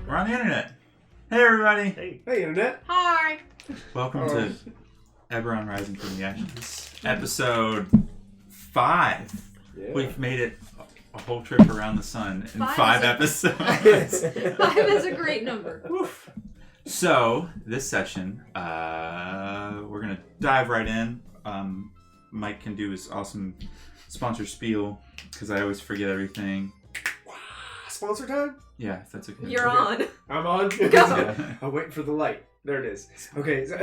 We're on the internet. Hey, everybody. Hey, internet. Hi. Welcome to Eberron Rising from the Ashes, episode 5. Yeah. We've made it a whole trip around the sun in 5 episodes. 5 is a great number. Woof. So, this session, we're going to dive right in. Mike can do his awesome sponsor spiel, because I always forget everything. Sponsor time? Yeah, if that's okay. You're on. I'm on. Go. I'm waiting for the light. There it is. Okay. So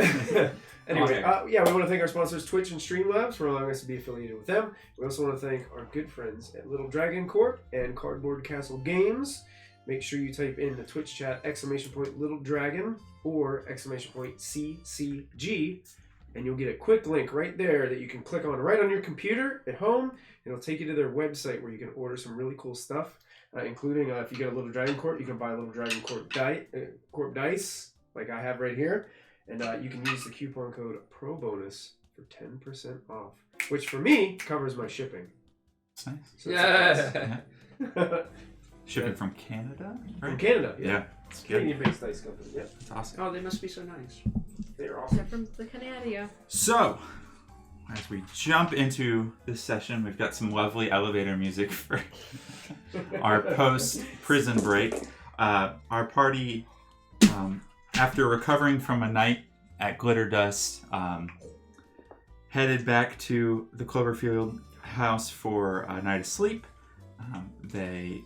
anyway, we want to thank our sponsors, Twitch and Streamlabs, for allowing us to be affiliated with them. We also want to thank our good friends at Little Dragon Corp and Cardboard Castle Games. Make sure you type in the Twitch chat !Little Dragon or !CCG, and you'll get a quick link right there that you can click on right on your computer at home. It'll take you to their website where you can order some really cool stuff, including if you get a Little Dragon Corp, you can buy a Little Dragon Corp dice, like I have right here, and you can use the coupon code PROBONUS for 10% off, which for me covers my shipping. That's nice. So Yeah. Shipping from Canada? Right? From Canada, yeah. It's good. Canadian-based dice company, yeah. That's awesome. Oh, they must be so nice. They're awesome. They're from the Canada. So, as we jump into this session, we've got some lovely elevator music for our post-prison break. Our party, after recovering from a night at Glitter Dust, headed back to the Cloverfield house for a night of sleep. They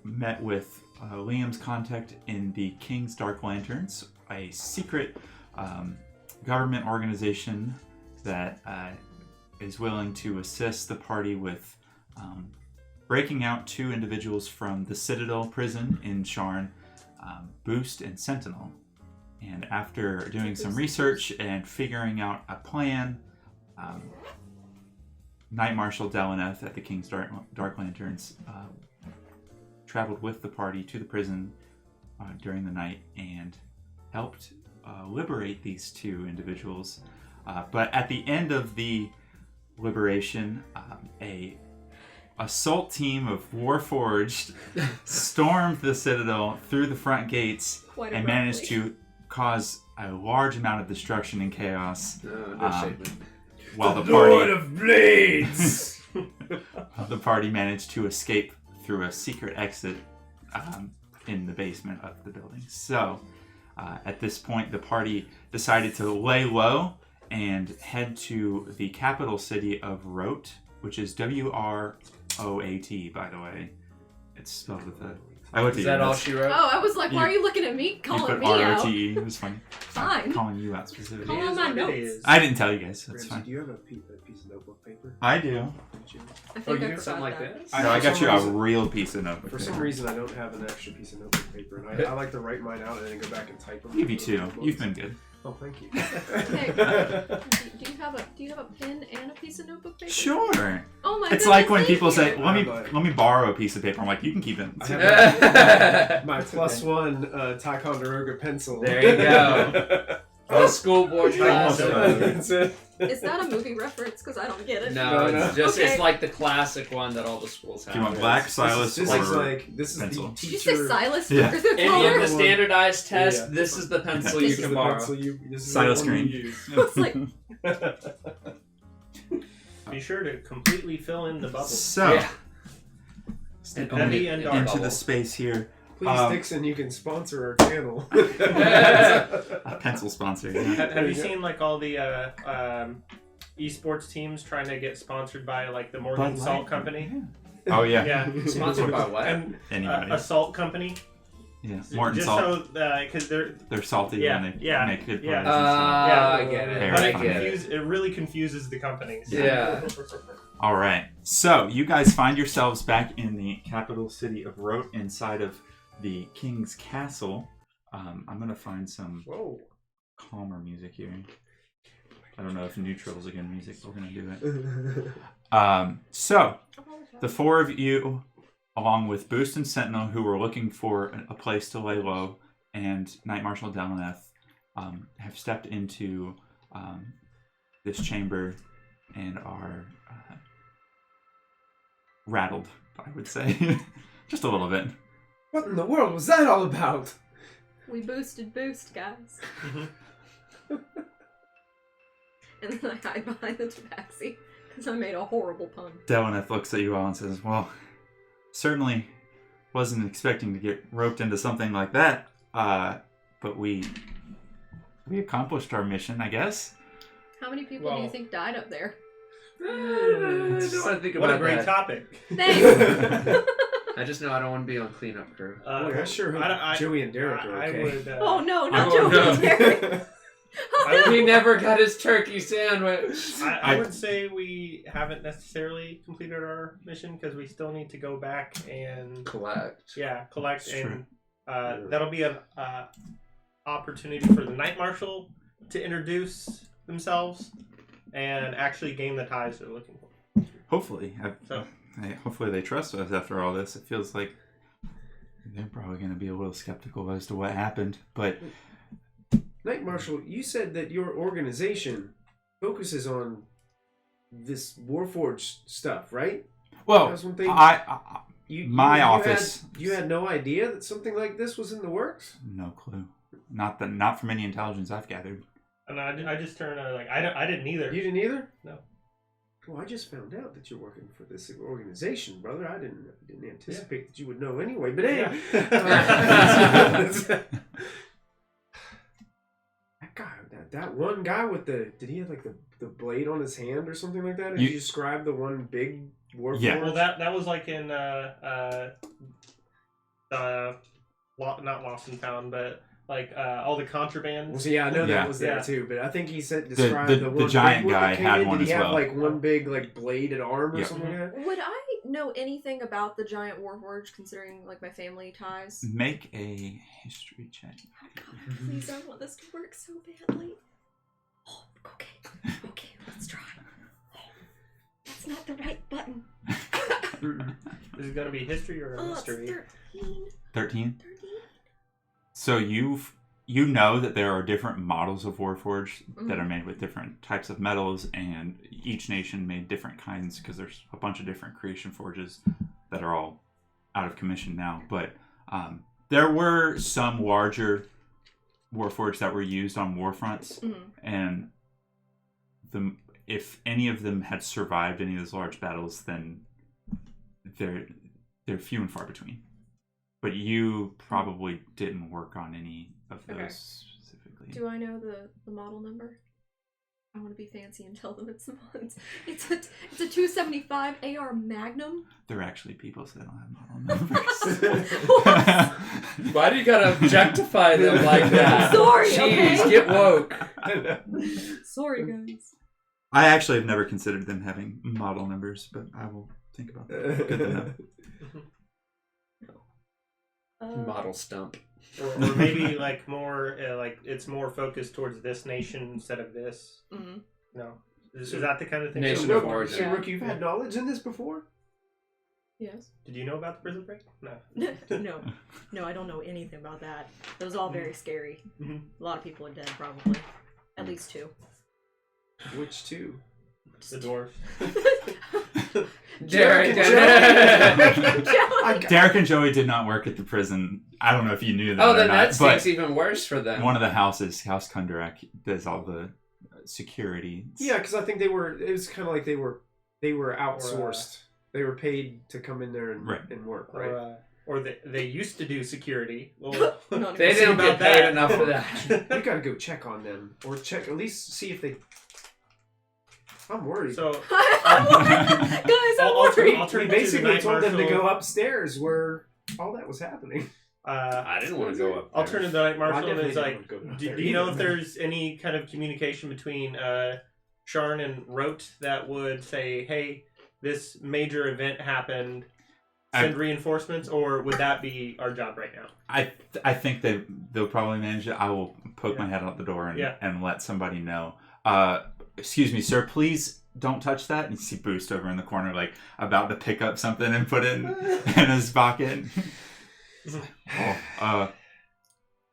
met with Liam's contact in the King's Dark Lanterns, a secret government organization that is willing to assist the party with breaking out 2 individuals from the Citadel prison in Sharn, Boost and Sentinel. And after doing some research and figuring out a plan, Knight Marshal Deleneth at the King's Dark Lanterns traveled with the party to the prison during the night and helped liberate these 2 individuals. But at the end of the liberation, a assault team of Warforged stormed the Citadel through the front gates and managed to cause a large amount of destruction and chaos. While the Lord of Blades! The party managed to escape through a secret exit in the basement of the building. So, at this point, the party decided to lay low and head to the capital city of Roat, which is W-R-O-A-T, by the way. It's spelled with a... Is that all she wrote? Oh, I was like, why are you looking at me calling me out? You put R-O-T-E. It was funny. Fine. I'm calling you out specifically. Call on my notes. I didn't tell you guys. That's Ramsey, fine. do you have a piece of notebook paper? I do. I think you I got something like that. that? No, I got you a real piece of notebook For paper. some reason, I don't have an extra piece of notebook paper, and I like to write mine out and then go back and type them. You be too. You've been good. Oh, thank you. Hey, do you have a pen and a piece of notebook paper? Sure. Oh my It's goodness, like when thank people you. say, "Let me borrow a piece of paper." I'm like, "You can keep it." I have my +1 Ticonderoga pencil. There you go. The school board class. That's it. Is that a movie reference? Because I don't get it. No, it's just Okay. it's like the classic one that all the schools have. Do you want black stylus This or is like this is pencil? the Did you teacher. say Silas? Yeah. Is it Any color? of the standardized tests, Yeah. this is the pencil This you is can the borrow. pencil this is Silas the one green. you use. It's like, Be sure to completely fill in the bubbles. So, Yeah. stepping Heavy and dark. into the space here. Please, Dixon, you can sponsor our channel. A pencil sponsor. Yeah. Have you seen like all the esports teams trying to get sponsored by like the Morgan Bud Salt Light. Company? Oh yeah. Yeah, Sponsored by what? and Anybody. a salt company. Yeah. Morton Just Salt. so because They're salty Yeah, when they yeah, make good yeah. parties and stuff. Yeah. I get it. Very I funny. get it. it really confuses the companies. Yeah. All right. So you guys find yourselves back in the capital city of Roat, inside of the King's Castle. I'm gonna find some Whoa. calmer music here. I don't know if neutral's again music, but we're gonna do it. So the 4 of you, along with Boost and Sentinel, who were looking for a place to lay low, and Knight Marshal Deleneth, have stepped into this chamber and are rattled, I would say. Just a little bit. What in the world was that all about? We boosted boost, guys. And then I hide behind the tabaxi because I made a horrible pun. Delwyneth looks at you all and says, well, certainly wasn't expecting to get roped into something like that, but we accomplished our mission, I guess. How many people do you think died up there? I don't want to think What about a great that. topic. Thanks! I just know I don't want to be on cleanup crew. Boy, I sure hope Joey and Derek are okay. I would. Oh no, not Oh, Joey no. and Derek. He never got his turkey sandwich. I would say we haven't necessarily completed our mission because we still need to go back and Collect. collect, Sure. and that'll be an opportunity for the Night Marshal to introduce themselves and actually gain the ties they're looking for. Hopefully. So. Hopefully they trust us after all this. It feels like they're probably going to be a little skeptical as to what happened, but... Night Marshal, you said that your organization focuses on this Warforged stuff, right? Well, That's one thing. my office... You had no idea that something like this was in the works? No clue. Not from any intelligence I've gathered. And I just turned I didn't either. You didn't either? No. Well, I just found out that you're working for this organization, brother. I didn't anticipate that you would know anyway. But anyway, that guy, that one guy with did he have like the blade on his hand or something like that? Did you describe the one big Warforged? Yeah. Well, that was like in not Lost and Found, but like all the contraband. Well, so yeah, I know Yeah. that was there too, but I think he said described The the one giant big one guy that came had in. one Did he as have well. like one big like bladed arm or Yeah. something like that? Would I know anything about the giant Warforged, considering like my family ties? Make a history check. Oh, God, please, I want this to work so badly. Oh, okay, let's try. Oh, that's not the right button. Is it going to be history or Oh, mystery? it's 13. 13? So you know that there are different models of Warforged that are made with different types of metals, and each nation made different kinds because there's a bunch of different creation forges that are all out of commission now. But there were some larger Warforged that were used on war fronts, and if any of them had survived any of those large battles, then they're few and far between. But you probably didn't work on any of those specifically. Do I know the model number? I want to be fancy and tell them it's it's a 275 AR Magnum. They're actually people, so they don't have model numbers. Why do you gotta objectify them like that? Sorry, Jeez, okay? get woke. Sorry, guys. I actually have never considered them having model numbers, but I will think about that. Good to know. Model stump. Or maybe like more like it's more focused towards this nation instead of this. Mm-hmm. No, is that the kind of thing? Nation So, of origin. so Rook, you've had knowledge in this before? Yes. Did you know about the prison break? No. No, I don't know anything about that. It was all very scary. Mhm. A lot of people are dead, probably. At least 2. Which two? The dwarf. Derek and Derek and Joey did not work at the prison. I don't know if you knew that. Oh, or then not, that but stinks even worse for them. one of the houses, House Kundarak, does all the security. Yeah, because I think it was kind of like they were outsourced. They were paid to come in there and work, right? Or they used to do security. Well, Not They even- didn't get paid enough for that. You gotta go check on them, or check at least see if they. I'm worried. So Guys, I'm worried. I'll turn We to the basically Night told them to Marshal. go upstairs where all that was happening. I didn't want to go up there. I'll turn to the Night Marshal and definitely it's didn't like, want to go up do there you know either. if there's any kind of communication between Sharn and Rote that would say, hey, this major event happened, send reinforcements, or would that be our job right now? I think they'll probably manage it. I will poke my head out the door and let somebody know. Excuse me, sir, please don't touch that. And you see Boost over in the corner, like, about to pick up something and put it in his pocket.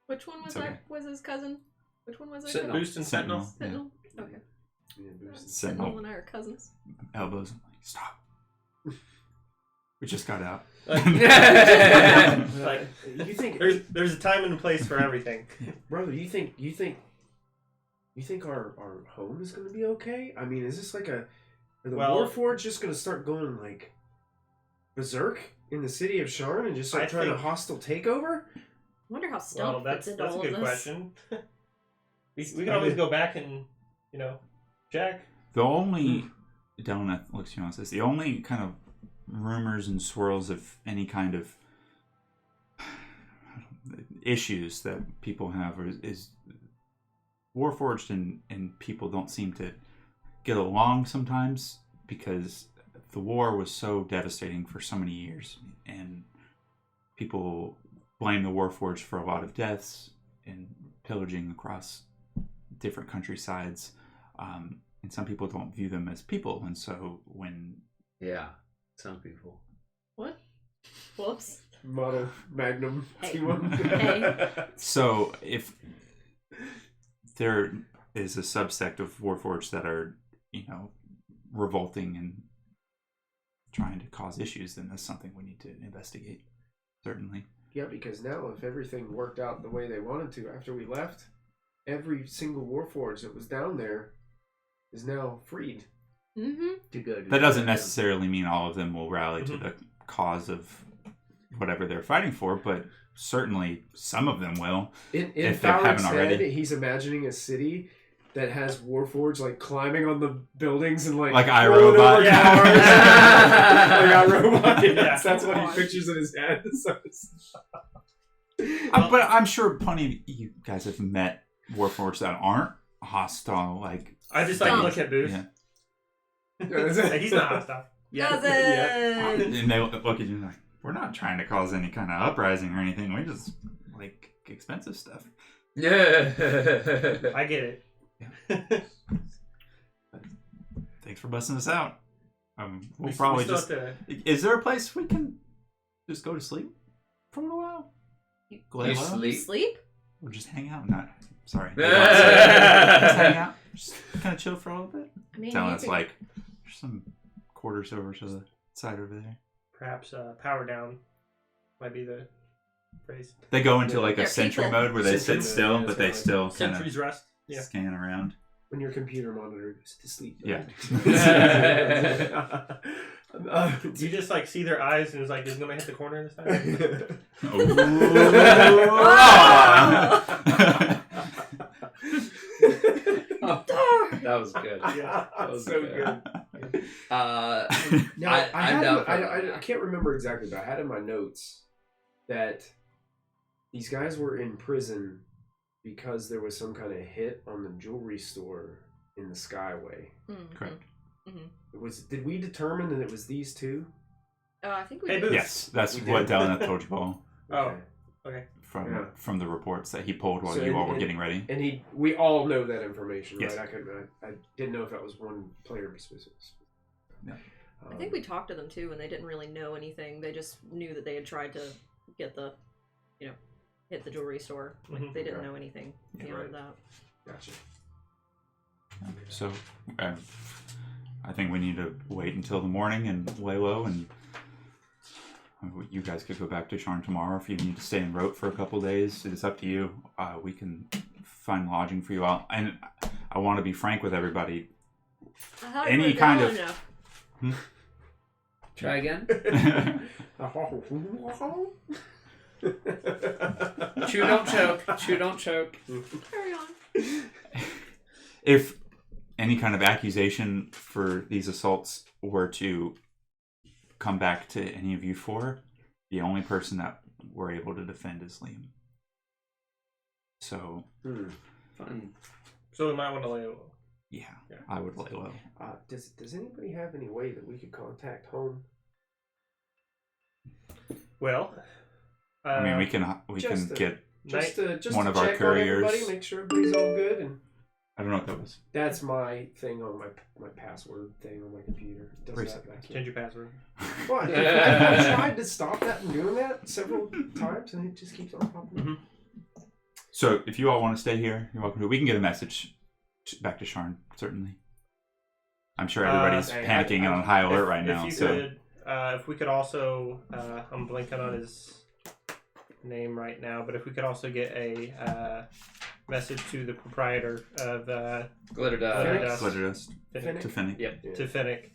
Which one was okay. that? Was his cousin? Which one was it? Sentinel. Boost and Sentinel. Sentinel? Okay. Yeah, Sentinel and I are cousins. Elbows. I'm like, stop. We just got out. Like, You think, there's a time and a place for everything. brother? You think our home is gonna be okay? I mean, is this like are the Warforged just gonna start going like berserk in the city of Sharn and just start trying a hostile takeover? I wonder how stealth Well, fits into that's a all good of this. question. we can always go back and check. The only Delna looks you on says the only kind of rumors and swirls of any kind of issues that people have is Warforged and people don't seem to get along sometimes because the war was so devastating for so many years, and people blame the Warforged for a lot of deaths and pillaging across different countrysides, and some people don't view them as people, and so when some people. What? Whoops. Model Magnum Hey. T1. Hey. So if there is a subsect of Warforged that are, revolting and trying to cause issues, then that's something we need to investigate, certainly. Yeah, because now if everything worked out the way they wanted to after we left, every single Warforged that was down there is now freed. Mm-hmm. To go to That doesn't necessarily mean all of them will rally to Mhm. the cause of whatever they're fighting for, but certainly some of them will. In If they haven't Fowler's already. head, he's imagining a city that has Warforged like climbing on the buildings and like iRobot. rolling over Yeah. cars. Like iRobot. Yeah. Yes, that's what God. he pictures in his head. So But I'm sure plenty of you guys have met Warforged that aren't hostile. Like, I just like to look at Booth. yeah. Like, he's not hostile. Doesn't. And they look at you like, we're not trying to cause any kind of uprising or anything. We just like expensive stuff. Yeah. I get it. Thanks for busting us out. We'll We probably still just. have to- Is there a place we can just go to sleep for a little while? Lay low? sleep? Sleep? Or just hang out? Not sorry. Yeah. Just hang out. Just kind of chill for a little bit. I mean, Telling you us could- like there's some quarters over to the side over there. Perhaps power down might be the phrase. They go into like a They're sentry people. mode where they Sentry sit mode, still, yeah, but they that's still kind Sentry's of rest. Yeah. scan around. when your computer monitor goes to sleep. Yeah. You just like see their eyes and it's like, it's gonna hit the corner this time. That was good. Yeah. That was so good. good. Uh, Now, I'm down for I can't remember exactly, but I had in my notes that these guys were in prison because there was some kind of hit on the jewelry store in the Skyway. Mhm. Correct. Did we determine that it was these two? I think we Hey, did. Booth. Yes, that's We what did. Delana told you, Paul, Oh, okay. from the reports that he pulled while So you all were and- getting ready. And we all know that information, Yes. right? I didn't know if that was one player specific. Yeah. I think we talked to them too, and they didn't really know anything. They just knew that they had tried to get the, hit the jewelry store. Like, Mhm. they didn't Okay. know anything Yeah, beyond that. Gotcha. So, I think we need to wait until the morning and lay low, and you guys could go back to Sharn tomorrow if you need to stay in Rote for a couple days. It's up to you. We can find lodging for you all, and I want to be frank with everybody. I thought Any we were kind down of- enough. Try again. Chew, don't choke. Chew, don't choke. Carry on. If any kind of accusation for these assaults were to come back to any of you four, the only person that we're able to defend is Liam. So, Fun. So we might want to lay low. yeah, Yeah. I would lay low. Does anybody have any way that we could contact home? Well, I mean, we can just get. Just to One to of our check couriers. on everybody, make sure everybody's all good, and I don't know what that was. that's my thing on my password thing on my computer. It does Brace that it. vacuum. change your password. Well, I've tried to stop that from doing that several times, and it just keeps on popping up. Mhm. So, if you all want to stay here, you're welcome to. We can get a message back to Sharn, certainly. I'm sure everybody's Hey, panicking and on high alert right now. If you So, could if we could also, I'm blanking on his name right now, but if we could also get a message to the proprietor of Glitter Glitter dust. Glitter dust Finnick. to Finnick. Yep. Yeah. To Finnick.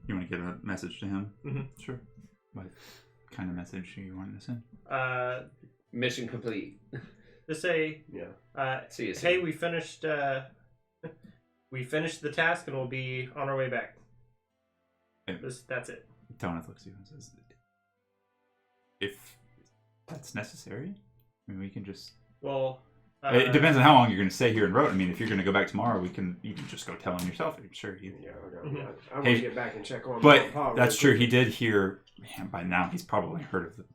You want to get a message to him? Mhm. Sure. What kind of message are you wanting to send? Mission complete. To say, Yeah. See you soon. hey, we finished the task and we'll be on our way back. Hey. That's it. Donut looks at you and says, if that's necessary, I mean, we can just... Well, it depends on how long you're going to stay here in Rote. I mean, if you're going to go back tomorrow, you can just go tell him yourself. I'm sure he... Yeah, Mhm. I want Hey, to get back and check on But Papa that's real true. quick. He did hear... Man, by now, he's probably heard of the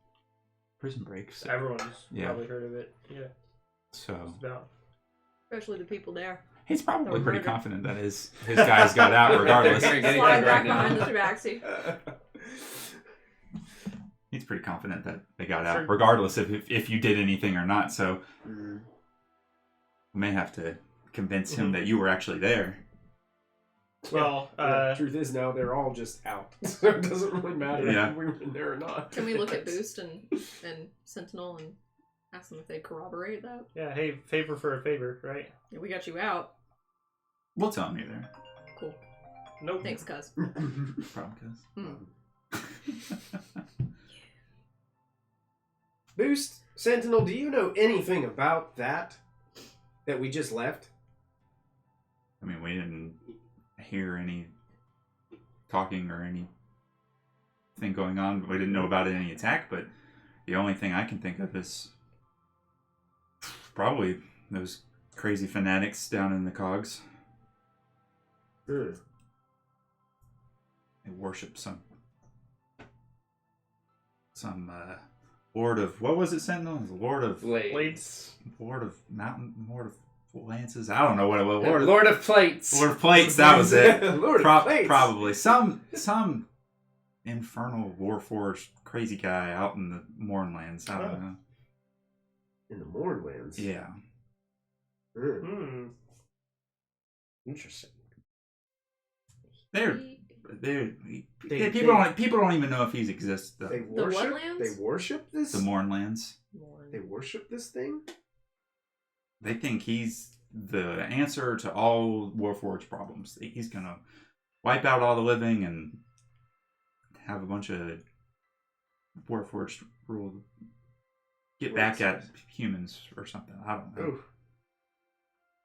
prison breaks. everyone's Yeah. probably heard of it. Yeah, So just about. Especially the people there. he's probably Or pretty murder. confident that his guys got out regardless. They're getting Slide that back right now. behind the taxi. He's pretty confident that they got out Sure. regardless if you did anything or not. So Mm. we may have to convince Mm-hmm. him that you were actually there. Well, Yeah, truth is now they're all just out, so it doesn't really matter Yeah. if we were in there or not. Can we look at Boost and Sentinel and ask them if they corroborate that? yeah, hey, favor for a favor, right? Yeah, we got you out. We'll tell him you're there. Cool. Nope. Thanks, cuz. Problem, cuz. Boost, Sentinel, do you know anything about that we just left? I mean, we didn't hear any talking or anything going on. We didn't know about any attack, but the only thing I can think of is probably those crazy fanatics down in the cogs. Hmm. They worship some Lord of, what was it, Sentinel? It was Lord of Blades. Lord of Mountain, Lord of Lances. I don't know what it was. Lord of Plates. Lord of Plates. That was it. Lord of Plates. Probably some infernal Warforged crazy guy out in the Mornlands. I don't know. In the Mornlands. Yeah. Hmm. Hmm. Interesting. They're They- people don't even know if he's exists though. They The worship. Wetlands? They worship this. The Mornlands. They worship this thing. They think he's the answer to all Warforged problems. He's gonna wipe out all the living and have a bunch of Warforged rule. Get back at humans or something. I don't know. Oh.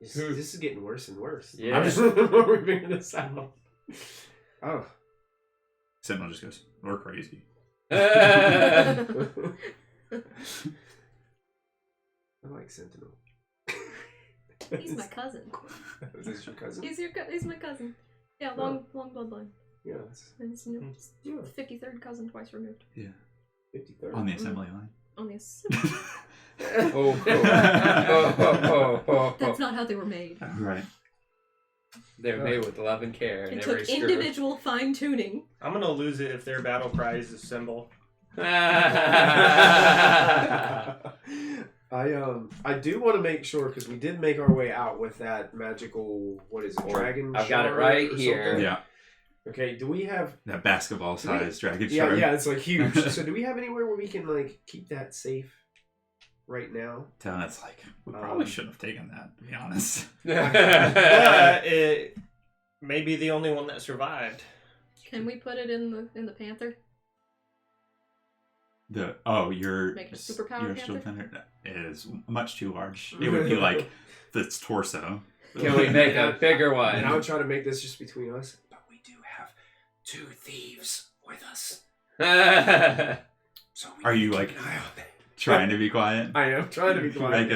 This is getting worse and worse. Yeah. I'm just the more we figure this out. Oh. Sentinel just goes, "We're crazy." I like Sentinel. He's my cousin. Is this your cousin? He's my cousin. Yeah, long bloodline. Yeah, that's And it's, yeah. 53rd cousin, twice removed. Yeah. 53rd. On the assembly line. On this. That's not how they were made. Right. They're made with love and care. It And took every screw. individual fine tuning. I'm gonna lose it if their battle cry is a symbol. I do want to make sure because we did make our way out with that magical dragon. I've got it shard right or here. something. Yeah. Okay, do we have? That basketball-sized dragon Yeah, shard. yeah, it's like huge. So do we have anywhere where we can like keep that safe right now? It's like we probably shouldn't have taken that. To be honest. It may be the only one that survived. Can we put it in the Panther? Your Make it a superpower your shield panther? panther is much too large. It would be like its torso. Can we make a bigger And I one? would try to make this just between us. But we do have 2 thieves with us. So we Are need you to like keep an eye on them. trying to be quiet? I am trying to be quiet. Like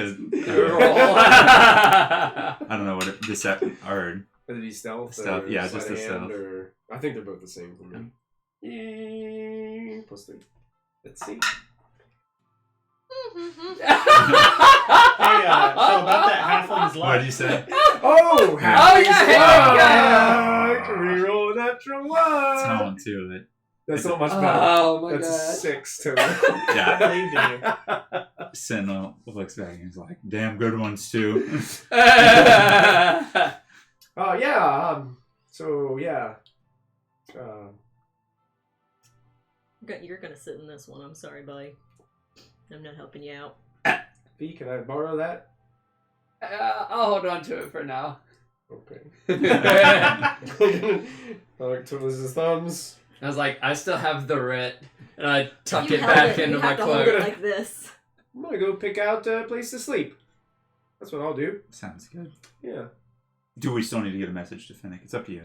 I don't know what it deception or Whether it be stealth, Stealth, or yeah, sleight just of the hand, stealth. Or I think they're both the same for me. Yeah, +3. Let's see. Hey, so about that halfling's what did you life. say? Oh, Oh, yeah, Can reroll a natural one. Tell him too that That's not much better. Oh my That's a god. 6 total. I believed in you. Sentinel looks back and he's like, "Damn good ones too." Oh yeah. So yeah. You're gonna sit in this one. I'm sorry, buddy. I'm not helping you out. V, can I borrow that? I'll hold on to it for now. Okay. Alec twiddles his thumbs. I was like, I still have the writ, and I tuck You it held back it. into You my have to hold cloak. it like this. I'm gonna go pick out a place to sleep. That's what I'll do. Sounds good. Yeah. Do we still need to get a message to Finnick? It's up to you.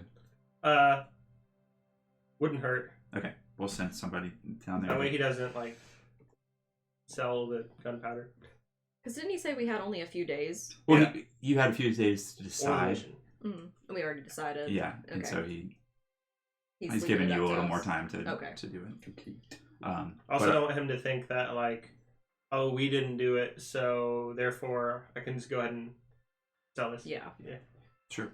Wouldn't hurt. Okay, we'll send somebody down there. That way he doesn't like sell the gunpowder. Because didn't he say we had only a few days? Well, Yeah. you had a few days to Or the decide. mission. And we already decided. Yeah, and Okay. so He's he's leaving giving it you a up to little us. more time to Okay. to do it. Also, but, don't want him to think that like, oh, we didn't do it, so therefore I can just go ahead and sell this. Yeah. Yeah. sure,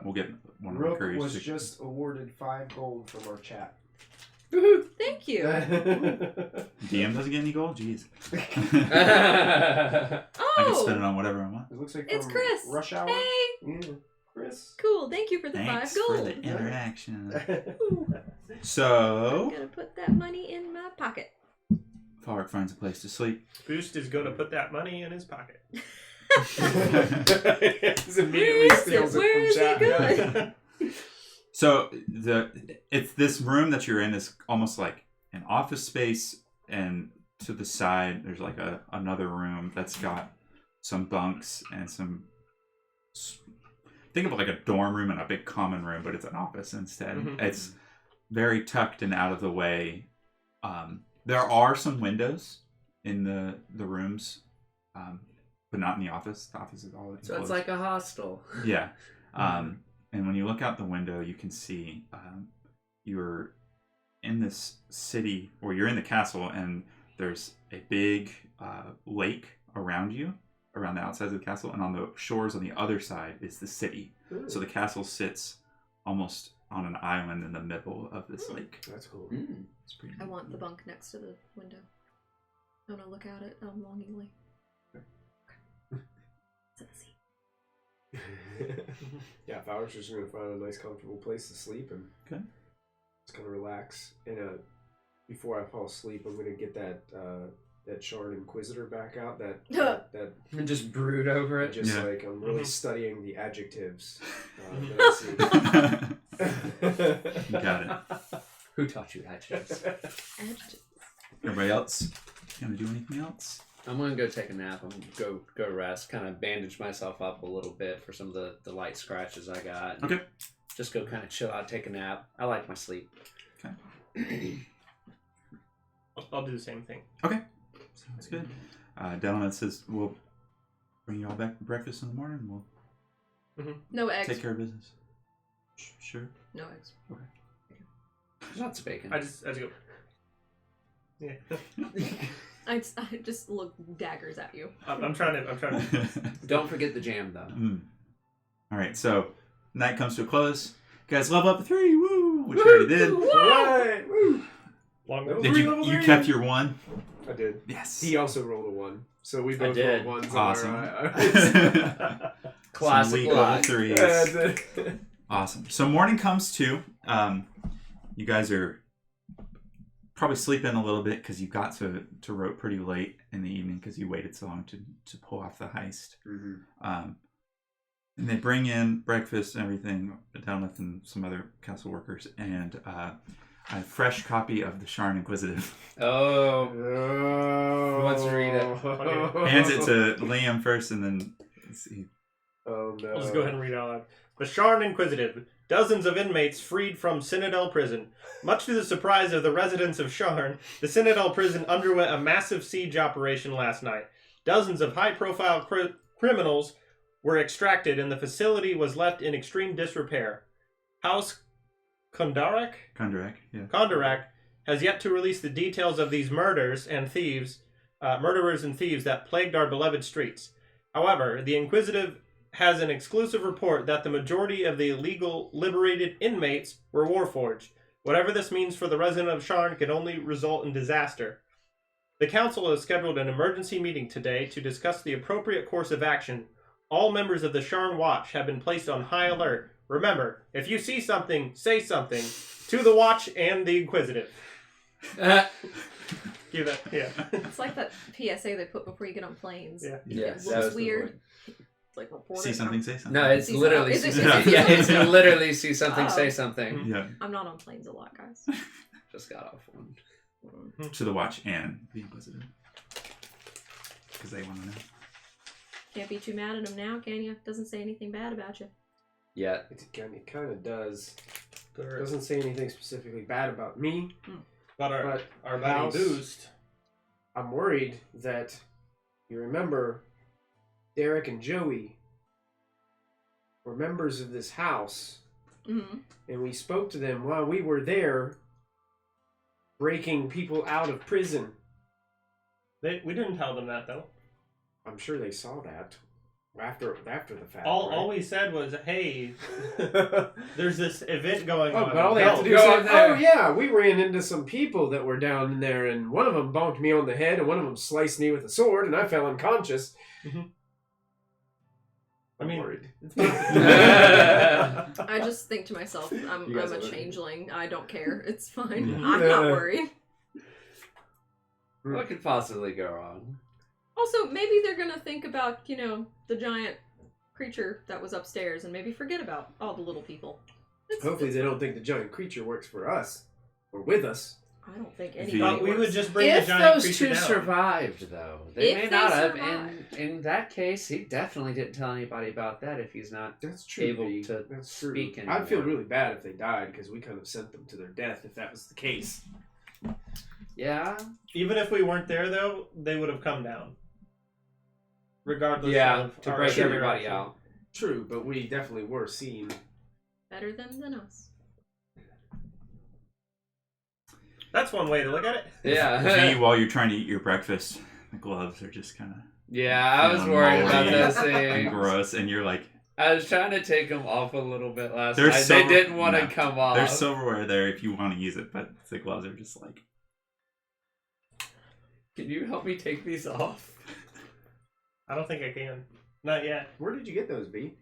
we'll get one of our Rook couriers. was to- just awarded 5 gold from our chat. Thank you. DM doesn't get any gold. Jeez, I Oh, can spend it on whatever I want. It looks like it's from Chris. Rush Hour. Hey, Yeah, Chris. cool. Thank you for the Thanks 5 for gold. the interaction. Ooh, I'm So, gonna put that money in my pocket. Falric finds a place to sleep. Boost is going to put that money in his pocket. Just immediately steals Where it is from it chat. going? So it's this room that you're in is almost like an office space, and to the side there's like another room that's got some bunks and some. Think of it like a dorm room and a big common room, but it's an office instead. Mhm. It's very tucked and out of the way. There are some windows in the rooms, but not in the office. The office is all So it's enclosed. like a hostel. Yeah. And when you look out the window, you can see you're in this city, or you're in the castle, and there's a big lake around you, around the outsides of the castle, and on the shores on the other side is the city. So the castle sits almost on an island in the middle of this lake. That's cool. It's pretty I neat. want the bunk next to the window. I want to look out it longingly. Sit in the seat. Yeah, if I was just gonna find a nice, comfortable place to sleep and just kind of relax. And before I fall asleep, I'm gonna get that Shard Inquisitor back out. That And just brood over it. just Yeah. like I'm really studying the adjectives. That I You got it. Who taught you adjectives? Adjective. Everybody else gonna do anything else? I'm gonna go take a nap. I'm gonna go rest. Kind of bandage myself up a little bit for some of the light scratches I got. Okay. Just go kind of chill out, take a nap. I like my sleep. I'll do the same thing. Okay. Sounds good. Delana says we'll bring you all back for breakfast in the morning. And we'll No eggs. take care of business. Sure. No eggs. Lots of bacon. I just go. Yeah. I just look daggers at you. I'm trying to. Don't forget the jam, though. All right. So night comes to a close. You guys level up to 3. Woo! Which you already did. Alright! Woo! Long Level Did three, you? level You three. kept your 1. I did. Yes. He also rolled a 1, so we both did. rolled 1s. Awesome. Classic Some elite level luck. 3s. Awesome. So morning comes to. You guys are probably sleeping a little bit because you got to rope pretty late in the evening because you waited so long to pull off the heist. And they bring in breakfast and everything, Downleth and some other castle workers, and a fresh copy of the Sharn Inquisitive. Oh. Who wants to read it? Okay. Hands it to Liam first, and then see. Oh no. I'll just go ahead and read it out loud. The Sharn Inquisitive. Dozens of inmates freed from Citadel Prison. Much to the surprise of the residents of Sharn, the Citadel Prison underwent a massive siege operation last night. Dozens of high-profile criminals were extracted, and the facility was left in extreme disrepair. House Kondarak? Kondarak, yeah. Kondarak has yet to release the details of these murderers and thieves that plagued our beloved streets. However, the Inquisitive has an exclusive report that the majority of the illegal liberated inmates were Warforged. Whatever this means for the resident of Sharn can only result in disaster. The council has scheduled an emergency meeting today to discuss the appropriate course of action. All members of the Sharn Watch have been placed on high alert. Remember, if you see something, say something to the Watch and the Inquisitive. Give that, yeah. It's like that PSA they put before you get on planes. Yeah. It that looks was the weird. point. It's like reported. See something, say something. No, it's See literally something. see Is it- something. is it- Yeah, it's literally see something, say Oh. something. Yeah, I'm not on planes a lot, guys. Just got off one. to the watch and the Inquisitor. Because they want to know. Can't be too mad at him now, can you? Doesn't say anything bad about you. Yeah. It kind of does. It But doesn't say anything specifically bad about me, our but buddy house- Boost. I'm worried that you remember Derek and Joey were members of this house, Mm-hmm. and we spoke to them while we were there breaking people out of prison. We didn't tell them that, though. I'm sure they saw that after the fact. All we said was, hey, there's this event going Oh, on. but all they have to do Go is in say, there. "Oh yeah, we ran into some people that were down in there, and one of them bonked me on the head, and one of them sliced me with a sword, and I fell unconscious." I mean, worried. I just think to myself, I'm You guys a are- changeling. I don't care. It's fine. Yeah. I'm not worried. What could possibly go wrong? Also, maybe they're gonna think about, the giant creature that was upstairs and maybe forget about all the little people. Hopefully, they don't think the giant creature works for us or with us. I don't think The- anybody But we would works- just bring the If giant those creature two down. survived, though, they If may they not have. survived. And in that case, he definitely didn't tell anybody about that. If he's not That's true. able B. to That's true. speak I'd feel anymore. really bad if they died because we kind of sent them to their death if that was the case. Yeah. Even if we weren't there, though, they would have come down. Regardless Yeah, of to our break everybody interaction. out. True, but we definitely were seen. better than us. That's one way to look at it. Yeah. G, while you're trying to eat your breakfast, the gloves are just kind of Yeah, I was feeling worried about moldy those and things. gross, and you're like, I was trying to take them off a little bit last There's night. silver- They didn't want to no. come off. there's silverware there if you want to use it, but the gloves are just like, Can you help me take these off? I don't think I can. Not yet. Where did you get those, B?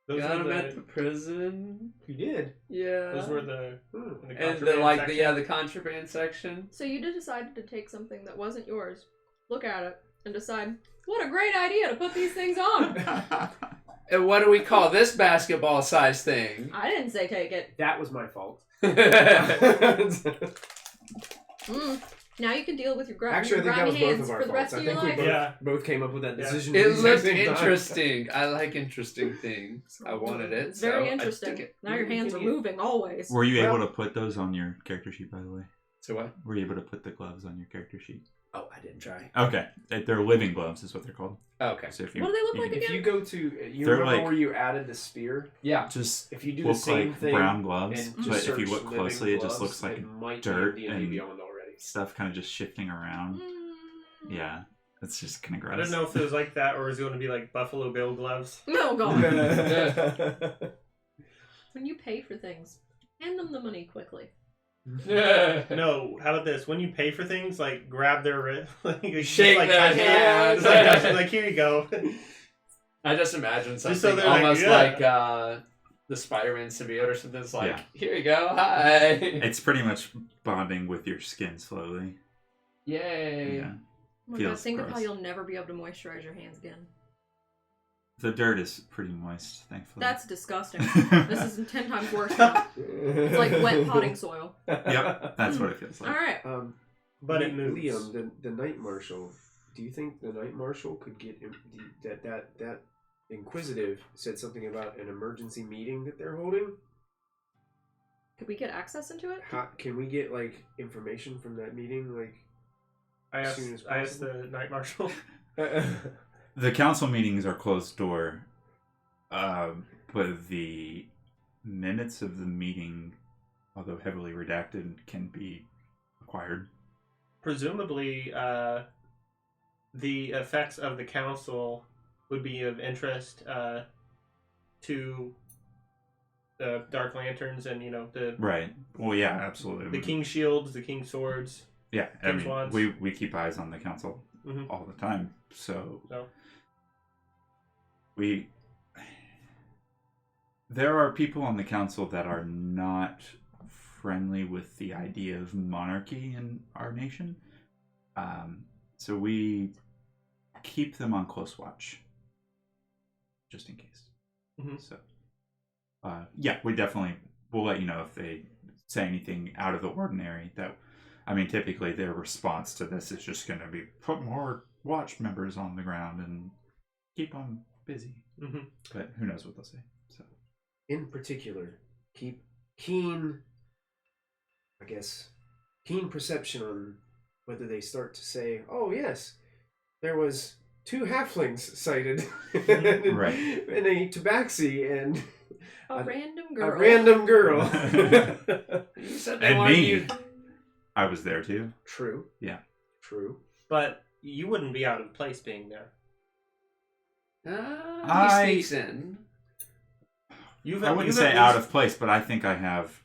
Those Got were them at the. the prison. You did. Yeah. Those were the. Hmm. the and the contraband section. the contraband section. So you decided to take something that wasn't yours, look at it, and decide, what a great idea to put these things on. And what do we call this basketball size thing? I didn't say take it. That was my fault. Now you can deal with your Actually, I think that was grimy both hands of our for the rest faults. of I your think we life. both, Yeah. both came up with that Yeah. decision. It at the exact looked same time. interesting. I like interesting things. I wanted it. It's very so I interesting. took it. Now your hands are Yeah. moving always. were you Well- able to put those on your character sheet, by the way? So what? Were you able to put the gloves on your character sheet? Oh, I didn't try. Okay, they're living gloves, is what they're called. Okay. So if you, What do they look you like can If you go to, you They're remember like- where you added the spear? Yeah. just If you do the look same like thing, brown gloves, and but just if you search look living closely, it just gloves, looks like it might dirt be in D&D and Beyond already. stuff kind of just shifting around. Yeah, it's just kind of gross. I don't know if it was like that or it was going to be like Buffalo Bill gloves. Oh god. Yeah. When you pay for things, hand them the money quickly. No, how about this? When you pay for things, like grab their wrist, like just, Shake like, their touch it. hands. Just, like, touch it, like here you go. I just imagine something so they're like, almost yeah. like the Spider-Man symbiote or something. It's like, Yeah. here you go, hi. It's pretty much bonding with your skin slowly. Yay. Yeah, Oh my god, Feels think of how gross. you'll never be able to moisturize your hands again. the dirt is pretty moist, thankfully. That's disgusting. This is 10 times worse now. It's like wet potting soil. Yep, that's what it feels like. Alright. But it moves. Liam, the Night Marshal. Do you think the Night Marshal could get that Inquisitive said something about an emergency meeting that they're holding? Could we get access into it? How, can we get like information from that meeting? Like, I as asked, soon as I asked possible? the night marshal. The council meetings are closed door, but the minutes of the meeting, although heavily redacted, can be acquired. Presumably, the effects of the council would be of interest to the Dark Lanterns and the Right. Well, yeah, absolutely. the King's shields, the King's swords. Yeah, I King's mean, wands. we keep eyes on the council Mhm. all the time, so So there are people on the council that are not friendly with the idea of monarchy in our nation. So we keep them on close watch, just in case. Mhm. So, yeah, we'll let you know if they say anything out of the ordinary. Typically their response to this is just going to be put more watch members on the ground and keep them busy. Mm-hmm. But who knows what they'll say. So, in particular, keep keen perception on whether they start to say, "Oh yes, there was 2 halflings sighted Right. in a tabaxi and A random girl. a random girl." You said they and wanted me, you. I was there too. True. Yeah. True. But you wouldn't be out of place being there. He sneaks in. I wouldn't say out of place, but I think I have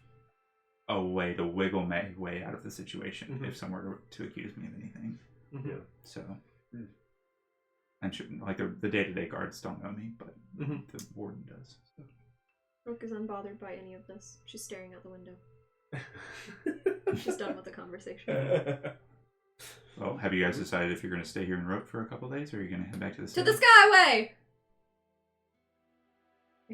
a way to wiggle my way out of the situation Mhm. if someone were to accuse me of anything. Mm-hmm. Yeah. So, and the day-to-day guards don't know me, but Mhm. the warden does. So. Brooke is unbothered by any of this. She's staring out the window. She's done with the conversation. Well, have you guys decided if you're going to stay here in Rope for a couple days, or are you going to head back to the To city? the Skyway!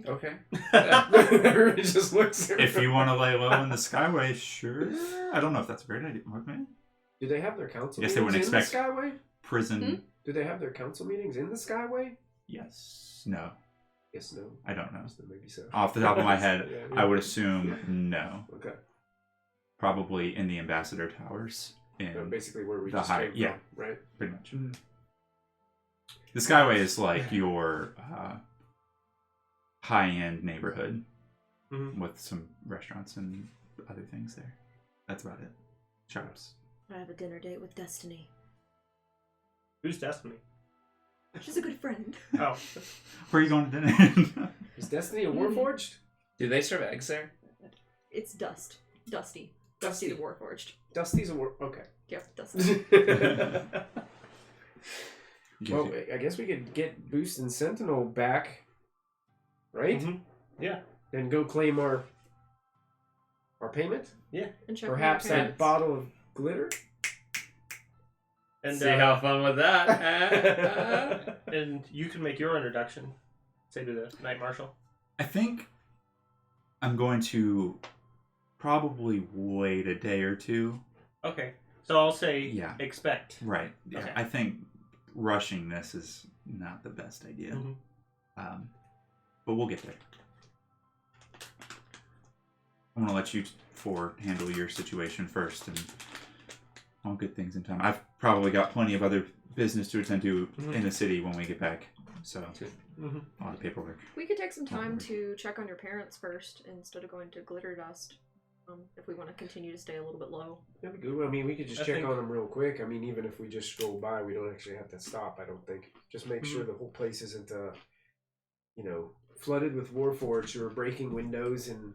Okay. Everybody just looks at If you want to lay low in the Skyway, sure. I don't know if that's a great idea. Okay. Do they have their council Yes, they meetings wouldn't in expect- the Skyway? Prison. Do they have their council meetings in the Skyway? Yes. No. Yes, no. I don't know. So maybe so. Off the top of my head, Yeah. I would assume no. Okay. Probably in the ambassador towers. So basically where we the just high- came yeah. from, right? Pretty much. The Skyway is like your high-end neighborhood Mhm. with some restaurants and other things there. That's about it. Shops. I have a dinner date with Destiny. Who's Destiny? She's a good friend. Oh. Where are you going to dinner? Is Destiny a Warforged? Do they serve eggs there? It's Dusty. Dusty. Dusty the Warforged. Dusty's a War... Okay. Yep, Dusty. Well, I guess we could get Boost and Sentinel back, right? Mhm. Yeah. Then go claim our payment. And check Perhaps on your that parents. bottle of glitter. And See how fun with that. and you can make your introduction. Say to the Knight Marshal. I think I'm going to probably wait a day or two. Okay. So I'll say Yeah. expect. Right. Yeah. Okay. I think rushing this is not the best idea. Mhm. But we'll get there. I'm going to let you four handle your situation first, and I'll get things in time. I've probably got plenty of other business to attend to in the city when we get back. So, Mhm. a lot of paperwork. We could take some time to check on your parents first instead of going to Glitter Dust. If we want to continue to stay a little bit low. That'd be good. I mean, we could just I check think- on them real quick. I mean, even if we just stroll by, we don't actually have to stop, I don't think. Just make sure the whole place isn't, flooded with Warforged who are breaking windows and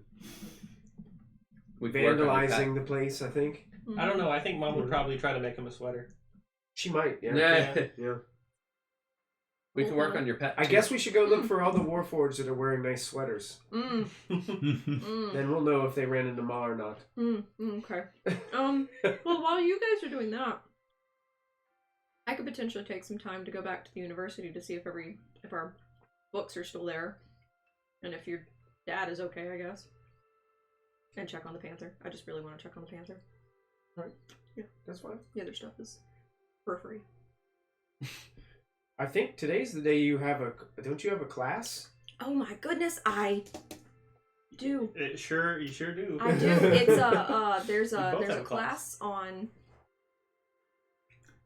We can work on your vandalizing the place, I think. I don't know. I think Mom would probably try to make him a sweater. She might, yeah. Yeah. Yeah. We can work on your pet. I too. guess we should go look for all the Warforged that are wearing nice sweaters. Then we'll know if they ran into Ma or not. Okay. Well, while you guys are doing that, I could potentially take some time to go back to the university to see if our books are still there, and if your dad is okay, I guess, and check on the Panther. I just really want to check on the Panther. Alright. Yeah, That's fine. the other stuff is periphery. I think today's the day you have don't you have a class? Oh my goodness, I do. You sure do. I do. It's there's We a both have a class on.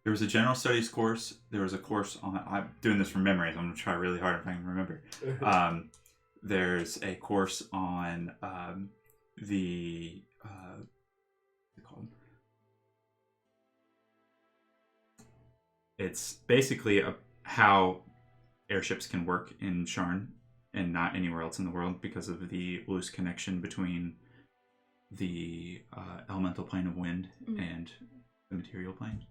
There was a general studies course. There was a course on. I'm doing this from memory. So I'm going to try really hard if I can remember. There's a course on the. What's it called? It's basically how airships can work in Sharn and not anywhere else in the world because of the loose connection between the elemental plane of wind and the material plane.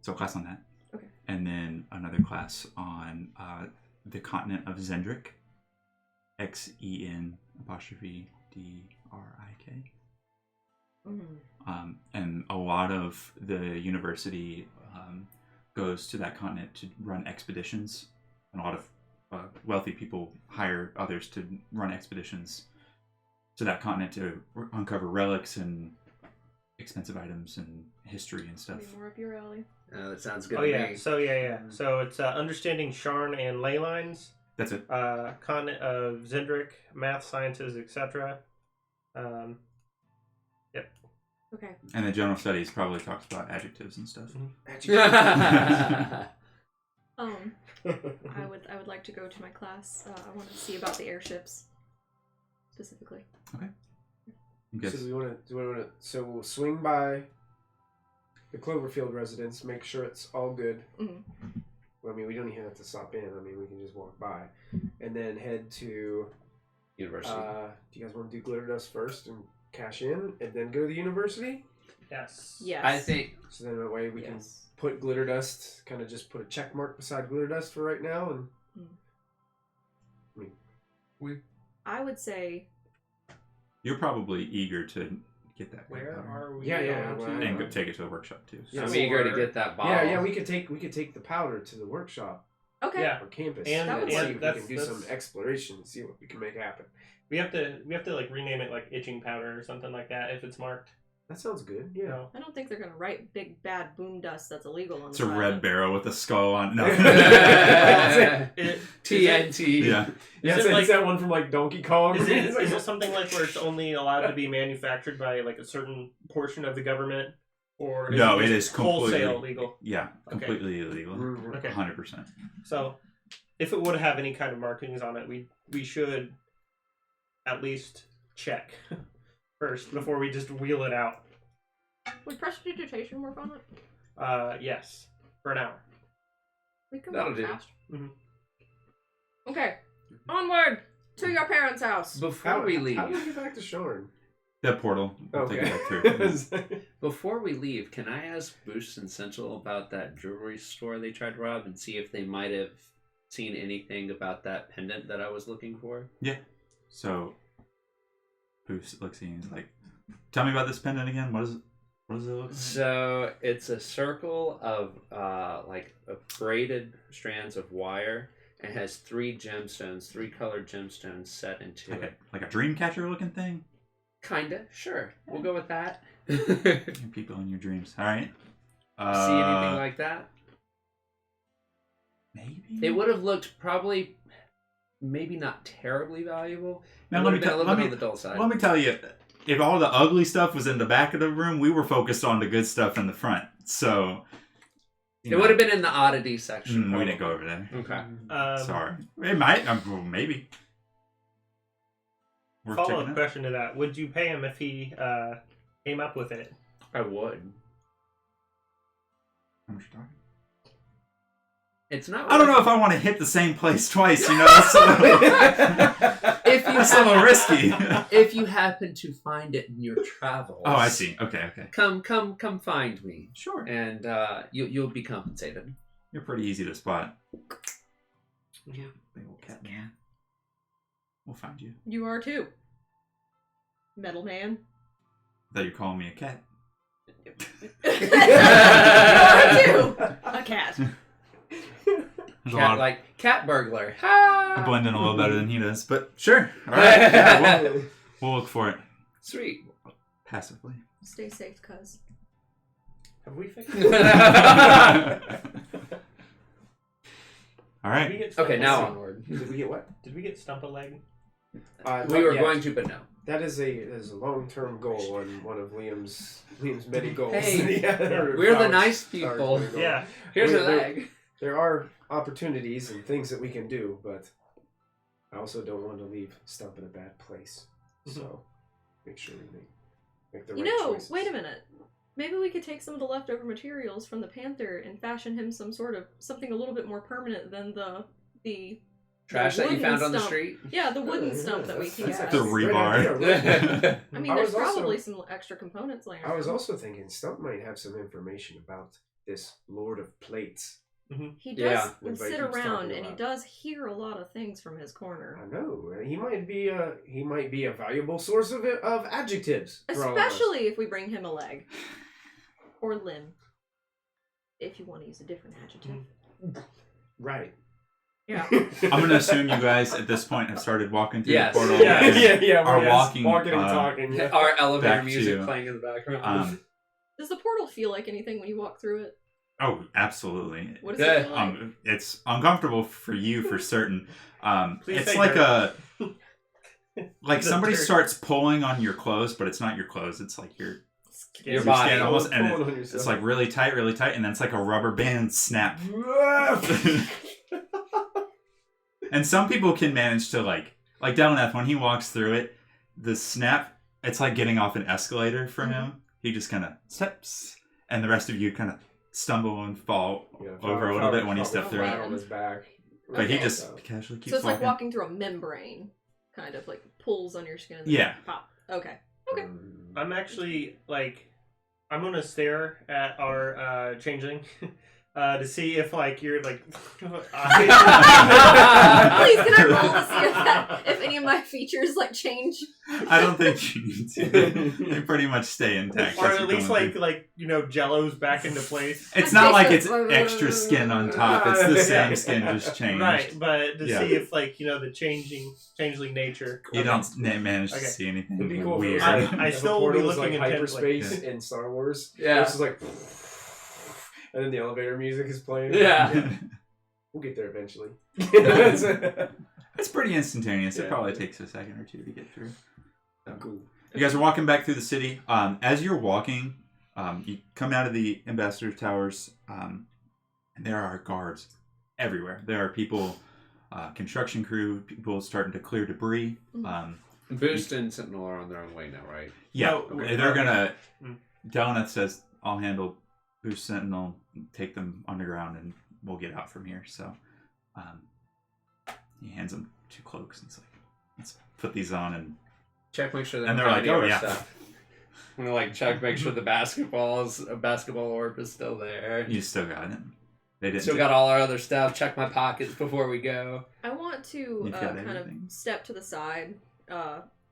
So a class on that. Okay. And then another class on the continent of Zendrik. XEN''DRIK. And a lot of the university goes to that continent to run expeditions. And a lot of wealthy people hire others to run expeditions to that continent to uncover relics and expensive items and history and stuff. Maybe more up your alley. That sounds good Oh to yeah. me. So So it's understanding Sharn and ley lines. That's it. Continent of Zendrick, math, sciences, etc. Yep. Okay. And the general studies probably talks about adjectives and stuff. I would like to go to my class. I want to see about the airships, specifically. Okay. So do we want to? So we'll swing by the Cloverfield residence, make sure it's all good. Mm-hmm. Well, I mean, we don't even have to stop in. I mean, we can just walk by, and then head to University. Do you guys want to do glitter dust first and cash in, and then go to the university? Yes. Yes. I think So then that way we can put glitter dust, kind of just put a check mark beside glitter dust for right now, and I would say You're probably eager to get that. Where gunpowder. are we? Yeah, going well, to? And go take it to the workshop too. Yeah, I'm so eager to we're- get that bottle. yeah, we could take the powder to the workshop okay. Yeah. or campus, And- That would see work. if we That's- can do some exploration, and see what we can make happen. We have to like rename it like itching powder or something like that if it's marked. That sounds good. Yeah. No. I don't think they're gonna write big bad boom dust that's illegal on It's the a side. red barrel with a skull on. No. TNT. Yeah. Yeah, Is it it's that one from like Donkey Kong. Is it something like where it's only allowed to be manufactured by like a certain portion of the government, or No, it it just is completely wholesale legal? Yeah, completely illegal. Mhm. Okay. 100%. So, if it would have any kind of markings on it, we should at least check first before we just wheel it out. Would prestidigitation work on it? Yes, for an hour. We can That'll walk do. fast. Mhm. Okay. Onward to your parents' house. Before we leave, How do we get back to Shorn? That portal. We'll take it back through. before we leave, can I ask Boost and Central about that jewelry store they tried to rob and see if they might have seen anything about that pendant that I was looking for? Yeah. So, Boost looks at you and is like, tell me about this pendant again. What does it look like? So it's a circle of like braided strands of wire and has 3 gemstones, 3 colored gemstones set into it. Like a dream catcher looking thing? Kinda, sure. We'll go with that. People in your dreams. All right. See anything like that? Maybe? It would have looked probably, maybe not terribly valuable. Now, It let would me have been a little let bit me- on the dull side. Let me tell you, if all the ugly stuff was in the back of the room, we were focused on the good stuff in the front. So It would have been in the oddity section. We didn't go over there. Okay. Sorry. It might. Well, maybe. Worth Follow checking up out. question to that: would you pay him if he came up with it? I would. How much you talking? It's not. I don't know if I want to hit the same place twice. You know, that's a little, If you that's a little risky. if you happen to find it in your travels. Oh, I see. Okay. Come find me, Sure. and you'll be compensated. You're pretty easy to spot. Yeah. Big old cat man. We'll find you. You are too. Metal man. I thought you're calling me a cat. You are too. A cat. There's a lot of, Cat burglar. I blend in a little better than he does, but sure. All right. Yeah, we'll look for it Sweet. passively. Stay safe, cuz. Have we fixed All it? right. Did we get Okay, Stump now a leg? onward. Did we get what? Did we get Stump a leg? We were yeah, going to, but no. That is a long-term goal on one of Liam's many goals. Hey, Yeah, or we're the Flower's- nice Flower's people. many goals. Yeah. Here's a There- leg. There are opportunities and things that we can do, but I also don't want to leave Stump in a bad place. So make sure we make the You right know, choices. wait a minute. Maybe we could take some of the leftover materials from the Panther and fashion him something a little bit more permanent than the Trash that you wooden found on the stump. street. Yeah, the wooden Yeah, stump that we that's- can that's use. The actually a great rebar. idea. I mean, I there's was also- probably some extra components laying I was around. also thinking Stump might have some information about this Lord of Plates He Yeah. does Everybody sit keeps around talking and he about. does hear a lot of things from his corner. I know. He might be a valuable source of adjectives. for all of us. Especially if we bring him a leg. Or limb. If you want to use a different adjective. Right. Yeah. I'm gonna assume you guys at this point have started walking through Yes. the portal. Yeah, and yeah. Are We're walking, and talking. Yeah. Our elevator Back music to, playing in the background. Does the portal feel like anything when you walk through it? Oh, absolutely. What does it feel like? It's uncomfortable for you for certain. Please It's say like dirt. like The somebody dirt. starts pulling on your clothes, but it's not your clothes. It's like your Your body. skin almost, and Pulling on it's yourself. like really tight, and then it's like a rubber band snap. And some people can manage to like Delanath when he walks through it, the snap. It's like getting off an escalator for him. He just kind of steps, and the rest of you kind of stumble and fall over a little bit when you step through flat it. on his back. But he Okay. just casually keeps So it's walking. like walking through a membrane. Kind of like pulls on your skin and then Yeah. pop. Okay. Okay. I'm actually like, I'm gonna stare at our changeling to see if like you're like. Please, can I roll to see if any of my features like change? I don't think you need to. They pretty much stay intact. Or as at you're least going through. like Jello's back into place. It's not like it's extra skin on top. It's the same skin, just changed. Right, but to Yeah. see if like the changeling nature. You don't manage to Okay. see anything It'd be cool. weird. I If still the will be portal is looking like intently. hyperspace in Star Wars. Yeah. It's just like, and then the elevator music is playing. Yeah. We'll get there eventually. It's pretty instantaneous. It Yeah. probably takes a second or two to get through. Cool. You guys are walking back through the city. As you're walking, you come out of the ambassador towers, and there are guards everywhere. There are people, construction crew, people starting to clear debris. Boost and Sentinel are on their own way now, right? Yeah, Oh, okay. they're gonna. Mm. Delanath says, "I'll handle Boost Sentinel, take them underground, and we'll get out from here." So, he hands them 2 cloaks, and he's like, "Let's put these on." And Check, make sure they And don't they're have like, any of "Oh, our yeah." stuff. I'm gonna like check, make sure the basketball orb is still there. you still got it. They didn't. Still got all our other stuff. Check my pockets before we go. I want to You've got kind everything. of step to the side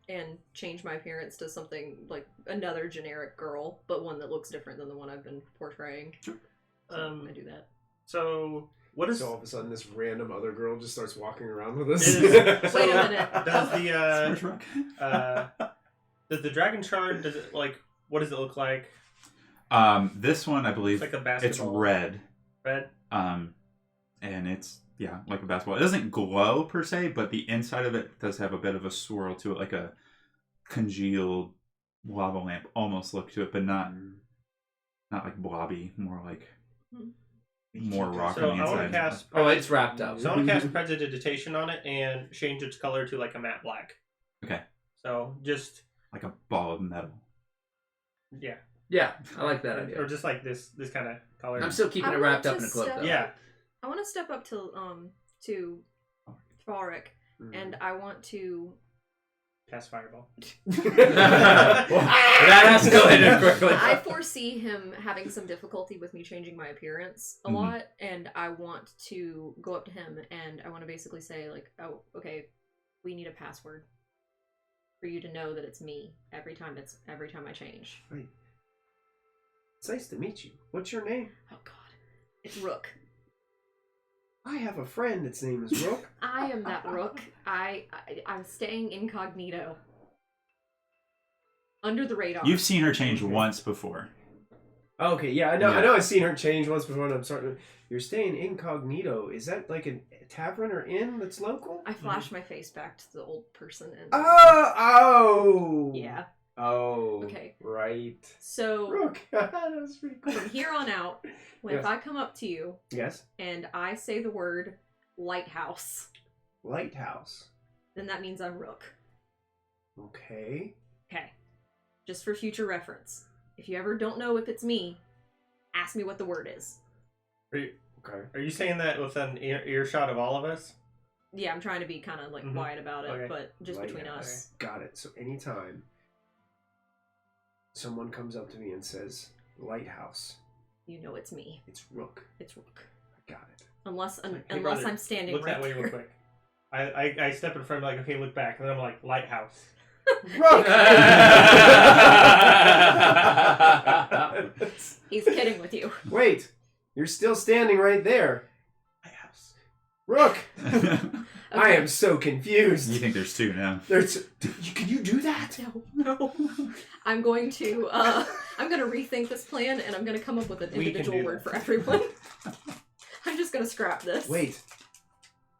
and change my appearance to something like another generic girl, but one that looks different than the one I've been portraying. Sure. So I do that. So what is? So all of a sudden, this random other girl just starts walking around with us. Is- Wait a minute. Does the Smash Rock. does the dragon shard? Does it like? What does it look like? This one, I believe, It's like a it's basketball. red. Red. And it's like a basketball. It doesn't glow per se, but the inside of it does have a bit of a swirl to it, like a congealed lava lamp almost look to it, but not like blobby, more like more rock So on the I want to inside. cast. Oh, it's wrapped up. So I want to cast Prestidigitation on it and change its color to like a matte black. Okay. So just Like a ball of metal. yeah, Yeah, I like that or idea. just like this kind of color. I'm still keeping I it wrapped want up in to a cloak, step- though. Yeah. I want to step up to Thoric, and I want to. Cast fireball. That escalated quickly. I foresee him having some difficulty with me changing my appearance a Mhm. lot, and I want to go up to him and I want to basically say like, "Oh, okay, we need a password for you to know that it's me every time I change." Right. It's nice to meet you. What's your name? Oh God, it's Rook. I have a friend that's name is Rook. I am that Rook. I'm staying incognito, under the radar. You've seen her change Okay. once before. Okay, yeah, I know. Yeah. I know. I've seen her change once before, and I'm starting. You're staying incognito. Is that like a tavern or inn that's local? I flash my face back to the old person and. Oh. Yeah. Oh. Okay. Right. So Rook. That was pretty cool. from here on out, if Yes. I come up to you Yes. and I say the word lighthouse, Lighthouse. then that means I'm Rook. Okay. Okay. Just for future reference. If you ever don't know if it's me, ask me what the word is. Okay. Are you saying that with an earshot of all of us? Yeah, I'm trying to be kind of like Mhm. quiet about it, Okay. but just between Lighthouse. us. Got it. So anytime someone comes up to me and says lighthouse, You know it's me. it's Rook. It's Rook. Got it. Unless Hey, unless brother, I'm standing Look right that way real there. quick. I step in front, like, okay, look back, and then I'm like, lighthouse. Rook! He's kidding with you. Wait, you're still standing right there. Lighthouse. Rook! Okay. I am so confused. You think there's two now? Can you do that? No. I'm going to rethink this plan, and I'm gonna come up with an We can individual do word that. for everyone. I'm just gonna scrap this. Wait.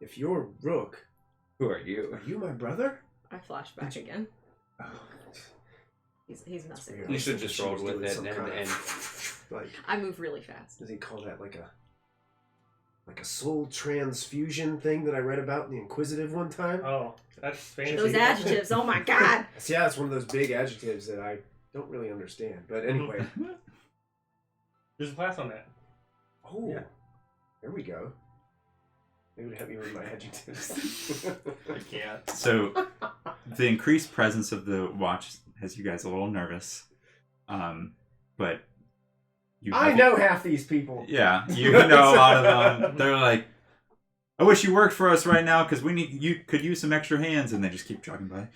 If you're Rook, Who are you? are you my brother? I flash back again. Oh, He's messing. weird. with You me. should just She roll was with doing it some and- kind of- and- like, I move really fast. does he call that like a soul transfusion thing that I read about in the Inquisitive one time? Oh, that's fancy. Those adjectives. Oh my god. Yeah, it's one of those big adjectives that I don't really understand. But anyway. There's a class on that. Oh, Yeah. there we go. Maybe to help me with my adjectives. I can't. So, the increased presence of the watch has you guys a little nervous. But you I know half these people. Yeah, you know a lot of them. They're like, I wish you worked for us right now because you could use some extra hands, and they just keep trucking by.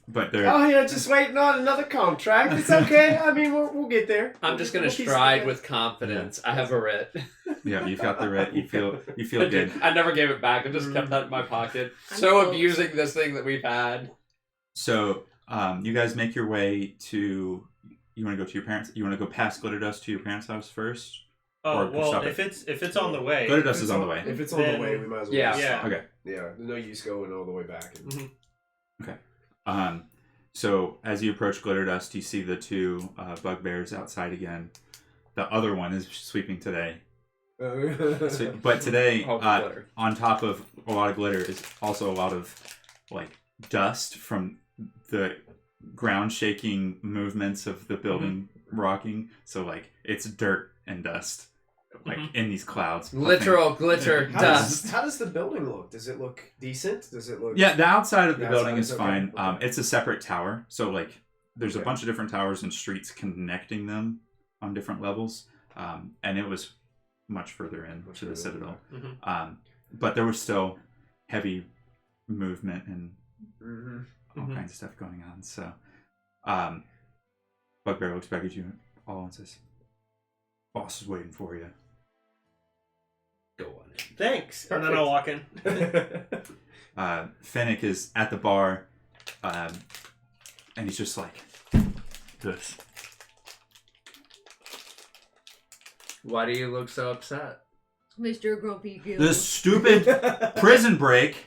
But they're Oh, yeah, just waiting on another contract. It's okay. I mean, we'll get there. I'm just gonna We'll piece it stride together. with confidence. I have a writ. yeah, you've got the writ. You feel good. I never gave it back. I just kept that in my pocket. I'm So so- abusing this thing that we've had. So, you guys make your way to. You want to go to your parents? You want to go past Glitter Dust to your parents' house first? Oh Or well, stop if it. it's on the way. Glitter Dust is on the way. If it's on the Then- way, we might as well. Yeah. just Yeah. stop. Okay. Yeah, there's no use going all the way back. So as you approach Glitter Dust, you see the two bugbears outside again. The other one is sweeping today. So, but today, Oh, glitter. on top of a lot of glitter, is also a lot of like dust from the ground shaking movements of the building rocking. So like it's dirt and dust, like in these clouds. Literal glitter How dust. How does the building look? Does it look decent? Does it look? Yeah, the outside of the The building outside is is fine. okay, okay. It's a separate tower, so like there's a Okay. bunch of different towers and streets connecting them on different levels, and it was much further in Much to the further in, citadel. Mhm. But there was still heavy movement and Mm-hmm. all Mhm. kinds of stuff going on. So, Bugbear looks back at you all and says, "Boss is waiting for you." Go on it. Thanks. And then I'll walk in. Fennec is at the bar, and he's just like, "This." Why do you look so upset? Mr. Grumpy Goo. This stupid prison break,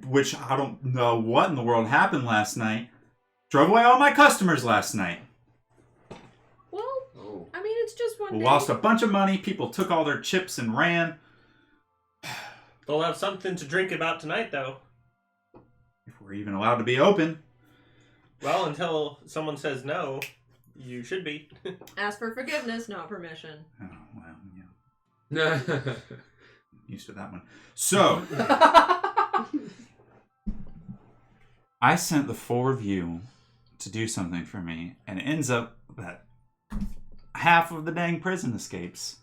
which I don't know what in the world happened last night, drove away all my customers last night. Well, Oh. I mean, it's just one We day. lost a bunch of money. People took all their chips and ran. They'll have something to drink about tonight, though. If we're even allowed to be open. Well, until someone says no, you should be. Ask for forgiveness, not permission. Oh, well, yeah. Used to that one. So, I sent the four of you to do something for me, and it ends up that half of the dang prison escapes.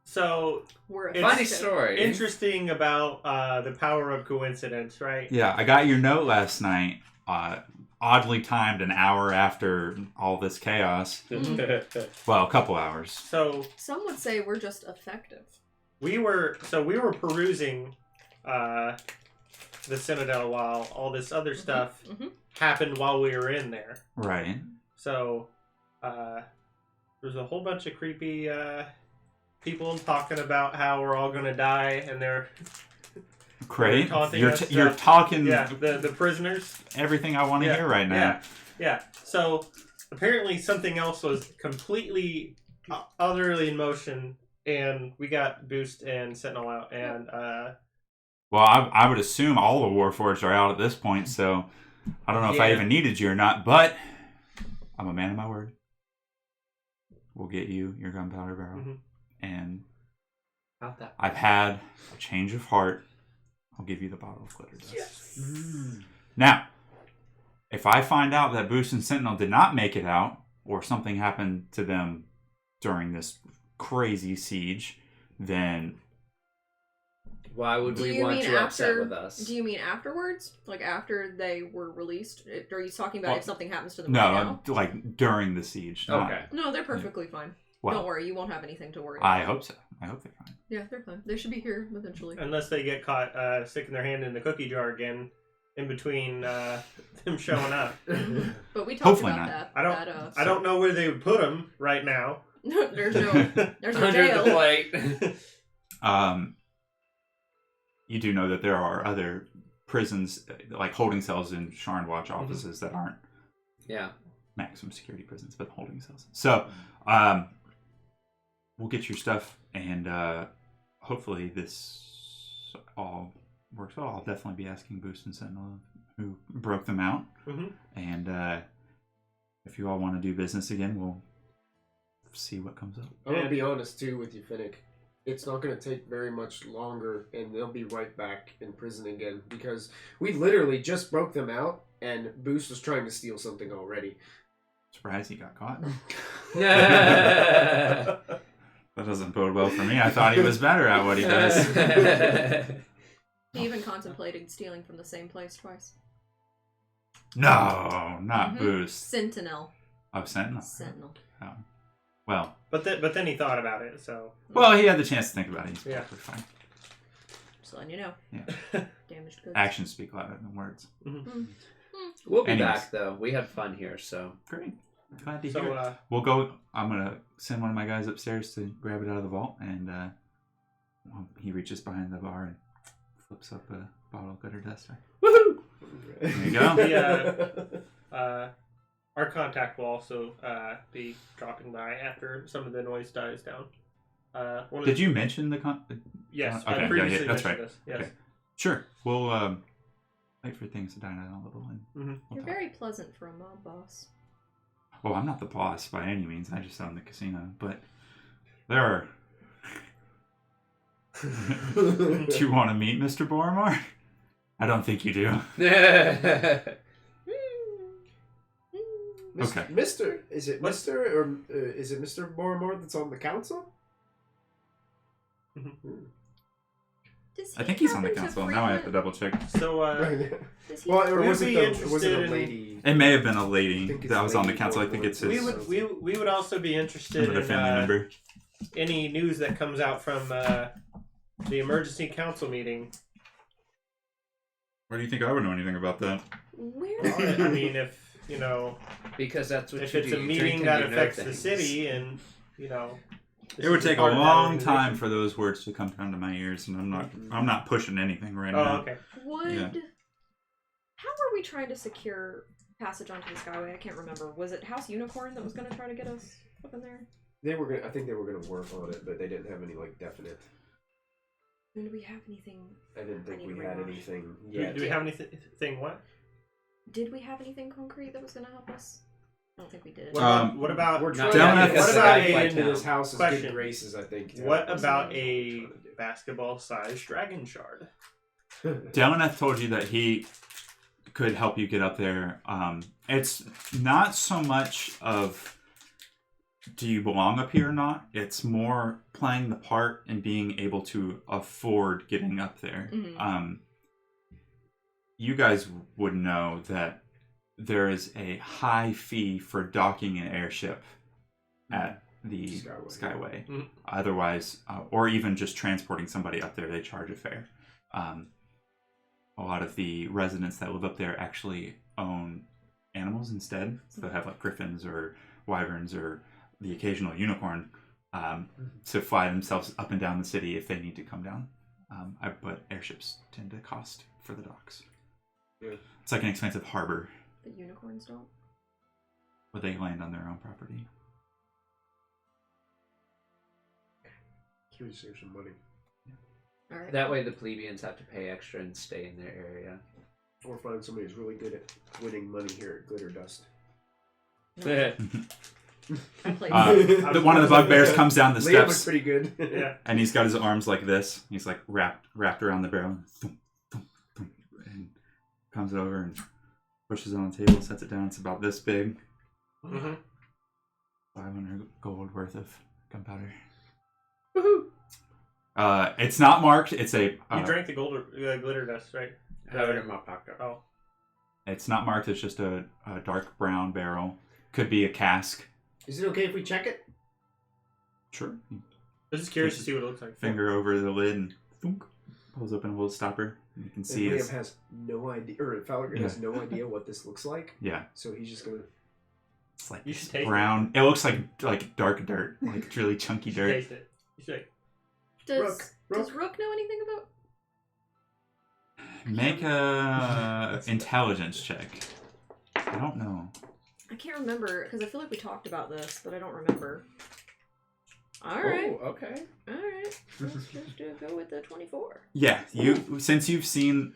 So, We're It's- Funny effective. story. interesting about the power of coincidence, right? Yeah, I got your note last night, oddly timed an hour after all this chaos. Well, a couple hours. So, Some would say we're just effective. we were perusing the Citadel while all this other stuff Mhm. happened while we were in there. Right. So, there's a whole bunch of creepy people talking about how we're all gonna die, and they're Great. taunting You're, us, you're talking the prisoners. everything I want to hear right now. Yeah. So apparently something else was completely utterly in motion, and we got Boost and Sentinel out, and Well, I would assume all the Warforged are out at this point, so I don't know if I Yeah. even needed you or not, but I'm a man of my word. We'll get you your gunpowder barrel. Mhm. And About that. I've had a change of heart. I'll give you the bottle of glitter dust. yes. Now, if I find out that Boost and Sentinel did not make it out, or something happened to them during this crazy siege, then Why would Do we you want mean you upset after? with us? Do you mean afterwards? Like after they were released? Are you talking about Well, if something happens to them No, right now? like during the siege. not- Okay. No, they're perfectly fine. Well, Don't worry, you won't have anything to worry I about. hope so. I hope they're fine. Yeah, they're fine. They should be here eventually. Unless they get caught sticking their hand in the cookie jar again in between them showing up. But we talked Hopefully about not. that. I don't know where they would put them right now. There's no Under jail. the plate. You do know that there are other prisons, like holding cells in Sharn Watch offices that aren't Yeah. maximum security prisons, but holding cells. So, we'll get your stuff, and hopefully this all works well. I'll definitely be asking Boost and Sentinel who broke them out, and if you all want to do business again, we'll see what comes up. I'm gonna be honest too with you, Finnick. It's not gonna take very much longer, and they'll be right back in prison again because we literally just broke them out, and Boost was trying to steal something already. Surprised he got caught. Yeah. That doesn't bode well for me. I thought he was better at what he does. He even contemplated stealing from the same place twice. No, not Mhm. Boost. Sentinel. Oh, Sentinel. Sentinel. Oh. Well, But then he thought about it, so he had the chance to think about it. He's Yeah. perfectly fine. Just letting you know. Yeah. Damaged goods. Actions speak louder than words. We'll be Anyways. back though. We had fun here, so. Great. Glad to hear it. so We'll go. I'm going to send one of my guys upstairs to grab it out of the vault, and he reaches behind the bar and flips up a bottle of glitter duster. Woohoo! There you go. our contact will also be dropping by after some of the noise dies down. Did you mention the Yes, Okay, I yeah, previously that's mentioned right. this. Yes. Okay. Sure. We'll wait for things to die down a little. And we'll You're talk. very pleasant for a mob boss. Well, I'm not the boss by any means. I just own the casino. But there are... Do you want to meet Mr. Boromar? I don't think you do. Okay. Mr. Is it Mr. or is it Mr. Boromar that's on the council? Does I think he's on the happen to council. Now I have to frequent- double check. So Does he Well, happen- or was We'd it, be was it a interested in- lady? It may have been a I lady think it's that was on the Lady council. I think Boromar. it's his we would also be interested another in family member. any news that comes out from the emergency council meeting. Why do you think I would know anything about that? Where? I mean, if you know, Because that's what if you it's do. a You meeting drink and that you know affects the things. city, and you know, It would this is take a part of that long time organization. for those words to come down to my ears, and I'm not pushing anything right Oh, now. okay. Would Yeah. how were we trying to secure passage onto the Skyway? I can't remember. Was it House Unicorn that was going to try to get us up in there? They were gonna. I think they were gonna work on it, but they didn't have any definite. I mean, do we have anything? I didn't think need we to had read anything Do, yet. do we have anything? What? Did we have anything concrete that was going to help us? I don't think we did. What about We're Not trying yet, to because get the guy somebody played into town. this house's Question. good graces. I think. to what help us. about That's a what I'm trying basketball-sized dragon shard? to do. Delanath told you that he could help you get up there. It's not so much of do you belong up here or not. It's more playing the part and being able to afford getting up there. Mhm. You guys would know that there is a high fee for docking an airship at the Skyway. Mhm. Otherwise, or even just transporting somebody up there, they charge a fare. A lot of the residents that live up there actually own animals instead. So they have griffins or wyverns or the occasional unicorn to fly themselves up and down the city if they need to come down. But airships tend to cost for the docks. Yeah. It's like an expensive harbor, The unicorns don't. but they land on their own property. Can we save some money? All right. That way the plebeians have to pay extra and stay in their area. Or find somebody who's really good at winning money here at Glitter Dust. I played. One of the bugbears comes down the Liam was steps, pretty good. Yeah. and he's got his arms like this. He's like wrapped around the barrel, thump, thump, thump, and comes over and pushes it on the table, sets it down. It's about this big. Mm-hmm. 500 gold worth of gunpowder. Woohoo! It's not marked. It's a. You drank the glitter dust, right? I have it in my pocket. Oh. It's not marked. It's just a dark brown barrel. Could be a cask. Is it okay if we check it? Sure. I was just curious to see what it looks like. Finger over the lid and thunk, pulls open a little stopper. You can see Liam it's... has no idea, or Falcon has no idea what this looks like. Yeah. So he's just gonna. It's like You should taste brown. It looks like dark dirt, like really chunky You should dirt. taste it. You should. Does Rook know anything about? Make a intelligence check. I don't know. I can't remember because I feel like we talked about this, but I don't remember. All right. Oh, okay. All right. Let's just go with the 24. Yeah, since you've seen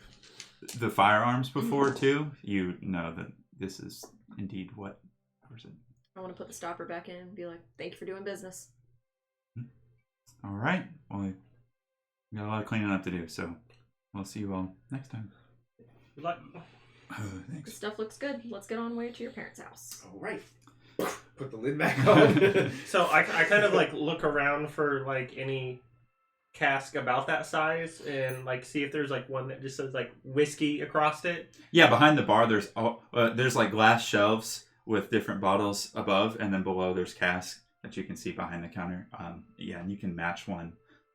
the firearms before too, you know that this is indeed what person. I want to put the stopper back in and be like, "Thank you for doing business." All right. Well, we got a lot of cleaning up to do, so we'll see you all next time. Good luck. The Thanks. stuff looks good. Let's get on the way to your parents' house. All right. Put the lid back on. So I kind of like look around for like any cask about that size and like see if there's like one that just says like whiskey across it. Yeah, behind the bar, there's like glass shelves with different bottles above, and then below there's casks that you can see behind the counter. Yeah, and you can match one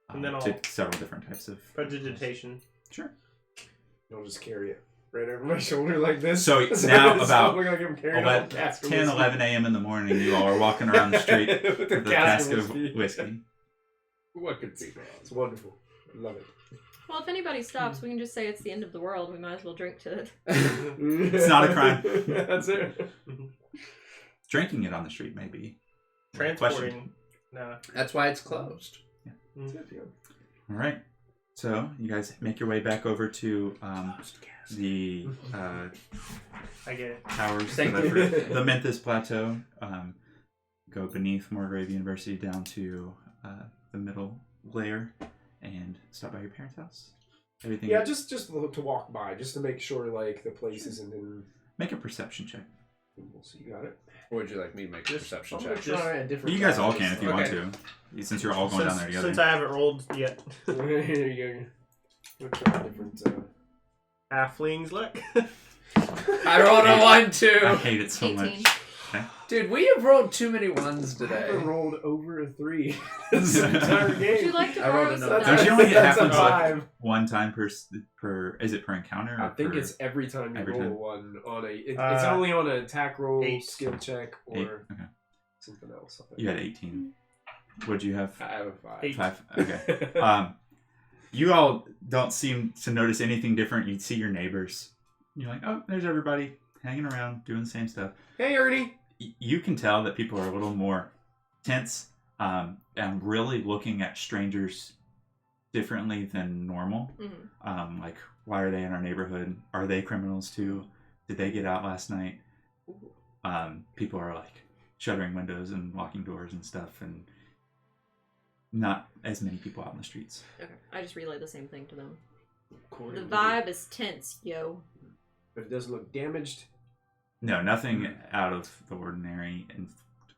And then to I'll- several different types of. Prestidigitation. Sure. I'll just carry it right over my shoulder like this. So now it's about look like I'm carrying a whole 11, cask of 10, whiskey. 11 a.m. in the morning, you all are walking around the street with with the a cask of whiskey. whiskey. What could be wrong? It's wonderful. I love it. Well, if anybody stops, we can just say it's the end of the world. We might as well drink to it. It's not a crime. That's it. Drinking it on the street, maybe. Transporting. No. That's why it's closed. That's it, yeah. All right. So you guys make your way back over to the I get it. towers, Thank the you. Memphis Plateau. Go beneath Morgrave University down to the middle layer and stop by your parents' house. Everything. Yeah, just to walk by, just to make sure like the place isn't in. Make a perception check. We'll see, you got it. Or would you like me to make a perception I'm gonna check? try a different. You guys all can if you want Okay. to, since you're all going down there together. Since I haven't rolled yet. Here you go. We'll try a different. Halflings luck. I rolled a 1, I 2. hate it so 18. much. Dude, we have rolled too many ones I today. haven't rolled over a 3 this entire Would game. you like to I rolled borrow a some number. Don't dice? you only get That's a halflings luck 5. one time per? Is it per encounter? Or I think per, it's every time you every roll time? one on a. It's only on an attack roll, 8. skill check, or 8. Okay. something else. I think. You had 18. What'd you have? I have a 5. 8. 5. Okay. You all don't seem to notice anything different. You'd see your neighbors. You're like, oh, there's everybody hanging around doing the same stuff. Hey, Ernie. You can tell that people are a little more tense and really looking at strangers differently than normal. Mhm. Like, why are they in our neighborhood? Are they criminals too? Did they get out last night? People are like shuttering windows and locking doors and stuff, and not as many people out in the streets. Okay, I just relayed the same thing to them. The According to- vibe is tense, yo. But it doesn't look damaged. No, nothing out of the ordinary in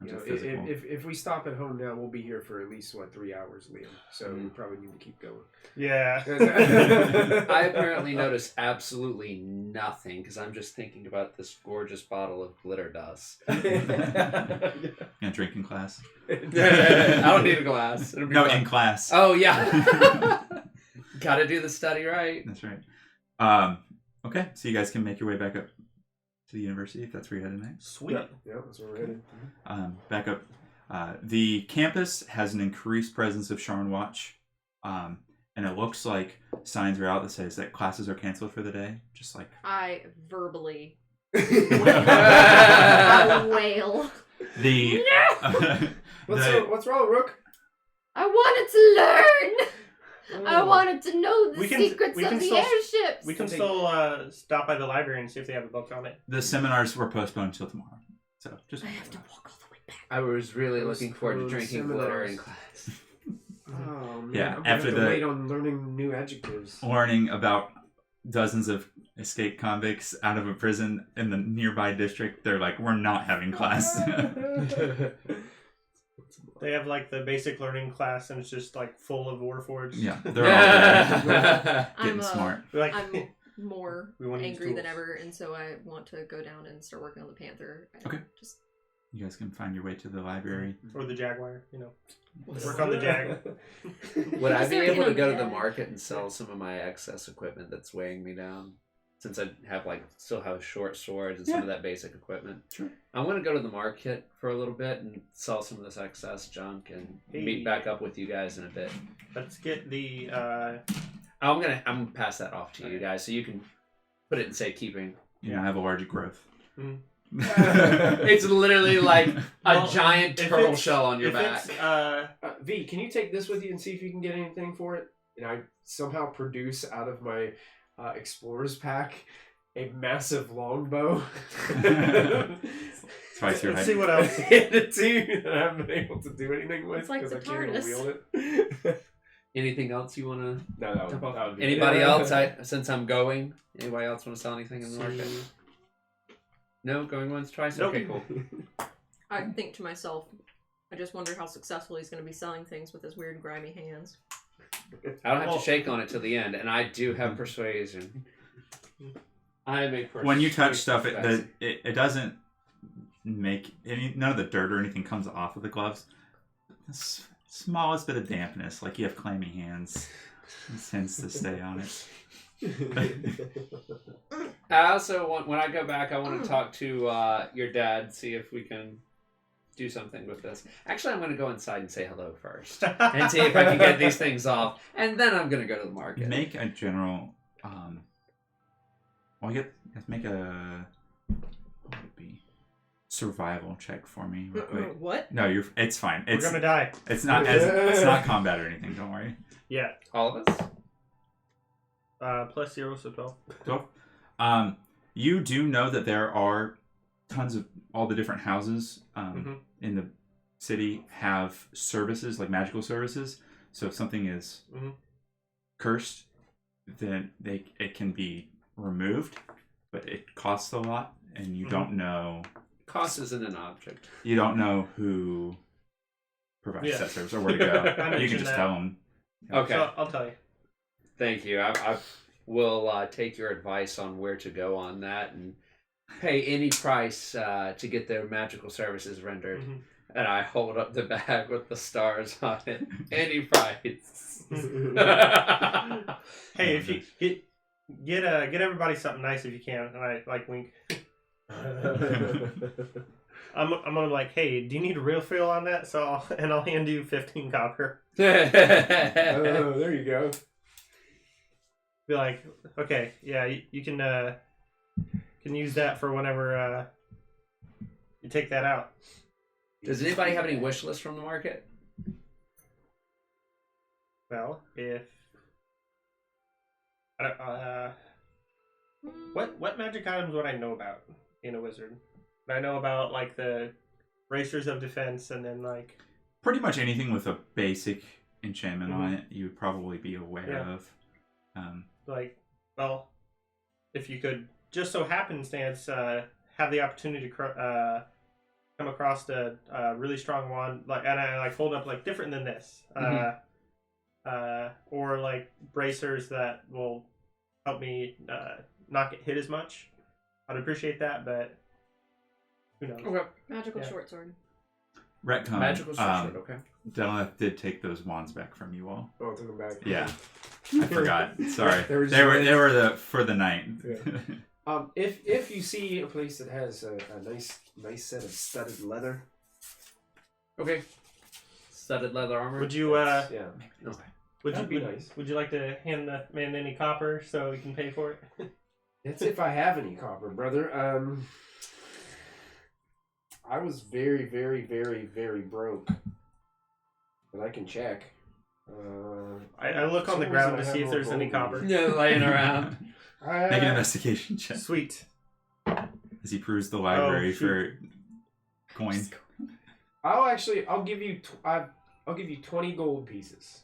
You terms know, of physical. if we stop at home now, we'll be here for at least 3 hours, Liam. So we probably need to keep going. Yeah. I apparently noticed absolutely nothing because I'm just thinking about this gorgeous bottle of glitter dust. In drinking class. I don't need a glass. It'll be No, fun. in class. Oh, yeah. Gotta do the study right. That's right. Okay, so you guys can make your way back up to the university if that's where you're headed next. Sweet. Yeah, that's where we're headed. Back up. The campus has an increased presence of Sharn Watch, and it looks like signs are out that says that classes are canceled for the day. Just like I verbally I wail. the. What's wrong, Rook? I wanted to learn. I wanted to know the We can- secrets we of can the still- airships. We can still stop by the library and see if they have a book on it. The seminars were postponed until tomorrow, so just. I have to walk all the way back. I was really Those- looking forward to those drinking glitter in seminars. class. Oh, man. Yeah, I'm gonna after have to the- wait on learning new adjectives. Learning about dozens of escaped convicts out of a prison in the nearby district, they're like, we're not having class. They have like the basic learning class, and it's just like full of Warforged. Yeah, they're all there. I'm, Getting smart. Like, I'm more We wanna use angry than tools. ever, and so I want to go down and start working on the Panther. And Okay. Just You guys can find your way to the library. or the Jaguar, work on the Jag. Would I Just be working able to on go to the the Jag. market and sell some of my excess equipment that's weighing me down? Since I have still have short swords and some Yeah. of that basic equipment. Sure. I want to go to the market for a little bit and sell some of this excess junk and meet back up with you guys in a bit. Let's get the. I'm gonna pass that off to you guys so you can put it in safekeeping. You don't have a large growth. Mm. It's literally like a Well, giant if turtle it's- shell on your if back. it's, V, can you take this with you and see if you can get anything for it? And I somehow produce out of my explorer's pack a massive longbow. Twice your let's height. see what else. Hand it to you that I haven't been able to do anything with It's like because the I can't even TARDIS. wield it. Anything else you want to No, that top would, off? that would be Anybody good. else? Since I'm going, anybody else want to sell anything in the market? No, going once, twice. Nope. Okay, cool. I think to myself, I just wonder how successful he's going to be selling things with his weird grimy hands. I don't have Well- to shake on it till the end, and I do have persuasion. I make When you touch stuff, persuasion. it doesn't make none of the dirt or anything comes off of the gloves. The smallest bit of dampness, like you have clammy hands, it tends to stay on it. I also want, when I go back, I want to talk to your dad, see if we can do something with this. Actually, I'm going to go inside and say hello first, and see if I can get these things off, and then I'm going to go to the market. Make a general. Well, make a. What would it be? Survival check for me, real quick. What? No, it's fine. We're It's gonna die. it's not combat or anything. Don't worry. Yeah. All of us? Plus 0, so 12. 12. You do know that there are tons of all the different houses in the city have services, like magical services. So if something is cursed, then it can be removed, but it costs a lot, and you don't know. Cost isn't an object. You don't know who provides Yeah. that service or where to I go. You can mentioned just that. tell them. Okay. So I'll tell you. Thank you. I will take your advice on where to go on that and pay any price to get their magical services rendered. Mhm. And I hold up the bag with the stars on it. Any price. Hey, if you get everybody something nice if you can, and I like wink. I'm gonna be like, hey, do you need a refill on that? So I'll hand you 15 copper. Oh, there you go. Be like, okay, yeah, you can use that for whenever you take that out. Does anybody have any wish lists from the market? Well, if I don't, what magic items would I know about in a wizard? I know about like the bracers of defense, and then like Pretty much anything with a basic enchantment on it, you would probably be aware of. like, well, if you could just so happenstance have the opportunity to come across a really strong wand, like, and I like hold up like different than this, or like bracers that will help me not get hit as much. I'd appreciate that, but who knows? Okay. Magical Yeah. short sword. Retcon. Magical structure, okay. Deleth did take those wands back from you all. Oh, I took them back. Yeah, I forgot. Sorry, They were just they were for the night. Yeah. If you see a place that has a nice set of studded leather, Okay. Studded leather armor. Would you yeah, Okay. would you That'd be be nice. Would you like to hand the man any copper so he can pay for it? that's if I have any copper, brother. I was very, very, very, very broke, but I can check. I look on the ground to see if there's any copper. Yeah, laying around. Make an investigation check Sweet. as he perused the library shoot. for coins. I'll give you I'll give you 20 gold pieces.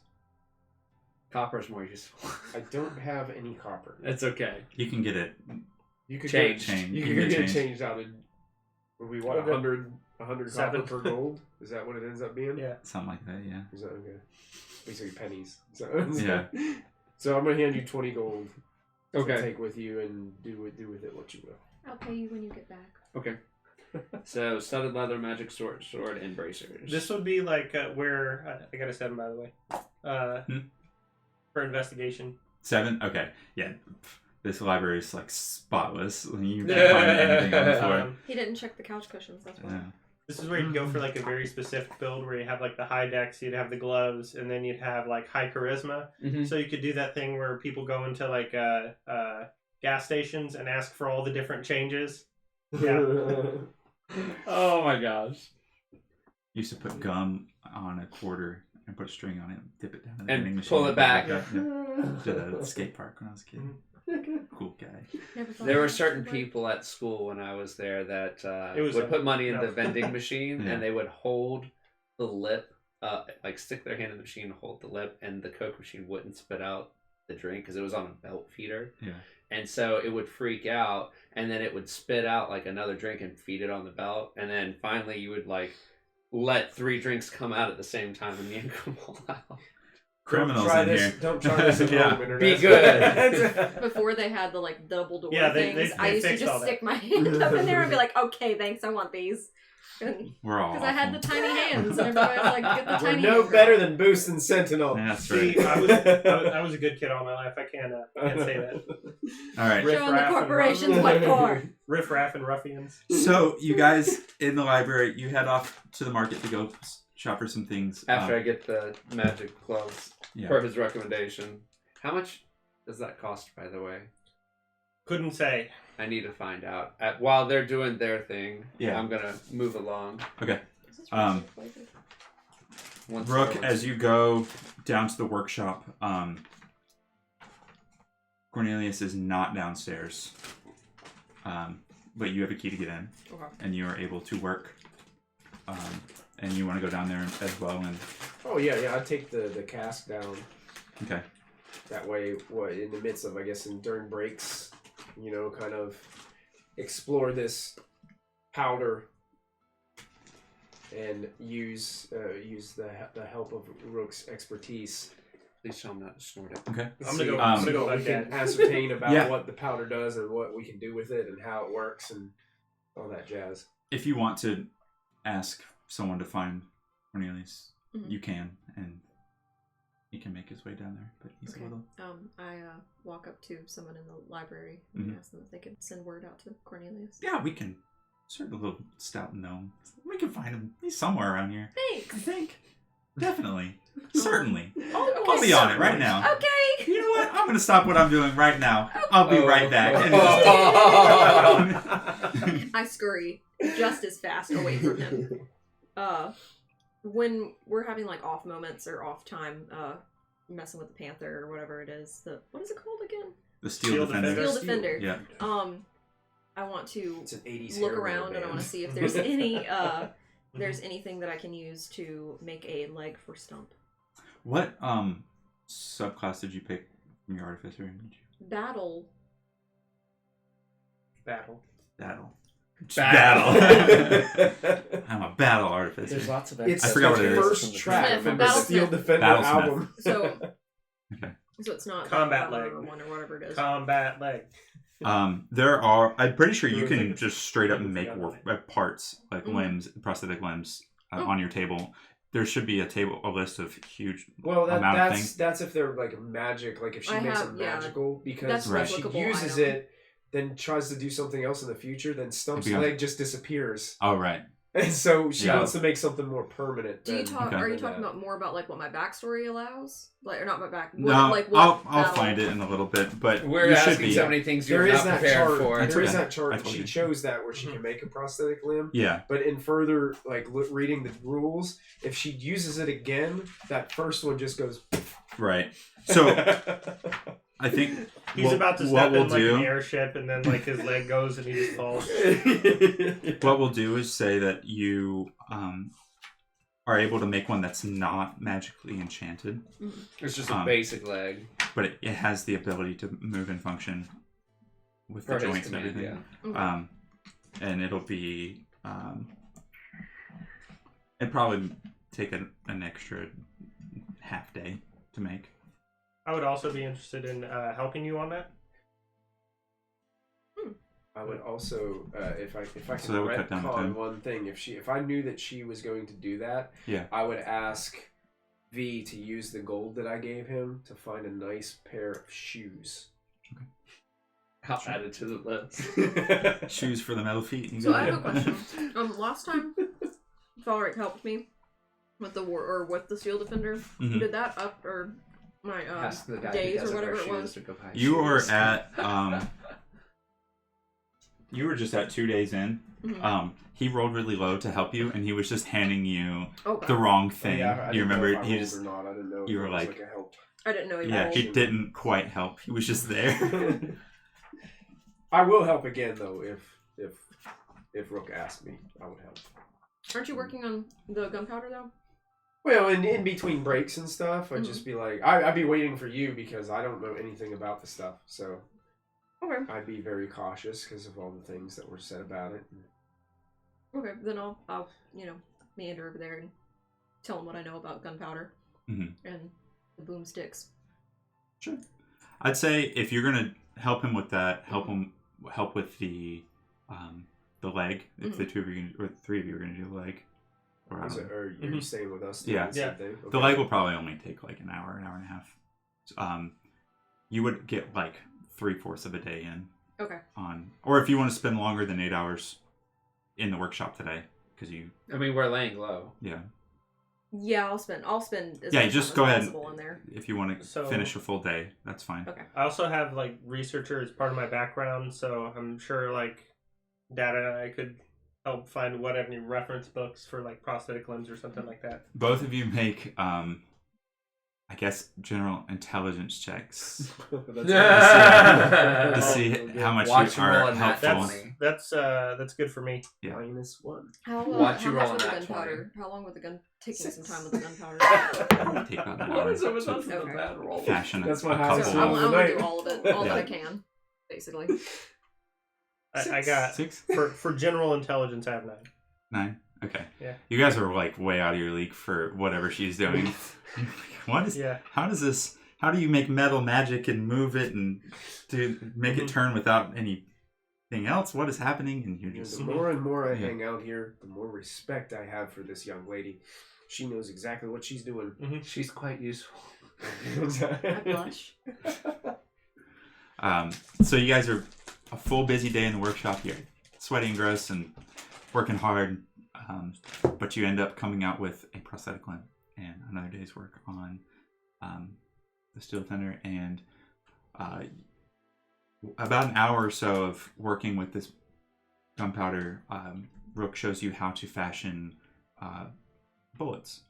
Copper's more useful. I don't have any copper. It's okay. You can get it. You could Change. Get, Change. you You could can get change. changed out of Would be what, Okay. 100 copper Seven. per gold? Is that what it ends up being? Yeah. Something like that, yeah. Is that okay? Basically pennies. So, Yeah. So I'm gonna hand you 20 gold. To Okay. take with you and do with it what you will. I'll pay you when you get back. Okay. So studded leather, magic sword, and bracers. This would be like where I got a 7, by the way. For investigation. 7? Okay. Yeah. This library is like spotless. You can't find anything on the floor. He didn't check the couch cushions, that's why. Yeah. This is where you go for like a very specific build where you have like the high dex, you'd have the gloves, and then you'd have like high charisma. Mhm. So you could do that thing where people go into like gas stations and ask for all the different changes. Yeah. Oh my gosh. Used to put gum on a quarter and put a string on it, dip it down in the And vending machine. pull it back. Yeah. Did that at the skate park when I was a kid. Cool guy. Never thought There were of it. certain people at school when I was there that It was would a- put money in no. the vending machine Yeah. and they would hold the lip, like stick their hand in the machine, hold the lip, and the Coke machine wouldn't spit out the drink because it was on a belt feeder. Yeah. And so it would freak out, and then it would spit out like another drink and feed it on the belt, and then finally you would like let 3 drinks come out at the same time and you come all out. Criminals Try in this. here. Don't try this at Yeah. home, internet. Be good. Before they had the like double door Yeah, things, they I used to fixed all just that. stick my hand up in there and be like, "Okay, thanks, I want these," because We're all I had the awful. tiny hands, and everybody was like, "Get the We're tiny." no hand better girl." than Boost and Sentinel. That's See, right. I was a good kid all my life. I can't say that. All right. Riff, Showing the raff, and corporations rough- what for. Riff Raff and Ruffians. So you guys in the library, you head off to the market to go shop for some things. After I get the magic gloves yeah. for his recommendation. How much does that cost, by the way? Couldn't say. I need to find out. While they're doing their thing, Yeah. I'm gonna move along. Okay. Is this Um, racist flavor? Once Brooke, they're- as you go down to the workshop, Cornelius is not downstairs, but you have a key to get in, Okay. and you are able to work. And you want to go down there as well, and Oh yeah. I'd take the cask down. okay, That way, in the midst of, I guess, during breaks, kind of explore this powder and use the help of Rook's expertise. Please tell him not to snort it. okay. I'm gonna go. I'm I'm gonna go We like can that. ascertain about Yeah. what the powder does and what we can do with it and how it works and all that jazz. If you want to ask someone to find Cornelius, Mhm. you can, and he can make his way down there. But he's Okay. a little. I walk up to someone in the library and Mhm. ask them if they could send word out to Cornelius. Yeah, we can. Certain little stout gnome. We can find him. He's somewhere around here. I Thanks. think. Definitely. Certainly. I'll Okay, be on it right now. Okay. You know what? I'm going to stop what I'm doing right now. I'll be right back. I scurry just as fast away from him. When we're having like off moments or off time, messing with the panther or whatever it is, what is it called again? The Steel Steel Defender. Defender. Steel Defender. Yeah. I want to It's an 80s look hair around metal and I want to band. see if there's any there's anything that I can use to make a leg for Stump. What subclass did you pick from your artificer? Battle. Battle. Battle. Battle. I'm a battle artificer. There's lots of It's I forgot the what it is. first track Smith, from the Battlesmith. Steel Defender Battlesmith. album. So Okay. so it's not Combat like armor leg. one or whatever it is. Combat leg. There are. I'm pretty sure you Really? can just straight up make Yeah. parts like Mhm. limbs, prosthetic limbs Oh. on your table. There should be a list of huge Well, amount of that's things. that's if they're like magic, like if she I makes have- it yeah. magical, because That's Right. if she replicable uses item. it, then tries to do something else in the future, then Stump's It becomes- leg just disappears, Oh right. and so she Yeah. wants to make something more permanent. Do you than- talk? Okay. Are you than talking that. about more about like what my backstory allows, like or not my back? No, like what I'll battle- find it in a little bit, but We're you should asking be. so many things There you're is not that prepared chart. for. That's There is okay. that chart. I And told she you. chose that where she can make a prosthetic limb. Yeah. But in further, like reading the rules, if she uses it again, that first one just goes. Right. So I think He's what- about to what step we'll in like do- an airship, and then like his leg goes, and he just falls. what we'll do is say that you are able to make one that's not magically enchanted, It's just a basic leg. but it has the ability to move and function with For the his joints and command, everything. Okay. And it'll be It'd probably take an extra half day to make. I would also be interested in helping you on that. I would also, if I can So that would cut down the retcon time. one thing, if I knew that she was going to do that, Yeah. I would ask V to use the gold that I gave him to find a nice pair of shoes. I'll add it to the list. Shoes for the metal feet. You So got I have a it? question. Last time Valric helped me with the with the Steel Defender, Mhm. did that up or my Ask the guy who days or doesn't whatever wear it shoes was? to go buy You were shoes. at you were just at 2 days in. Mhm. He rolled really low to help you, and he was just handing you Okay. the wrong thing. Yeah, I You didn't know remember? if I He rolled just or not. I didn't know if you it were was like- a help. I didn't know he yeah. rolled. He didn't quite help. He was just there. I will help again though if Rook asks me, I would help. Aren't you working on the gunpowder though? Well, in between breaks and stuff, I'd just be like, I'd be waiting for you because I don't know anything about the stuff. So Okay. I'd be very cautious because of all the things that were said about it. Okay, then I'll meander over there and tell him what I know about gunpowder Mhm. and the boomsticks. Sure. I'd say if you're gonna help him with that, help with the leg. If the two of you or the three of you are gonna do the leg, or I don't know. Are you staying with us? Yeah. doing the same thing? The Okay. leg will probably only take like an hour and a half. You would get like 3/4 of a day in Okay. on, or if you want to spend longer than 8 hours in the workshop today, because you, I mean, we're laying low. yeah. Yeah, I'll spend as Yeah, much just time go as ahead. possible in there. If you want to So- finish a full day, that's fine. Okay. I also have like researcher as part of my background, so I'm sure like Dad and I could help find whatever any reference books for like prosthetic limbs or something like that. Both of you make, I guess, general intelligence checks to see how much Watch you you are roll on that helpful. 20. That's good for me. Yeah. -1. How Watch you much roll with on the that gunpowder? How long with the gun? Taking some 6. time with the gunpowder. Take about an What hour is it with to us and the Okay. bad roll? fashion That's a my couple. highest So roll. I'm gonna do Night. all of it, all that I Yeah. can, basically. I got 6? for general intelligence. I have 9. 9? Okay. Yeah. You guys are like way out of your league for whatever she's doing. What is? Yeah. How does this? How do you make metal magic and move it and make it turn without anything else? What is happening? And you're just The more and more I Yeah. hang out here, the more respect I have for this young lady. She knows exactly what she's doing. She's quite useful. I blush. So you guys are a full busy day in the workshop. You're sweaty and gross and working hard, but you end up coming out with a prosthetic limb and another day's work on the Steel Defender, and about an hour or so of working with this gunpowder. Rook shows you how to fashion bullets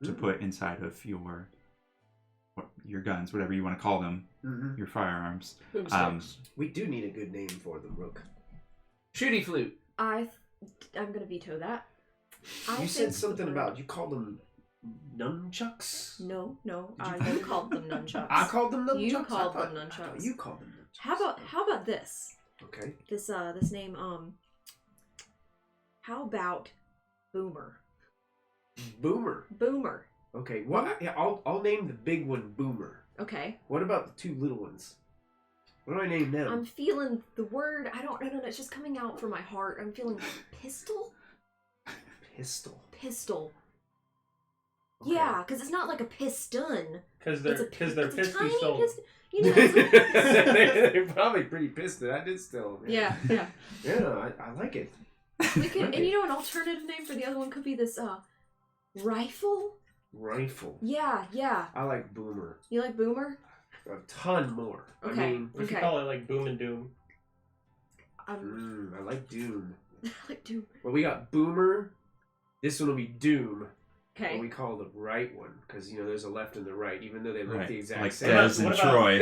to put inside of your guns, whatever you want to call them, your firearms. We do need a good name for them, Rook. Shooty flute. I'm gonna veto that. You said something about, you called them nunchucks? No, you- you called them nunchucks. I called them nunchucks? You I called thought- them I thought nunchucks. You called them nunchucks. How about this? Okay. This name how about Boomer? Boomer. Boomer. Okay, well, I'll name the big one Boomer. Okay. What about the two little ones? What do I name them? I'm feeling the word. I don't know. It's just coming out from my heart. I'm feeling pistol. Pistol. Pistol. Okay. Yeah, because it's not like a piston. Because It's they're it's a pissed tiny still. piston. You know. It's They're probably pretty pissed that I did still. yeah, yeah. Yeah, I like it. We could, and you know, an alternative name for the other one could be this rifle. Rifle. Yeah, yeah. I like Boomer. You like Boomer? A ton more. Okay. I mean, We should Okay. call it like Boom and Doom. I like Doom. Like Doom. Well, we got Boomer. This one will be Doom. Okay. But we call the right one because there's a left and the right, even though they look Right. the exact Like same. Dez and What about- Troy.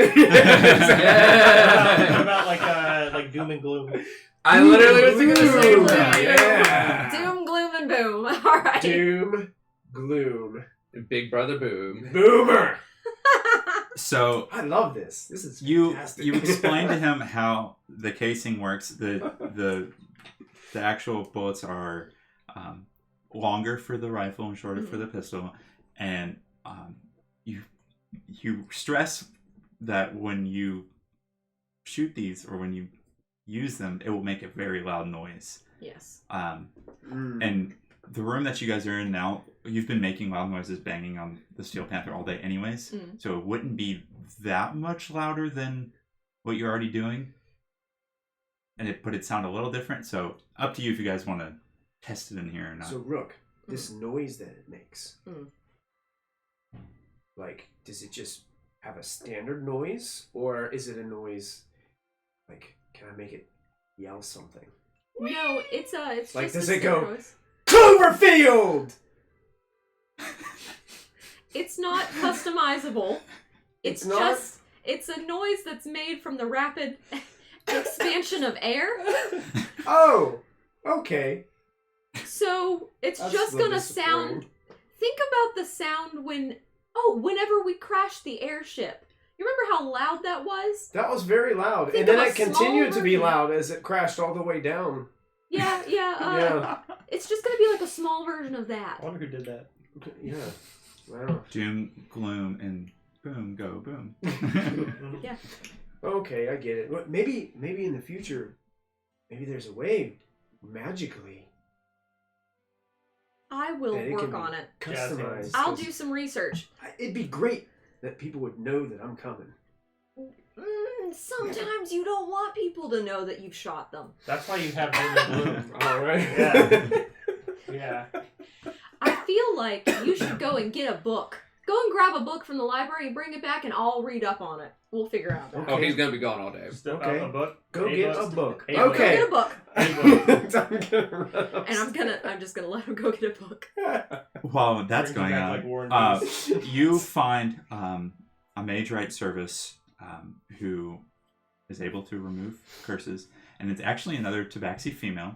What about like Doom and Gloom? I literally was thinking the same Doom. thing. Yeah. Doom, gloom, and boom. All right. Doom, Gloom, Big Brother Boom. Boomer. So I love this. This is you fantastic. explain to him how the casing works. The the actual bullets are longer for the rifle and shorter for the pistol, and you stress that when you shoot these or when you use them, it will make a very loud noise. Yes. And the room that you guys are in now, you've been making loud noises banging on the Steel Panther all day anyways, so it wouldn't be that much louder than what you're already doing. But it sound a little different, so up to you if you guys want to test it in here or not. So, Rook, this noise that it makes, like, does it just have a standard noise, or is it a noise, like, can I make it yell something? No, it's like, just does a it go, noise. Cloverfield? It's not customizable. It's It's a noise that's made from the rapid expansion of air. Oh, okay. So it's That's just so gonna disappointing. sound. Think about the sound whenever we crashed the airship. You remember how loud that was? That was very loud, Think and then of a it continued small to be version. loud as it crashed all the way down. Yeah. Yeah. It's just gonna be like a small version of that. I wonder who did that. Yeah. Wow. Doom, gloom, and boom, go, boom. Yeah. Okay, I get it. But maybe in the future, maybe there's a way magically I will that it work can on it. customize. I'll do some research. It'd be great that people would know that I'm coming. Sometimes you don't want people to know that you've shot them. That's why you have Doom and Gloom. All right. Yeah. Yeah. I feel like you should go and get a book. Go and grab a book from the library and bring it back, and I'll read up on it. We'll figure out that. Okay. Oh, he's gonna be gone all day. Just Okay. a book. Go get a book. A book. Okay. Get a book, and I'm just gonna let him go get a book. While that's Brings you going back on, like War and Peace. you find a mage right service who is able to remove curses, and it's actually another Tabaxi female.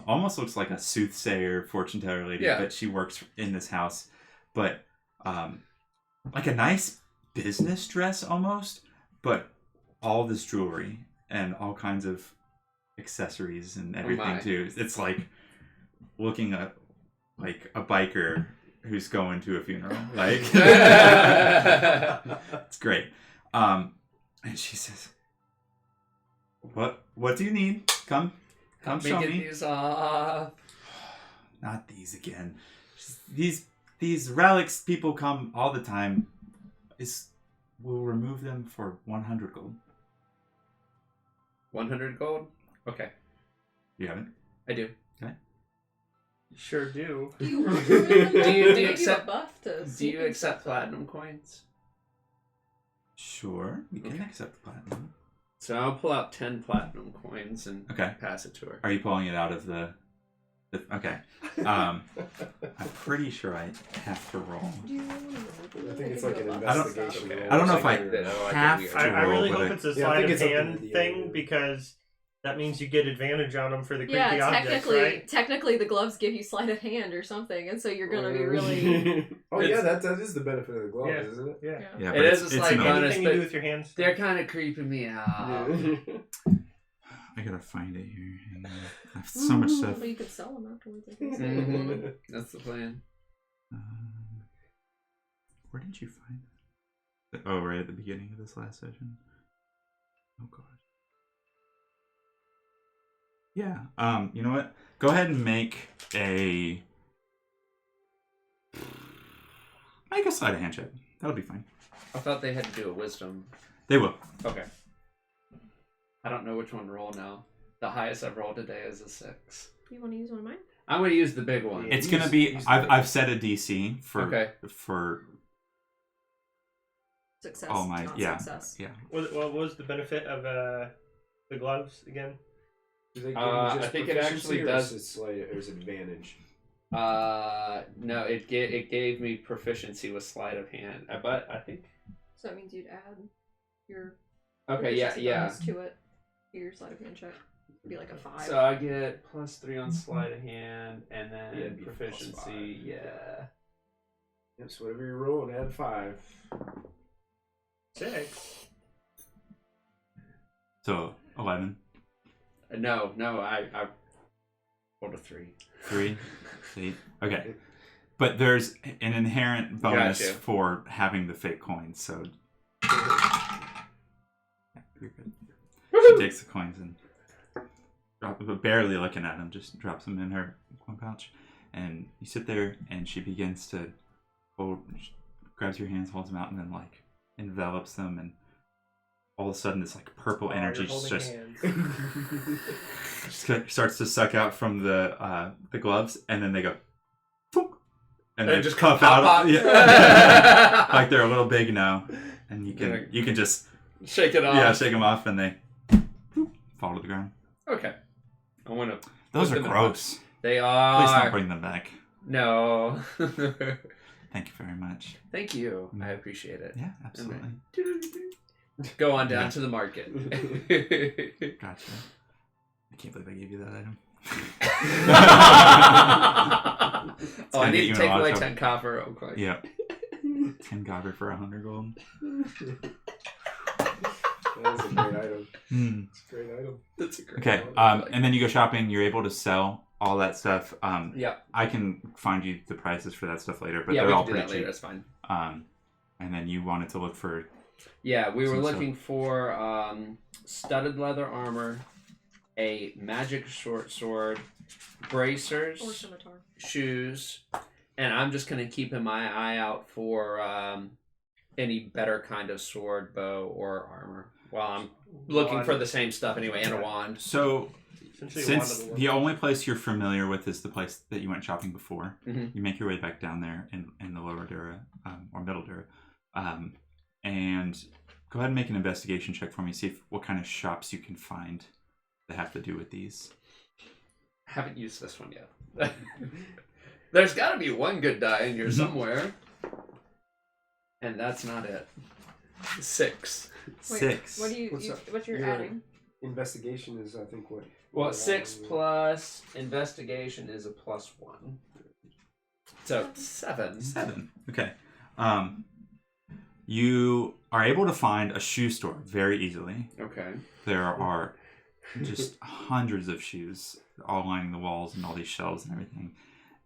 Almost looks like a soothsayer, fortune teller lady, but she works in this house. But like a nice business dress almost, but all this jewelry and all kinds of accessories and everything too. It's like looking at like a biker who's going to a funeral. Like it's great. And she says, What do you need? Come show me. These off. Not these again. These relics people come all the time. We'll remove them for 100 gold. 100 gold? Okay. You have it? I do. Okay. Sure do. Do you accept- buff to Do you accept platinum coins? Sure. We can accept platinum. So I'll pull out 10 platinum coins and pass it to her. Are you pulling it out of the okay. I'm pretty sure I have to roll. I think it's like an investigation. I don't know if I have weird. to I really roll, hope but it's a Yeah, I sleight think of it's up to hand the thing end. because that means you get advantage on them for the creepy Yeah, objects, right? technically the gloves give you sleight of hand or something, and so you're gonna be really. Oh yeah, that is the benefit of the gloves, Yeah. isn't it? Yeah. yeah, It but is it's a slight an bonus, Anything you but do with your hands. they're kind of creeping me out. I gotta find it here. Hang on. I have so much stuff. Well, you could sell them afterwards. I guess. Mhm. That's the plan. Where did you find it? Oh, right at the beginning of this last session. Oh god. Yeah. You know what? Go ahead and make a sleight of hand check. That'll be fine. I thought they had to do a wisdom. They will. Okay. I don't know which one to roll now. The highest I've rolled today is a 6. You want to use one of mine? I'm going to use the big one. Yeah. It's gonna be. I've set a DC for Success. all my not yeah Success. yeah. What was the benefit of the gloves again? Do they give I you just think it proficiency, actually or does- is it slight, or is it advantage? No, it gave me proficiency with sleight of hand. But I think. So that means you'd add your Okay, proficiency yeah. bonus to it. To your sleight of hand check. It'd be like a 5. So I get +3 on sleight of hand, and then Yeah, it'd be proficiency. +5. Yeah. Yep, so whatever you roll, and add 5. 6. So 11. No, I Rolled a 3. 3. See? Okay. But there's an inherent bonus Gotcha. for having the fake coins, so you're good. She takes the coins and but barely looking at them, just drops them in her coin pouch. And you sit there, and she begins to grabs your hands, holds them out, and then like envelops them, and all of a sudden this like purple energy just starts to suck out from the gloves, and then they go, and they just puff pop, out, pop. like they're a little big now, and you can just shake it off. Yeah, shake them off, and they fall to the ground. Okay, I want to. Those are gross. They are. Please don't bring them back. No. Thank you very much. Thank you. I appreciate it. Yeah, absolutely. Go on down to the market. Gotcha. I can't believe I gave you that item. Oh, I need to take away 10 copper real quick. Yeah. 10 copper for 100 gold. That's a great item. Mm. It's a great item. That's a great Okay, and then you go shopping, you're able to sell all that stuff. Yeah. I can find you the prices for that stuff later, but yeah, they're we all can do pretty that later. cheap. That's fine. And then you wanted to look for... Yeah, we were Some looking for studded leather armor, a magic short sword, bracers, Or scimitar. shoes, and I'm just going to keep my eye out for any better kind of sword, bow, or armor while I'm looking for the same stuff anyway, and a wand. So, since the the only place you're familiar with is the place that you went shopping before, Mhm. you make your way back down there in the lower Dura, or middle Dura, and go ahead and make an investigation check for me, see what kind of shops you can find that have to do with these. Haven't used this one yet. There's got to be one good die in here somewhere. And that's not it. 6. Wait, 6. What do you? What's your Your adding? Investigation is, I think, what. Well, 6 plus investigation is a +1. So 7. 7. Okay. You are able to find a shoe store very easily. Okay. There are just hundreds of shoes all lining the walls and all these shelves and everything.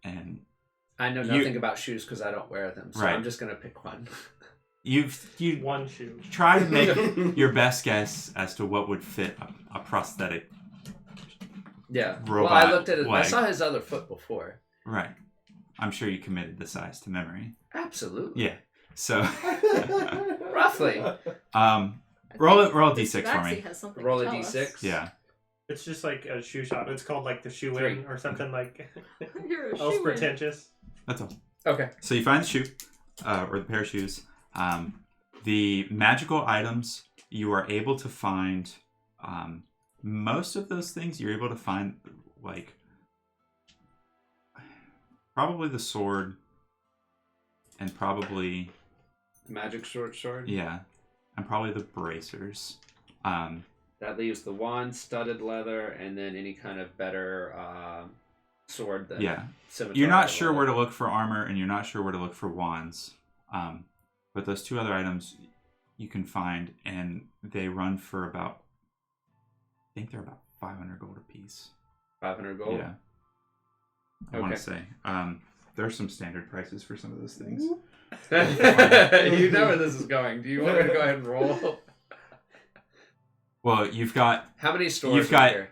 And I know nothing about shoes because I don't wear them, so Right. I'm just gonna pick one. you one shoe. try to make your best guess as to what would fit a prosthetic. Yeah. Robot well, I looked at it. I leg. saw his other foot before. Right. I'm sure you committed the size to memory. Absolutely. Yeah. So Roughly. roll a d6 for Maxie me. has something Roll to a tell d6. us. Yeah. It's just like a shoe shop. It's called like the shoe 3. in or something like You're a else shoe-in. pretentious. That's all. Okay. So you find the shoe, or the pair of shoes. The magical items, you are able to find most of those things. You're able to find, like, probably the sword, and probably, Magic short sword. yeah, and probably the bracers. That leaves the wand, studded leather, and then any kind of better sword. Than Yeah. scimitar You're not or sure leather. where to look for armor, and you're not sure where to look for wands. But those two other items you can find, and they run for about, I think they're about 500 gold a piece. 500 gold. Yeah. I want to say. There are some standard prices for some of those things. You know where this is going. Do you want me to go ahead and roll? Well, you've got How many stores You've are got here?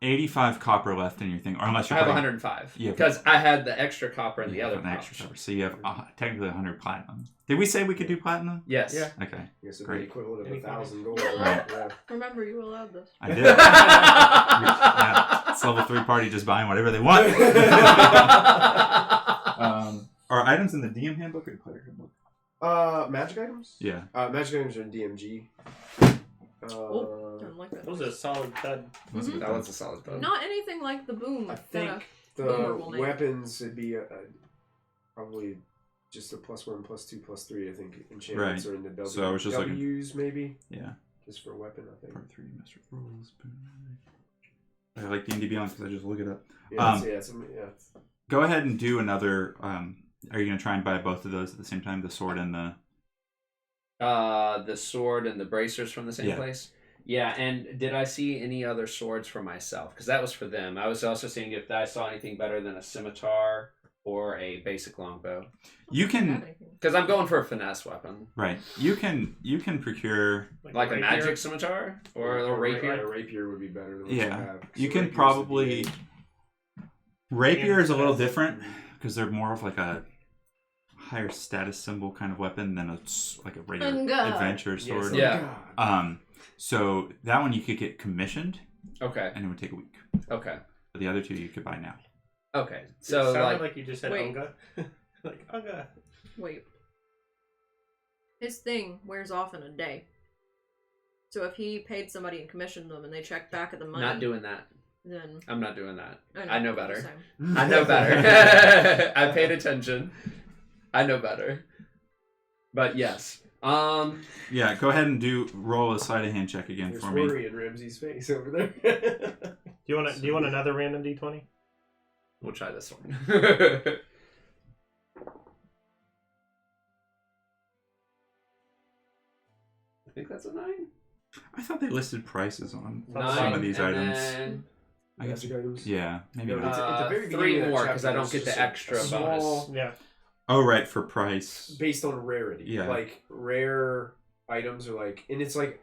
85 copper left in your thing, or unless I you're have putting 105. Yeah. Because I had the extra copper in the you have other an extra pouch. copper. So you have technically 100 platinum. Did we say we could do platinum? Yes. Yeah. Okay. I guess it'd Great. be equivalent of Anything. 1,000 gold. Right. Yeah. Remember, you allowed this. I did. Yeah, it's level 3 party just buying whatever they want. Are items in the DM handbook or the player handbook? Magic items? Yeah. Magic items are in DMG. Oh, don't like that. That was a solid thud. Mhm. That was a solid vote. Not anything like the boom. I that think Boomer the will name. weapons would be probably just a +1, +2, +3. I think enchantments Right. are in the W. So I was just looking- W's maybe Yeah. just for a weapon. I think. Part 3 master rules. I like D&D Beyond because I just look it up. Yeah, yeah. Go ahead and do another. Are you going to try and buy both of those at the same time? The sword and the. The sword and the bracers from the same Yeah. place? Yeah, and did I see any other swords for myself? Because that was for them. I was also seeing if I saw anything better than a scimitar or a basic longbow. You can, Because I'm going for a finesse weapon. right? You can procure. Like a rapier? magic scimitar? Or a rapier? A rapier would be better than what Yeah. you have. You So can rapier's probably. the Rapier is a little finesse. different because they're more of like a higher status symbol kind of weapon than like a regular Unga. adventure Yes, sword. Yeah. God. So that one you could get commissioned, Okay. and it would take a week. Okay. But the other two you could buy now. Okay. It So, sounded like like you just said Wait. Unga. Like, Unga. Wait. His thing wears off in a day. So if he paid somebody and commissioned them and they checked back at the money, not doing that. then I'm not doing that. I I know I'm better. just saying. I know better. I paid attention. I know better. But yes. Yeah, go ahead and roll a sleight of hand check again There's for me. worry in Ramsey's face over there. Do you want another random D20? We'll try this one. I think that's a 9. I thought they listed prices on 9 some of these and items. then, I guess. Magic items. Yeah, maybe. No, not. it's at the very 3 beginning of that more because I chapter, don't get it's the just extra a small- bonus. Yeah. Oh, right, for price. Based on rarity. Yeah. Like rare items are like, and it's like,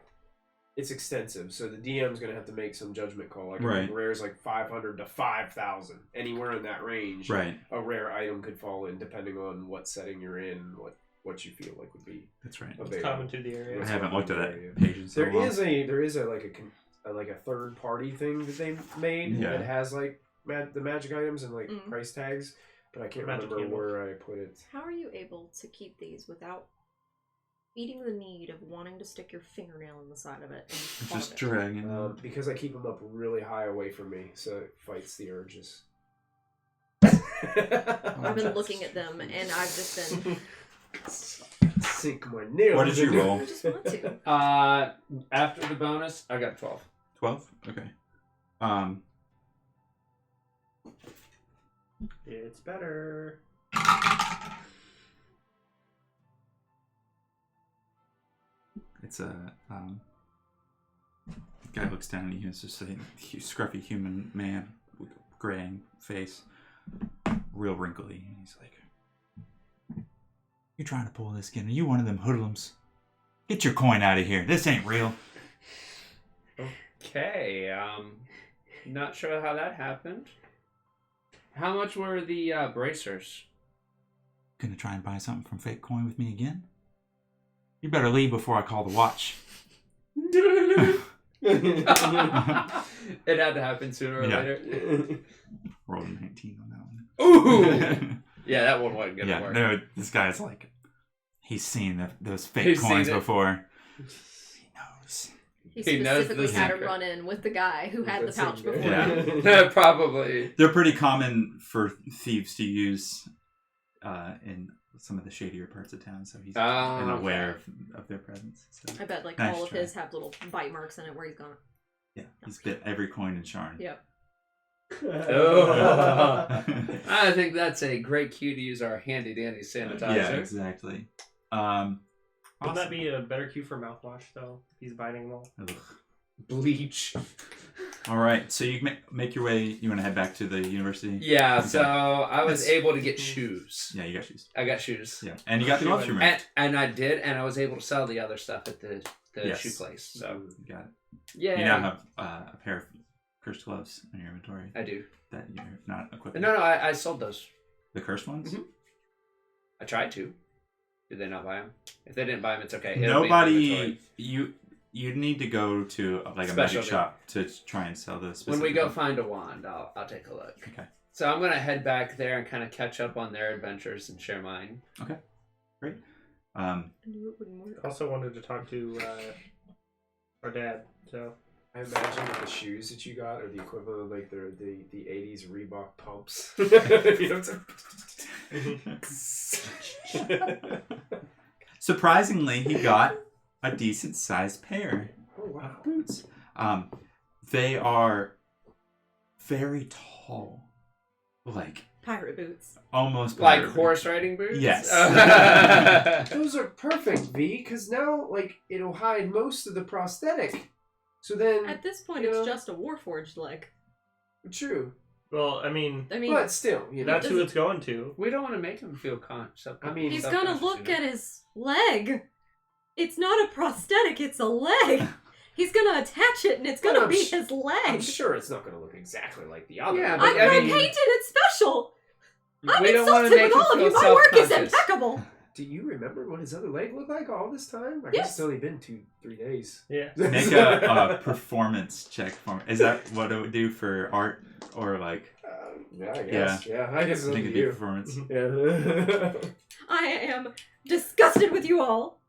it's extensive. So the DM's gonna have to make some judgment call. Like Right. rare is like 500 to 5,000. Anywhere in that range, Right, a rare item could fall in depending on what setting you're in, what you feel like would be that's right. It's available. common to the area. I haven't looked at Yeah. that page in so There long. is a like a third party thing that they made Yeah. that has like the magic items and like Mm. price tags, but I can't Magic remember handle. where I put it. How are you able to keep these without feeding the need of wanting to stick your fingernail in the side of it and carve Just it? dragging. Because I keep them up really high away from me, so it fights the urges. I've been looking at them and I've just been. Sink my nails. What did you into- roll? I just want to. After the bonus, I got 12. 12? Okay. It's better. It's a guy looks down and he's just a scruffy human man with a graying face, real wrinkly. And he's like, "You're trying to pull this again? Are you one of them hoodlums? Get your coin out of here. This ain't real." Okay, not sure how that happened. How much were the bracers? Gonna try and buy something from Fake Coin with me again? You better leave before I call the watch. It had to happen sooner or Yeah. later. Rolled a 19 on that one. Ooh! Yeah, that one wasn't gonna Yeah, work. no, this guy's like, he's seen those fake He's coins seen it. before. He knows. He He knows specifically the had a secret. run-in with the guy who had the That's pouch it, before. Yeah. Probably. They're pretty common for thieves to use in some of the shadier parts of town, so he's Oh, aware of their presence. So. I bet like Nice all of try. his have little bite marks in it where he's gone. Yeah, he's bit every coin in Sharn. Yep. Oh. I think that's a great cue to use our handy dandy sanitizer. Yeah, exactly. Wouldn't that be a better cue for mouthwash, though? He's biting them all. Ugh. Bleach. All right, so you make your way. You want to head back to the university? Yeah, Okay. so I was That's- able to get shoes. Yeah, you got shoes. I got shoes. Yeah, and you got the gloves removed. And I did, and I was able to sell the other stuff at the Yes. shoe place. So You got it. yeah, You now have a pair of cursed gloves in your inventory I do. that you're not equipped. No, with. I sold those. The cursed ones. Mhm. I tried to. Did they not buy them? If they didn't buy them, it's okay. It'll be in the Nobody. inventory. You need to go to like a Specialty. magic shop to try and sell this. When we go find a wand, I'll take a look. Okay. So I'm gonna head back there and kind of catch up on their adventures and share mine. Great. I knew it wouldn't work. Also wanted to talk to our dad, so... I imagine that the shoes that you got are the equivalent of like the 80s Reebok pumps. You know Surprisingly, he got a decent sized pair Oh wow. of boots. They are very tall, like Pirate boots. almost Like pirate horse riding boots? Yes. Those are perfect, V, because now like it'll hide most of the prosthetic So then, At this point, you know, it's just a Warforged leg. true. Well, I mean, But still, you know, that's who it's going to. We don't want to make him feel I mean, He's gonna look at his leg. It's not a prosthetic, it's a leg. He's gonna attach it and it's But gonna I'm be sh- his I'm leg. sure it's not going to look exactly like the other. Yeah, one. but I'm I hand mean- painted, it's special. I'm We don't want to insulted make with all him of you. feel My work is self-conscious. impeccable. Do you remember what his other leg looked like all this time? I Yes. guess it's only been 2-3 days. Yeah. Make a performance check for me. Is that what it would do for art or like? Yeah, I guess. Yeah, I guess it's I up think to it'd be you. performance. Yeah. I am disgusted with you all.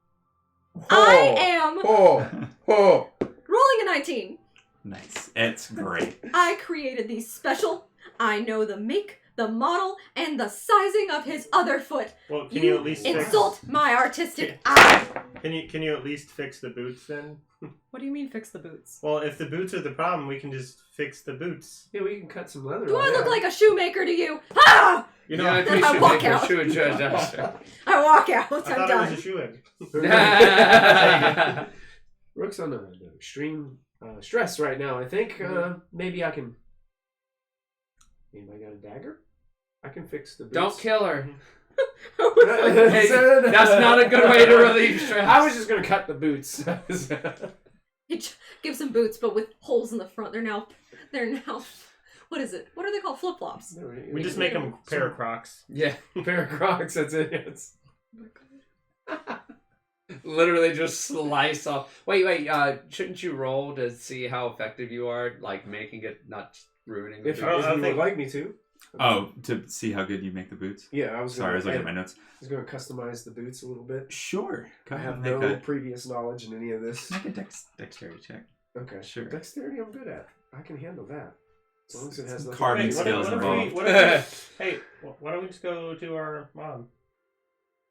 I am Oh. rolling a 19. Nice. It's great. I created these special. I know the make, the model, and the sizing of his other foot. Well, can you at least insult my artistic eye. Can you at least fix the boots then? What do you mean fix the boots? Well, if the boots are the problem, we can just fix the boots. Yeah, we can cut some leather. Do off. I look like a shoemaker to you? Ah! You know, Yeah, Then we I should walk make a out. shoe adjuster. I walk out. I I'm thought done. it was a shoe egg. Rook's on an extreme stress right now. I think maybe I can. Anybody got a dagger? I can fix the boots. Don't kill her. Hey, That's not a good way to relieve stress. I was just gonna cut the boots. He gives him boots, but with holes in the front. They're now. What is it? What are they called? Flip flops. We just make them a pair of Crocs. Yeah. pair of Crocs. That's it. Yes. Literally just slice off. Wait. Shouldn't you roll to see how effective you are, like making it not ruining the If boots? you would like me to. Oh, to see how good you make the boots? Yeah, I was. Sorry, I was looking at my notes. I was going to customize the boots a little bit. Sure. Go I ahead have and no make previous knowledge in any of this. a dexterity check. Okay, Sure. Dexterity, I'm good at. I can handle that. As long as it has Some nothing carving to do with skills it. involved. Hey, why don't we just go to our mom?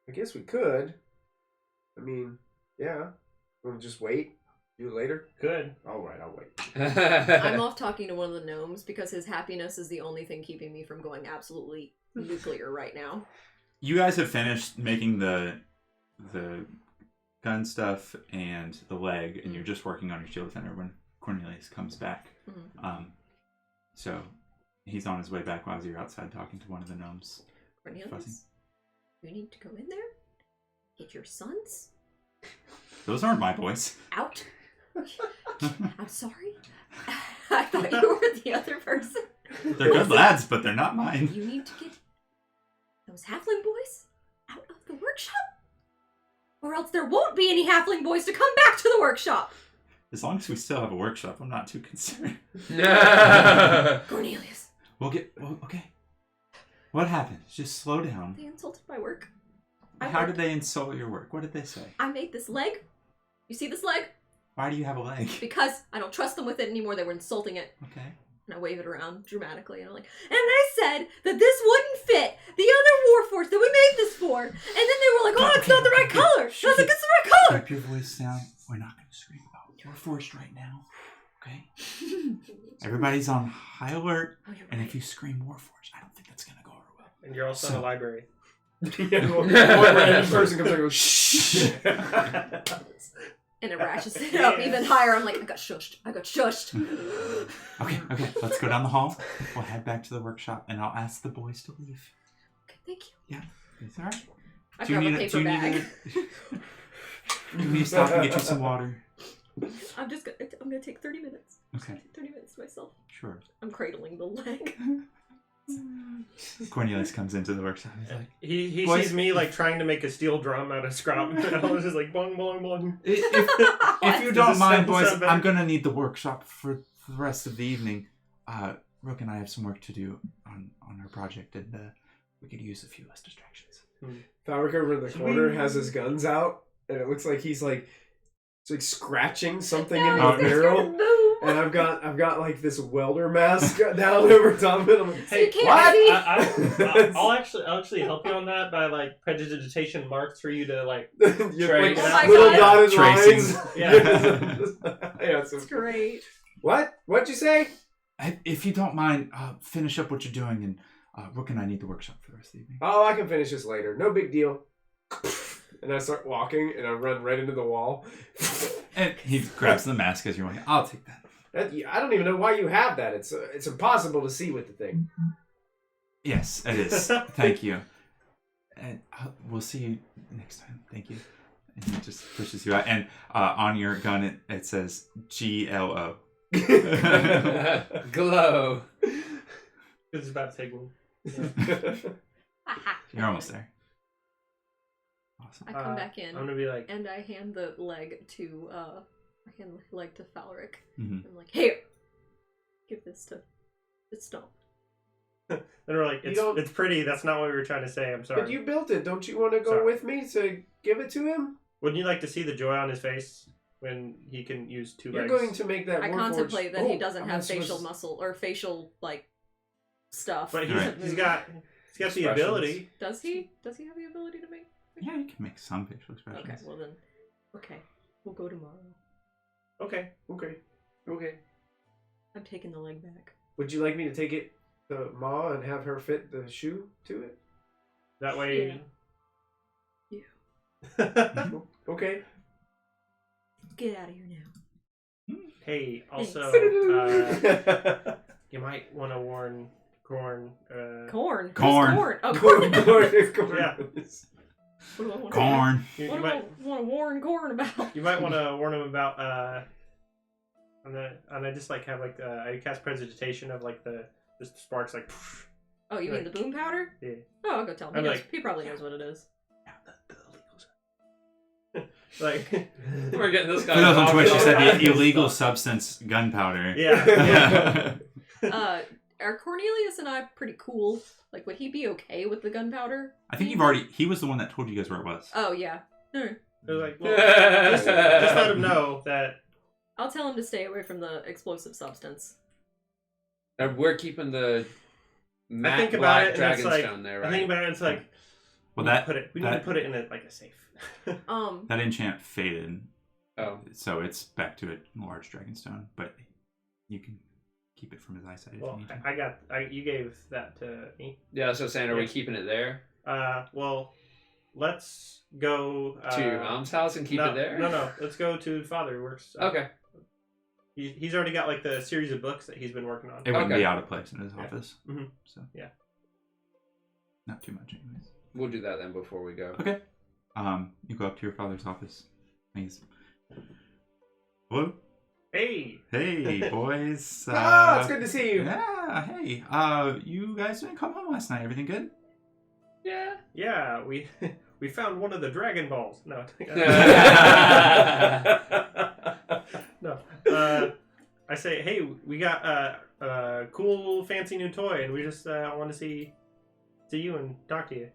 I guess we could. I mean, yeah. We'll just wait. Do it later. Good. All right, I'll wait. I'm off talking to one of the gnomes because his happiness is the only thing keeping me from going absolutely nuclear right now. You guys have finished making the gun stuff and the leg, and you're just working on your shield defender when Cornelius comes back. Mm-hmm. So he's on his way back while you're outside talking to one of the gnomes. Cornelius, Fussy. you need to go in there, get your sons Those aren't my boys. out. I'm sorry. I thought you were the other person. They're good lads, but they're not mine. You need to get those halfling boys out of the workshop, or else there won't be any halfling boys to come back to the workshop. As long as we still have a workshop, I'm not too concerned. Cornelius, Okay. What happened? Just slow down. they insulted my work. How did they insult your work? What did they say? I made this leg. You see this leg? Why do you have a leg? Because I don't trust them with it anymore. They were insulting it. Okay. And I wave it around dramatically. And I'm like, and I said that this wouldn't fit the other Warforged that we made this for. And then they were like, oh, it's not the right color. I was like, it's the right color. Keep your voice down. We're not going to scream about Warforged right now. Okay? Everybody's on high alert. Oh, you're And right. if you scream Warforged, I don't think that's going to go over well. And you're also in So- a library. One random person comes and goes, shh. And it ratchets it up even higher. I'm like, I got shushed. Okay. Let's go down the hall. We'll head back to the workshop, and I'll ask the boys to leave. Okay, thank you. Yeah. It's all right. I Do you grab a need paper bag. Do you need to stop and get you some water? I'm gonna take 30 minutes. Okay. 30 minutes to myself. Sure. I'm cradling the leg. Cornelius comes into the workshop. He's like, He Boys- sees me like trying to make a steel drum out of scrap. And I was just like bong bong bong. if you Does don't this mind, sound boys, better? I'm going to need the workshop for the rest of the evening. Rook and I have some work to do on our project, and we could use a few less distractions. Falric over in the corner has his guns out, and it looks like he's like, it's like scratching something in the No, he's barrel. And I've got like this welder mask down over top of it. I'm like, So you can't what? see? I'll actually help you on that by like prestidigitation marks for you to like. You're like Oh my little God. dotted Tracing. lines. Yeah. Yeah, so, It's great. what? What'd you say? If you don't mind, finish up what you're doing, and Rook and I need the workshop for the rest of the evening. Oh, I can finish this later. No big deal. And I start walking, and I run right into the wall. And he grabs the mask as you're like, I'll take that. I don't even know why you have that. It's impossible to see with the thing. Yes, it is. Thank you. And we'll see you next time. Thank you. And he just pushes you out. And on your gun, it says GLO. Glow. It's about to take one. You're almost there. Awesome. I come back in. I'm gonna be like, And I hand the leg to Falric. Mm-hmm. I'm like, here, give this to Stomp. and we're like, it's pretty. That's not what we were trying to say. I'm sorry. But you built it. Don't you want to go with me to give it to him? Wouldn't you like to see the joy on his face when he can use 2 legs? You're going to make that. I Warforged... contemplate that he doesn't I'm have not supposed facial to- muscle or facial stuff. But Right. he's got the Expressions. ability. Does he? Does he have the ability to make? Yeah, you can make some facial expressions. Okay, well then, okay, we'll go tomorrow. Okay. Okay. I'm taking the leg back. Would you like me to take it to Ma and have her fit the shoe to it? That way. Yeah. Okay. Get out of here now. Hey, also, you might want to warn Corn. Corn. Corn. Who's corn. Oh, Corn. corn. Yeah. What do I want Corn. You, What you do I might want to warn corn about? you might want to warn him about and I just like have like I cast prestidigitation of like the just sparks like. Oh, you mean the boom powder? Yeah. Oh, I'll go tell him. I'm He, knows, like, he probably knows what it is. Like We're getting this guy. For those on Twitch, you said Yeah. illegal substance gunpowder. yeah. Are Cornelius and I pretty cool? Like, would he be okay with the gunpowder? I think he was the one that told you guys where it was. Oh, yeah. They're like, well, just let him know that. I'll tell him to stay away from the explosive substance. We're keeping the matte think about black it, and it's like- dragonstone there, right? I think about it. It's like Well, we that need to put it in a safe. that enchant faded, Oh. so it's back to a large dragonstone. But you can keep it from his eyesight if you Well, need to. you gave that to me. Yeah, so saying, are we Yeah. keeping it there? Well, let's go To your mom's house and keep it there? No. Let's go to Father who works. Okay. He's already got like the series of books that he's been working on. It wouldn't Okay. be out of place in his Yeah. office. Mhm. So Yeah. not too much, anyways. We'll do that then before we go. Okay. You go up to your father's office. And he's, hello. Hey. Hey, boys. Oh, it's good to see you. Yeah. Hey. You guys didn't come home last night. Everything good? Yeah. Yeah, we found one of the Dragon Balls. No. No. I say, hey, we got a cool, fancy new toy, and we just want to see you and talk to you.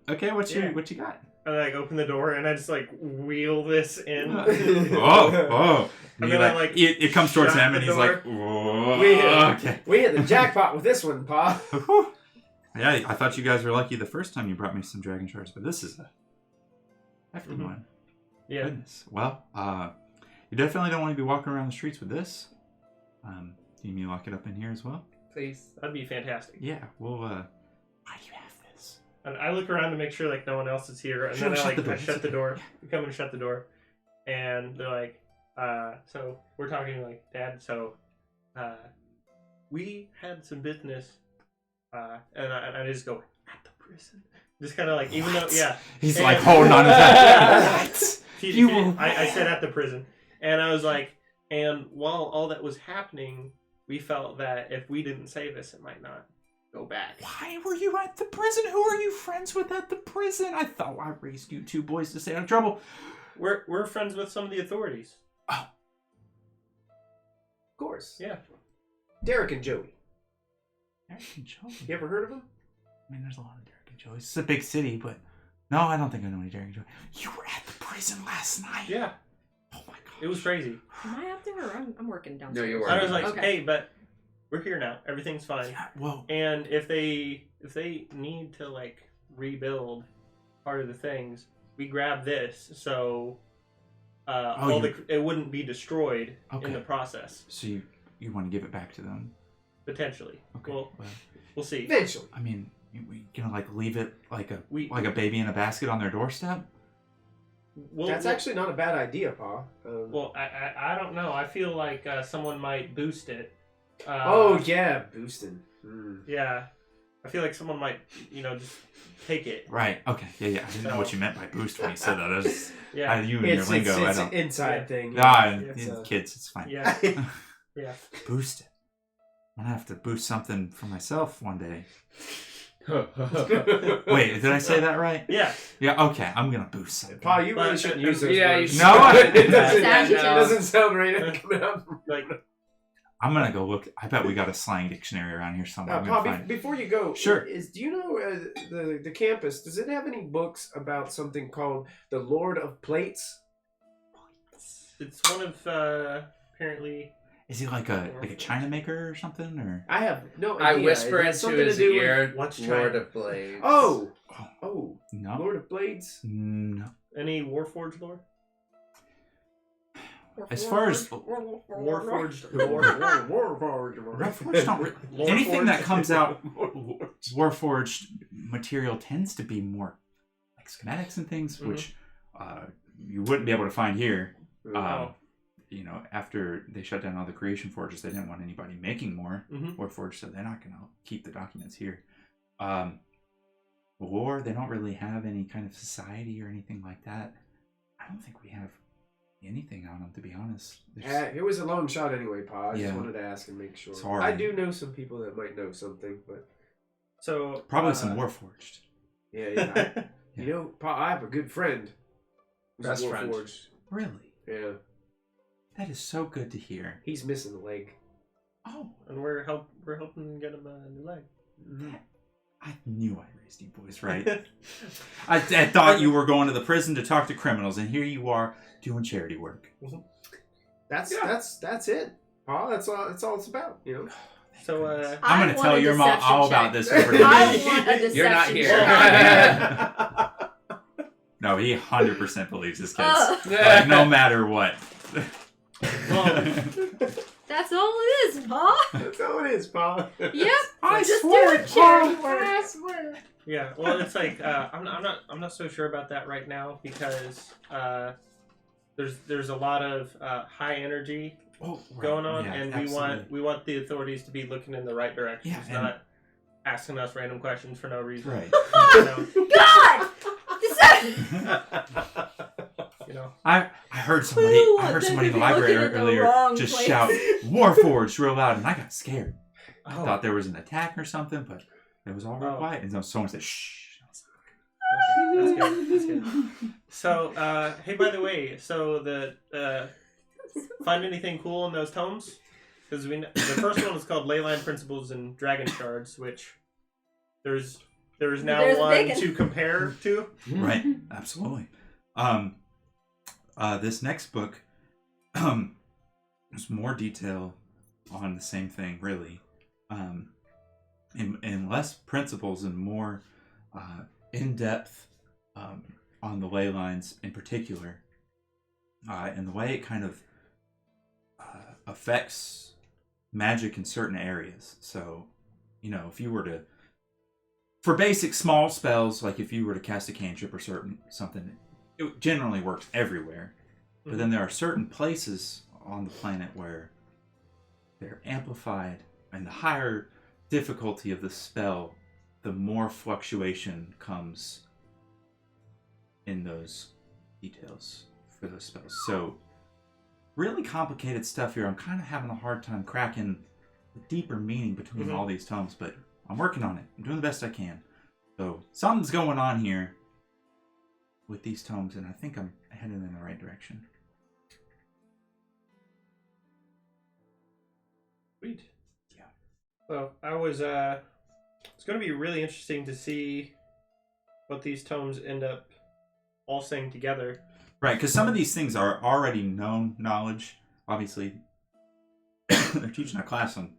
Okay. What Yeah. you got? And I like open the door, and I just like wheel this in. Oh. And You, then I, like, like, it comes towards shut him, and the he's door. like, whoa. We hit, Okay. we hit the jackpot with this one, Pa. Whew. Yeah, I thought you guys were lucky the first time you brought me some dragon shards, but this is a hefty Mhm. one. Yeah. Goodness. Well, you definitely don't want to be walking around the streets with this. Do you mean lock it up in here as well? Please. That'd be fantastic. Yeah. Well, why do you have this? And I look around to make sure like no one else is here, and Sure, then shut the door. I shut the door. We come and shut the door, and they're like, so we're talking like, Dad. So, we had some business, and I just go at the prison. Just kind of like, even though, What? yeah, He's And- like holding on to that. What? You- I said at the prison, and I was like, and while all that was happening, we felt that if we didn't save us, it might not go back. Why were you at the prison? Who are you friends with at the prison? I thought I raised you two boys to stay out of trouble. We're friends with some of the authorities. Of course. Yeah. Derek and Joey. Derek and Joey. You ever heard of them? I mean, there's a lot of Derek and Joey. It's a big city, but no, I don't think I know any Derek and Joey. You were at the prison last night. Yeah. Oh my god. It was crazy. Am I up there or I'm working downstairs? No, you were. I was like, Okay. hey, but we're here now. Everything's fine. Yeah. Well. And if they need to like rebuild part of the things, we grab this so it wouldn't be destroyed Okay. in the process. So you want to give it back to them? Potentially. Okay. Well, we'll see. Eventually. I mean, we gonna like leave it like a We baby in a basket on their doorstep? That's actually not a bad idea, Pa. Well, I don't know. I feel like someone might boost it. Oh yeah, boosting. Yeah, I feel like someone might, just take it. Right. Okay. Yeah. I didn't know what you meant by boost when you said that. I was, Yeah. you and your lingo. It's I an don't. inside thing. Kids, it's fine. Yeah. Yeah. Boost it. I'm gonna have to boost something for myself one day. Wait, did I say that right? Yeah. Yeah. Okay. I'm gonna boost something. Pa, you really shouldn't use those Yeah, words. you No, I- it doesn't, Exactly. it doesn't sound right coming out. Like, I'm gonna go look. I bet we got a slang dictionary around here somewhere. I'm Pa, gonna find it. before you go, Sure. do you know the campus? Does it have any books about something called the Lord of Plates? it's one of apparently. Is he like a China maker or something? Or I have no I idea. whisper It has into something his to do with- ear, What's Lord China? of Blades. Oh, no, Lord of Blades. no. Any Warforged lore? As far as Warforged lore. Warforged don't Lore anything forged? that comes out Warforged material tends to be more like schematics and things, which you wouldn't be able to find here. After they shut down all the creation forges, they didn't want anybody making more Warforged, so they're not going to keep the documents here. Lore, they don't really have any kind of society or anything like that. I don't think we have anything on them, to be honest. It was a long shot anyway, Pa. I just Yeah. wanted to ask and make sure. Sorry. I do know some people that might know something, but So Probably some Warforged. yeah. You know, Pa, I have a good friend. Who's Best a friend. Warforged. Really? Yeah, That is so good to hear. he's missing a leg. Oh, and we're helping get him a new leg. I knew I raised you boys right. I thought you were going to the prison to talk to criminals, and here you are doing charity work. That's it, Pa. That's all it's about. You know. So I'm going to tell your mom deception all about check. this over I tonight. want a deception You're not here. check. No, he 100% believes his kids. Ugh. Like, no matter what. That's all it is, Pa. That's all it is, Pa. Yep. I just swear, doing charity work. I swear. yeah, well, it's like I'm not so sure about that right now because there's a lot of high energy going on, Yeah, and absolutely. we want the authorities to be looking in the right direction, Yeah, and- not asking us random questions for no reason. Right. You know, God! Deception! I heard somebody in the library earlier just shout Warforged real loud, and I got scared. I thought there was an attack or something, but it was all real quiet. And then someone said, "Shh." Okay, that's good. So, hey, by the way, so find anything cool in those tomes? Because the first one is called Leyline Principles and Dragon Shards, which there's now There's one bacon. to compare to. Right, absolutely. This next book, there's more detail on the same thing, really, and less principles and more in depth on the ley lines in particular, and the way it kind of affects magic in certain areas. So, if you were to, for basic small spells, like if you were to cast a cantrip or something, it generally works everywhere. But then there are certain places on the planet where they're amplified, and the higher difficulty of the spell, the more fluctuation comes in those details for those spells. So, really complicated stuff here. I'm kind of having a hard time cracking the deeper meaning between all these tomes, but I'm working on it. I'm doing the best I can. So, something's going on here with these tomes, and I think I'm heading in the right direction. Sweet. Yeah. So I was it's going to be really interesting to see what these tomes end up all saying together. Right, because some of these things are already known knowledge. Obviously, they're teaching a class on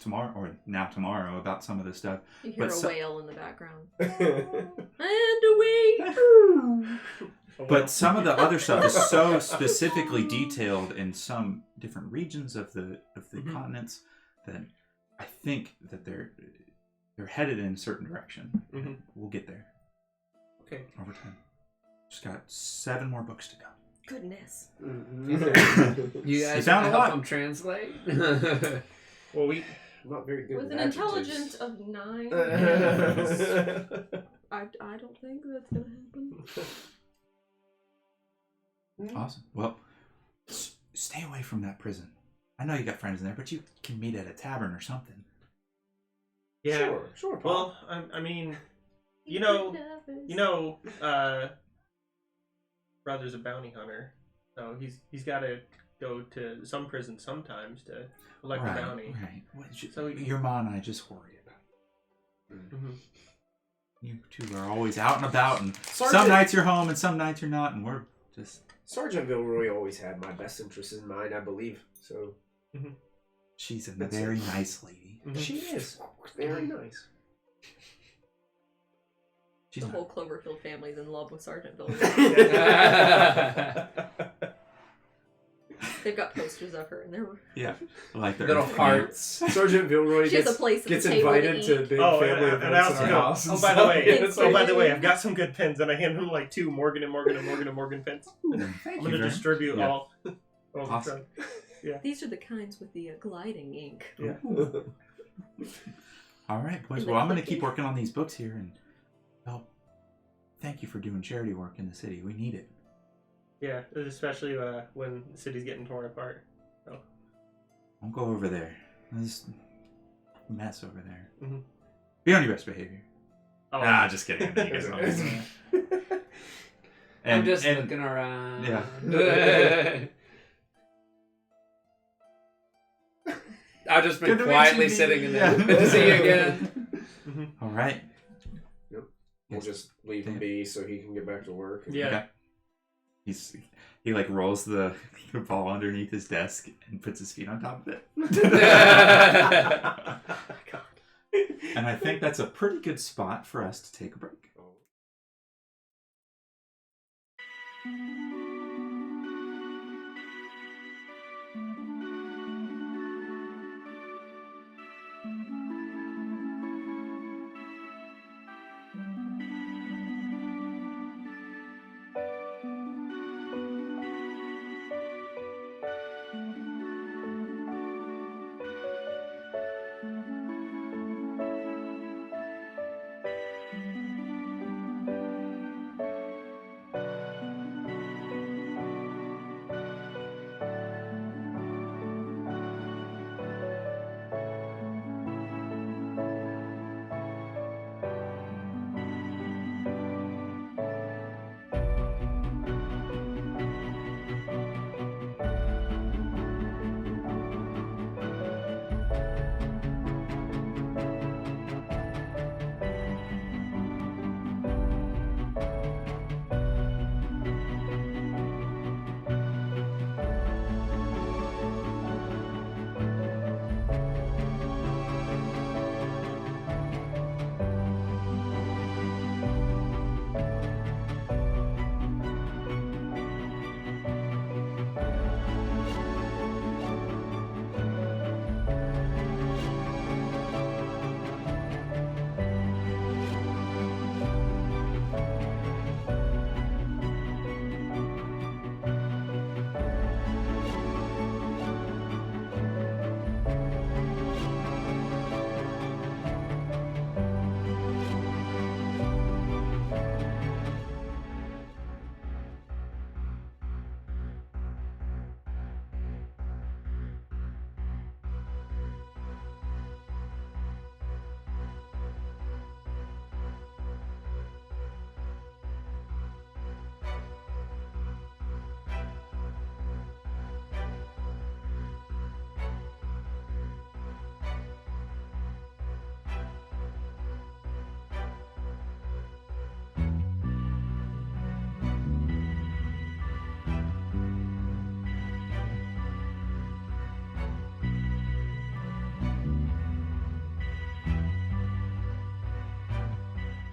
tomorrow about some of this stuff. You hear But a so- whale in the background. And away. But some of the other stuff is so specifically detailed in some different regions of the continents that I think that they're headed in a certain direction. We'll get there Okay. over time. Just got 7 more books to go. Goodness. Mm-hmm. You guys found want a to help lot. them translate? Well, I'm not very good With with an adjectives. intelligence of 9, I don't think that's gonna happen. Awesome. Well, stay away from that prison. I know you got friends in there, but you can meet at a tavern or something. Yeah. Sure, Paul. Well, I mean, brother's a bounty hunter, so he's got to go to some prison sometimes to collect a bounty. Right. So Your mom and I just worry about it. Mm-hmm. You two are always out and about, and some Sergeant- nights you're home and some nights you're not, and we're just... Sergeant Vilroy always had my best interests in mind, I believe. So She's a That's very it. nice lady. Mhm. she is very nice. She's The not... whole Cloverfield family's in love with Sergeant Bill. They've got posters of her in their room. Yeah. Like the Little Earth hearts. Sergeant Vilroy She has a gets, place at gets the table invited to to eat. big Oh, family and I events also in go, our house. and by the stuff. way, It's by the way, really- I've got some good pins, and I hand him like 2 Morgan and Morgan and Morgan and Morgan pins. Thank I'm you gonna very distribute Yeah. all the Awesome. trunk. These are the kinds with the gliding ink. Yeah. All right, boys. And Well, the I'm going to cookie. keep working on these books here, and well, thank you for doing charity work in the city. We need it. Yeah, especially when the city's getting torn apart. Don't go over there. There's a mess over there. Mhm. Be on your best behavior. Oh, Just kidding. I know you guys don't. I'm And- just and- looking around. Yeah. I've just been Good to meet quietly you, sitting in Dee. there. Good to see you again. Mhm. All right. We'll just leave him be so he can get back to work. Yeah. Okay. He like rolls the ball underneath his desk and puts his feet on top of it. And I think that's a pretty good spot for us to take a break.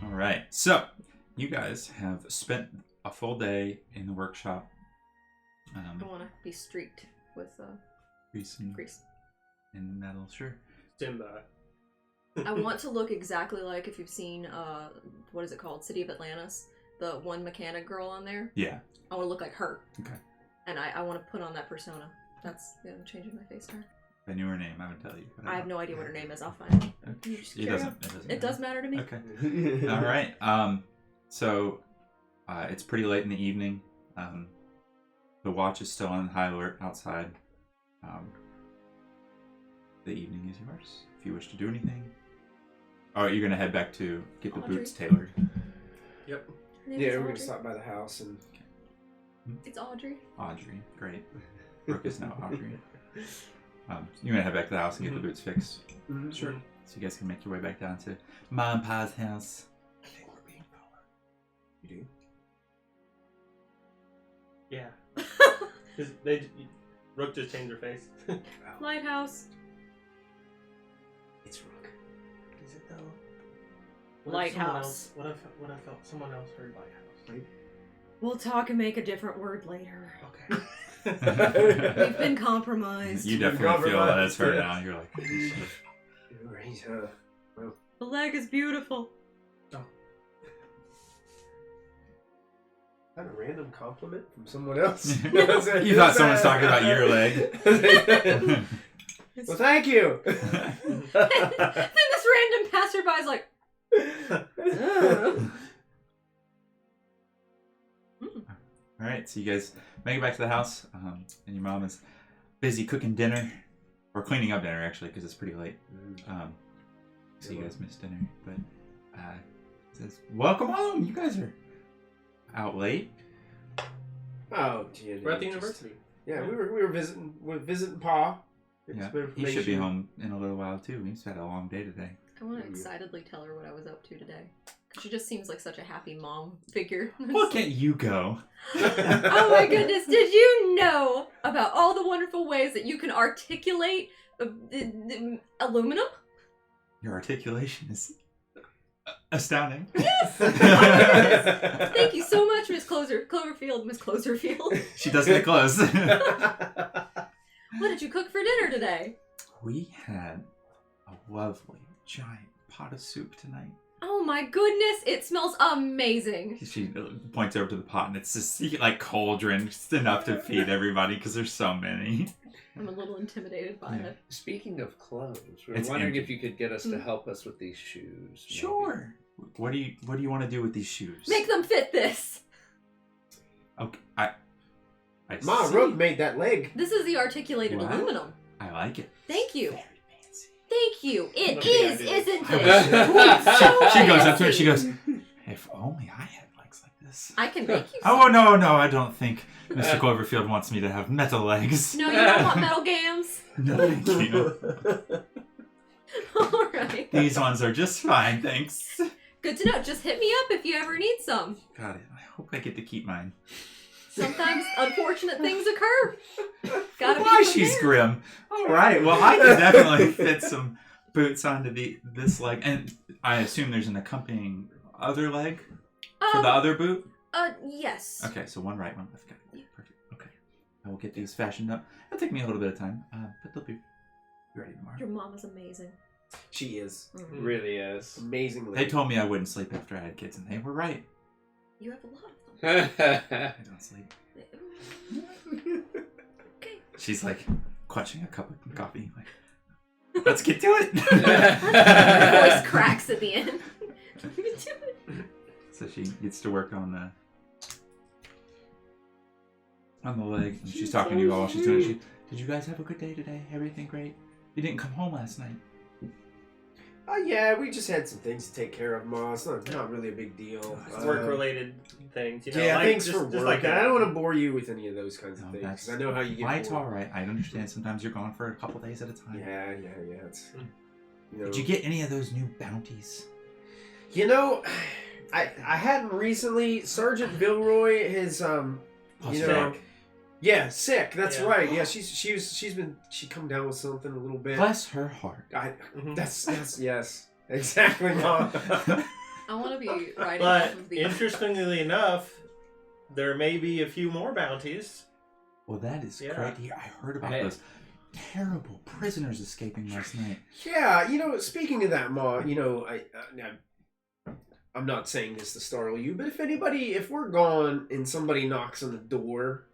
All right. So, you guys have spent a full day in the workshop. I want to be streaked with Grease and, grease. and metal, sure. Simba. I want to look exactly like, if you've seen, what is it called? City of Atlantis. the one mechanic girl on there. Yeah. I want to look like her. Okay. And I want to put on that persona. I'm changing my face to her. If I knew her name, I would tell you. But I have no idea what her name is. I'll find it. Okay. You just It carry doesn't. on. It doesn't. It does matter to me. Okay. All right. So it's pretty late in the evening. The watch is still on high alert outside. The evening is yours. If you wish to do anything. Oh, you're gonna head back to get the Audrey. boots tailored. Yep. Her name Yeah, is we're gonna Audrey. stop by the house and. It's Audrey. Audrey, great. Brooke is now Audrey. You're gonna head back to the house and get the boots fixed. Sure. So you guys can make your way back down to Mom and Pa's house. I think we're being followed. You do? Yeah. Rook just changed her face. Lighthouse. It's Rook. Is it though? Lighthouse. What if someone else heard lighthouse? Right? We'll talk and make a different word later. Okay. We've been compromised. You definitely feel that it's her now. You're like, Right. The leg is beautiful. Is that a random compliment from someone else? You thought someone was talking about your leg. Well, thank you. Then this random passerby's like, All right, so you guys make it back to the house, and your mom is busy cooking dinner, or cleaning up dinner actually, because it's pretty late. So you guys missed dinner, but says, "Welcome home. You guys are out late." Oh, gee, We're at the university. Yeah, we were visiting Pa. Yeah, he should be home in a little while too. He's had a long day today. I want to excitedly tell her what I was up to today. She just seems like such a happy mom figure. Look at you go. Oh my goodness, did you know about all the wonderful ways that you can articulate aluminum? Your articulation is astounding. Yes! Oh my goodness. Thank you so much, Miss Cloverfield. Miss Cloverfield. She does get close. What did you cook for dinner today? We had a lovely giant pot of soup tonight. Oh my goodness, it smells amazing. She points over to the pot, and it's just like cauldron, just enough to feed everybody because there's so many. I'm a little intimidated by it. Speaking of clothes, we're It's wondering empty. if you could get us to help us with these shoes. maybe. Sure. What do you want to do with these shoes? Make them fit this. Okay. I Ma, see. Rook made that leg. This is the articulated Wow. aluminum. I like it. Thank you. Very fancy. Thank you. It Look is, at the idea. isn't I it? wish- So She goes up to her. fancy. She goes, "If only I had legs like this." I can make you Oh no, I don't think Mr. Cloverfield wants me to have metal legs. No, you don't want metal gams? No, thank you. Alright. These ones are just fine, thanks. Good to know. Just hit me up if you ever need some. Got it. I hope I get to keep mine. Sometimes unfortunate things occur. Gotta be Why she's prepared. grim. All right. Well, I can definitely fit some boots onto this leg, and I assume there's an accompanying other leg for the other boot. Yes. Okay, so one right, one left. Got it. Perfect. Okay, I will get these fashioned up. It'll take me a little bit of time, but they'll be ready tomorrow. Your mom is amazing. She is. Mhm. Really is. Amazingly. They told me I wouldn't sleep after I had kids, and they were right. You have a lot of them. I don't sleep. Okay. She's like clutching a cup of coffee. Like, let's get to it. Her voice cracks at the end. Let me do it. So she gets to work on the leg. And she's talking to you all while she's doing it. Did you guys have a good day today? Everything great? You didn't come home last night. Oh yeah, we just had some things to take care of, Ma. It's not really a big deal. Work-related things, you know. Yeah, like, thanks just, for just work. like I don't want to bore you with any of those kinds of No, things. that's 'Cause I know how you get Why it's bored. all right. I understand. Sometimes you're gone for a couple days at a time. Yeah. It's, you know, Did you get any of those new bounties? You know, I hadn't recently. Sergeant Vilroy has you know, yeah, sick. That's Yeah. right. Yeah, she come down with something a little bit. Bless her heart. That's yes, exactly, Mom. I want to be riding But off of the. interestingly enough, there may be a few more bounties. Well, that is Yeah. great to hear. I heard about Hey. those terrible prisoners escaping last night. Yeah, you know, speaking of that, Ma, you know, I'm not saying this to startle you, but if we're gone and somebody knocks on the door,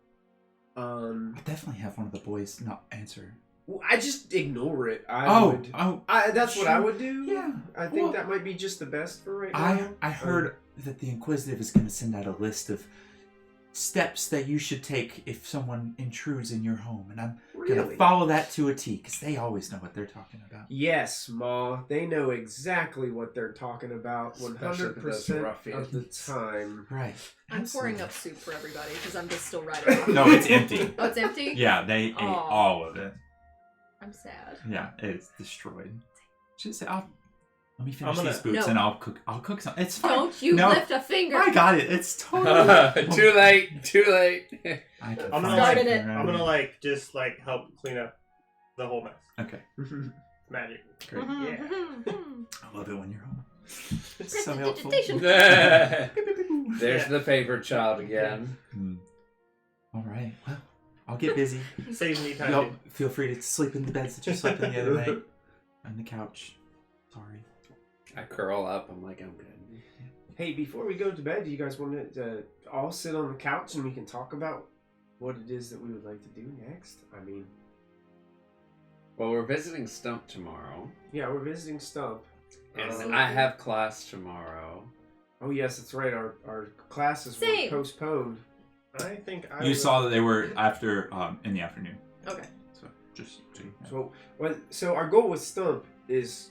I'll definitely have one of the boys not answer. well, I just ignore it. That's what I would do. Yeah. I think that might be just the best for right now. I heard that the Inquisitive is going to send out a list of steps that you should take if someone intrudes in your home, and I'm going to follow that to a T, because they always know what they're talking about. Yes, Ma. They know exactly what they're talking about 100% of the time. Right. I'm pouring up soup for everybody because I'm just still writing off. No, it's empty. Oh, it's empty? Yeah, they ate all of it. I'm sad. Yeah, it's destroyed. Just let me finish these boots No. and I'll cook something. It's fine. Don't you lift a finger. I got it. It's totally Too late. I'm gonna just help clean up the whole mess. Okay. Magic. Great. Yeah. I love it when you're home. It's so helpful. There's the favorite child again. All right. Well, I'll get busy. Saves me time. Y'all feel free to sleep in the beds that you slept in the other night. On the couch. Sorry. I curl up. I'm like, I'm good. Hey, before we go to bed, do you guys want to all sit on the couch and we can talk about what it is that we would like to do next? I mean... Well, we're visiting Stump tomorrow. Yeah, we're visiting Stump. And I have class tomorrow. Oh, yes, that's right. Our classes were postponed. I think You saw that they were after in the afternoon. Okay. So just so you know. So our goal with Stump is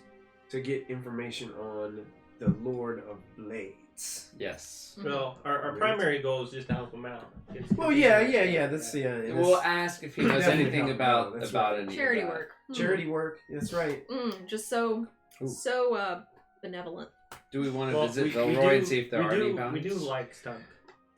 to get information on the Lord of Blades. Yes. Well, our primary goal is just to help him out. Well, yeah. That's We'll ask if he knows Definitely anything help. about That's any Charity of that. work. charity work. That's right. Just so benevolent. Do we want to visit Vilroy and see if there are any bounties? We do like Stump.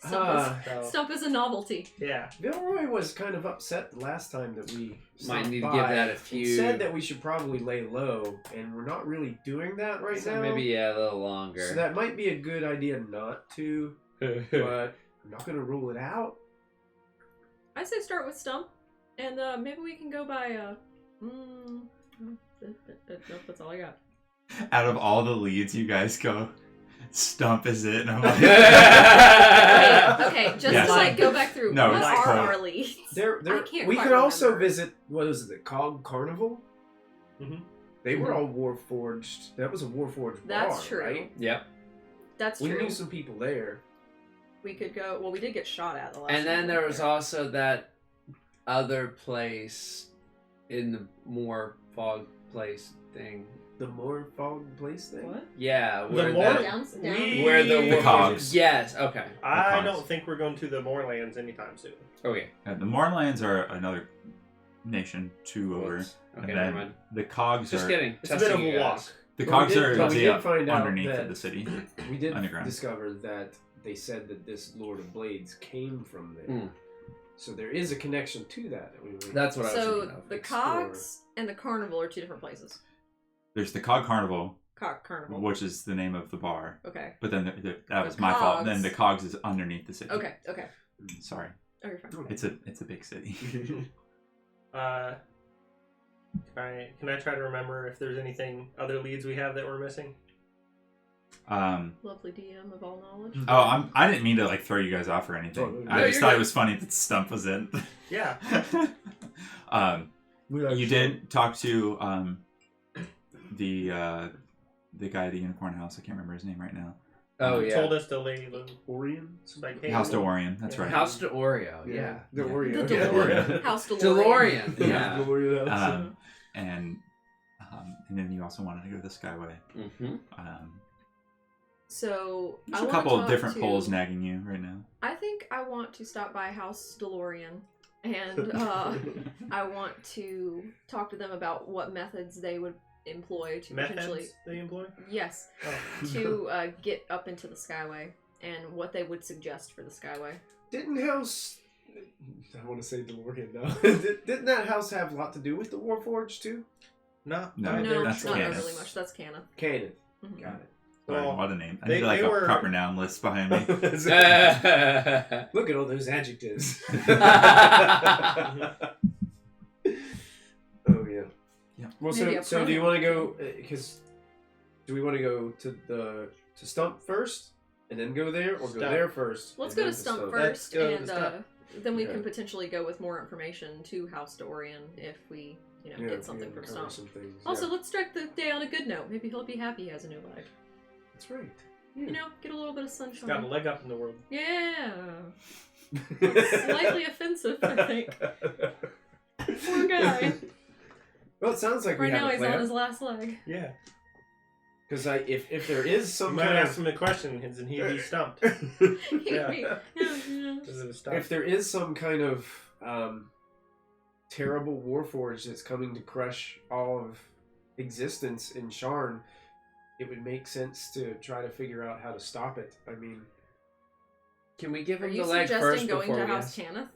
Stump is a novelty. Yeah. Vilroy was kind of upset the last time that we Might need to by. give that a few. He said that we should probably lay low, and we're not really doing that right now. Maybe a little longer. So that might be a good idea not to, but I'm not going to rule it out. I say start with Stump, and maybe we can go by. That's all I got. Out of all the leads, you guys go, Stump is it. And I'm like, okay, just to go back through. No, what it's are cool. our leads? We could also visit, what is it, Cog Carnival? Mm-hmm. They were all Warforged. That was a Warforged bar, That's true. right? Yep. That's We true. knew some people there. We could go. Well, we did get shot at the last. And then time there we was were also that other place in the more fog place thing. The more fog place thing? What? Yeah, The where more- Down. where the Cogs. Yes. Okay. I Cogs. don't think we're going to the Moorlands anytime soon. Okay. the Moorlands are another nation, two over. Whoops. Okay, And never then mind. the Cogs Just are kidding. It's a bit of Testing a you walk. guys. the But Cogs we did- are but we did find out underneath that- of the city. We did Underground. discover that they said that this Lord of Blades came from there. Mm. So there is a connection to that. That's what I was So thinking of. the Explore. Cogs and the Carnival are two different places. There's the Cog Carnival, Carnival. which is the name of the bar. Okay. But then that was The my fault. Cogs. Then the Cogs is underneath the city. Okay. Sorry. Okay, fine. It's a big city. Can I try to remember if there's anything other leads we have that we're missing? Lovely DM of all knowledge. I didn't mean to throw you guys off or anything. No, I just you're thought good. it was funny that Stump was in. Yeah. You did talk to the guy at the Unicorn House. I can't remember his name right now. Oh yeah. Told us to lay low. Orion? Like, hey, House DeOrian. That's Yeah. right. House to Oreo. Yeah. The Yeah. Oreo. The Yeah, DeLorean. DeLorean. House DeLorean. DeLorean. Yeah. DeLorean. And then you also wanted to go to the Skyway. Mm-hmm. So There's I a couple wanna of different talk polls to- nagging you right now. I think I want to stop by House DeLorean, and I want to talk to them about what methods they would employ to potentially. Methods they employ? Yes, Oh. to get up into the Skyway, and what they would suggest for the Skyway. Didn't House... I want to say DeLorean now. Didn't that house have a lot to do with the Warforged too? No. No, No, that's not canon. really much. That's canon. Canon. Mhm. Got it. Sorry, Well, what a name. I they- need like they a were- proper noun list behind me. Look at all those adjectives. Oh yeah. Yeah. Well, Maybe a so do you want to pronoun. go? Because do we want to go to to Stump first, and then go there, or go Stump. there first? Let's and go then to Stump Let's first, go to and Stump. then we can Okay. potentially go with more information to House Dorian if we, get something from cover Stump. some things, Also, yeah. let's strike the day on a good note. Maybe he'll be happy he has a new leg. That's right. Get a little bit of He's got a sunshine. leg up in the world. Yeah. It's slightly offensive, I think. Poor guy. Well, it sounds like Right we have now a he's plan. on his last leg. Yeah. Because if there is You some might kind ask of him a question, and he'd be stumped. Yeah. Is it a stump? if there is some kind of terrible Warforged that's coming to crush all of existence in Sharn, it would make sense to try to figure out how to stop it. I mean, Can we give Are him you the leg suggesting first going before to we House Tanith?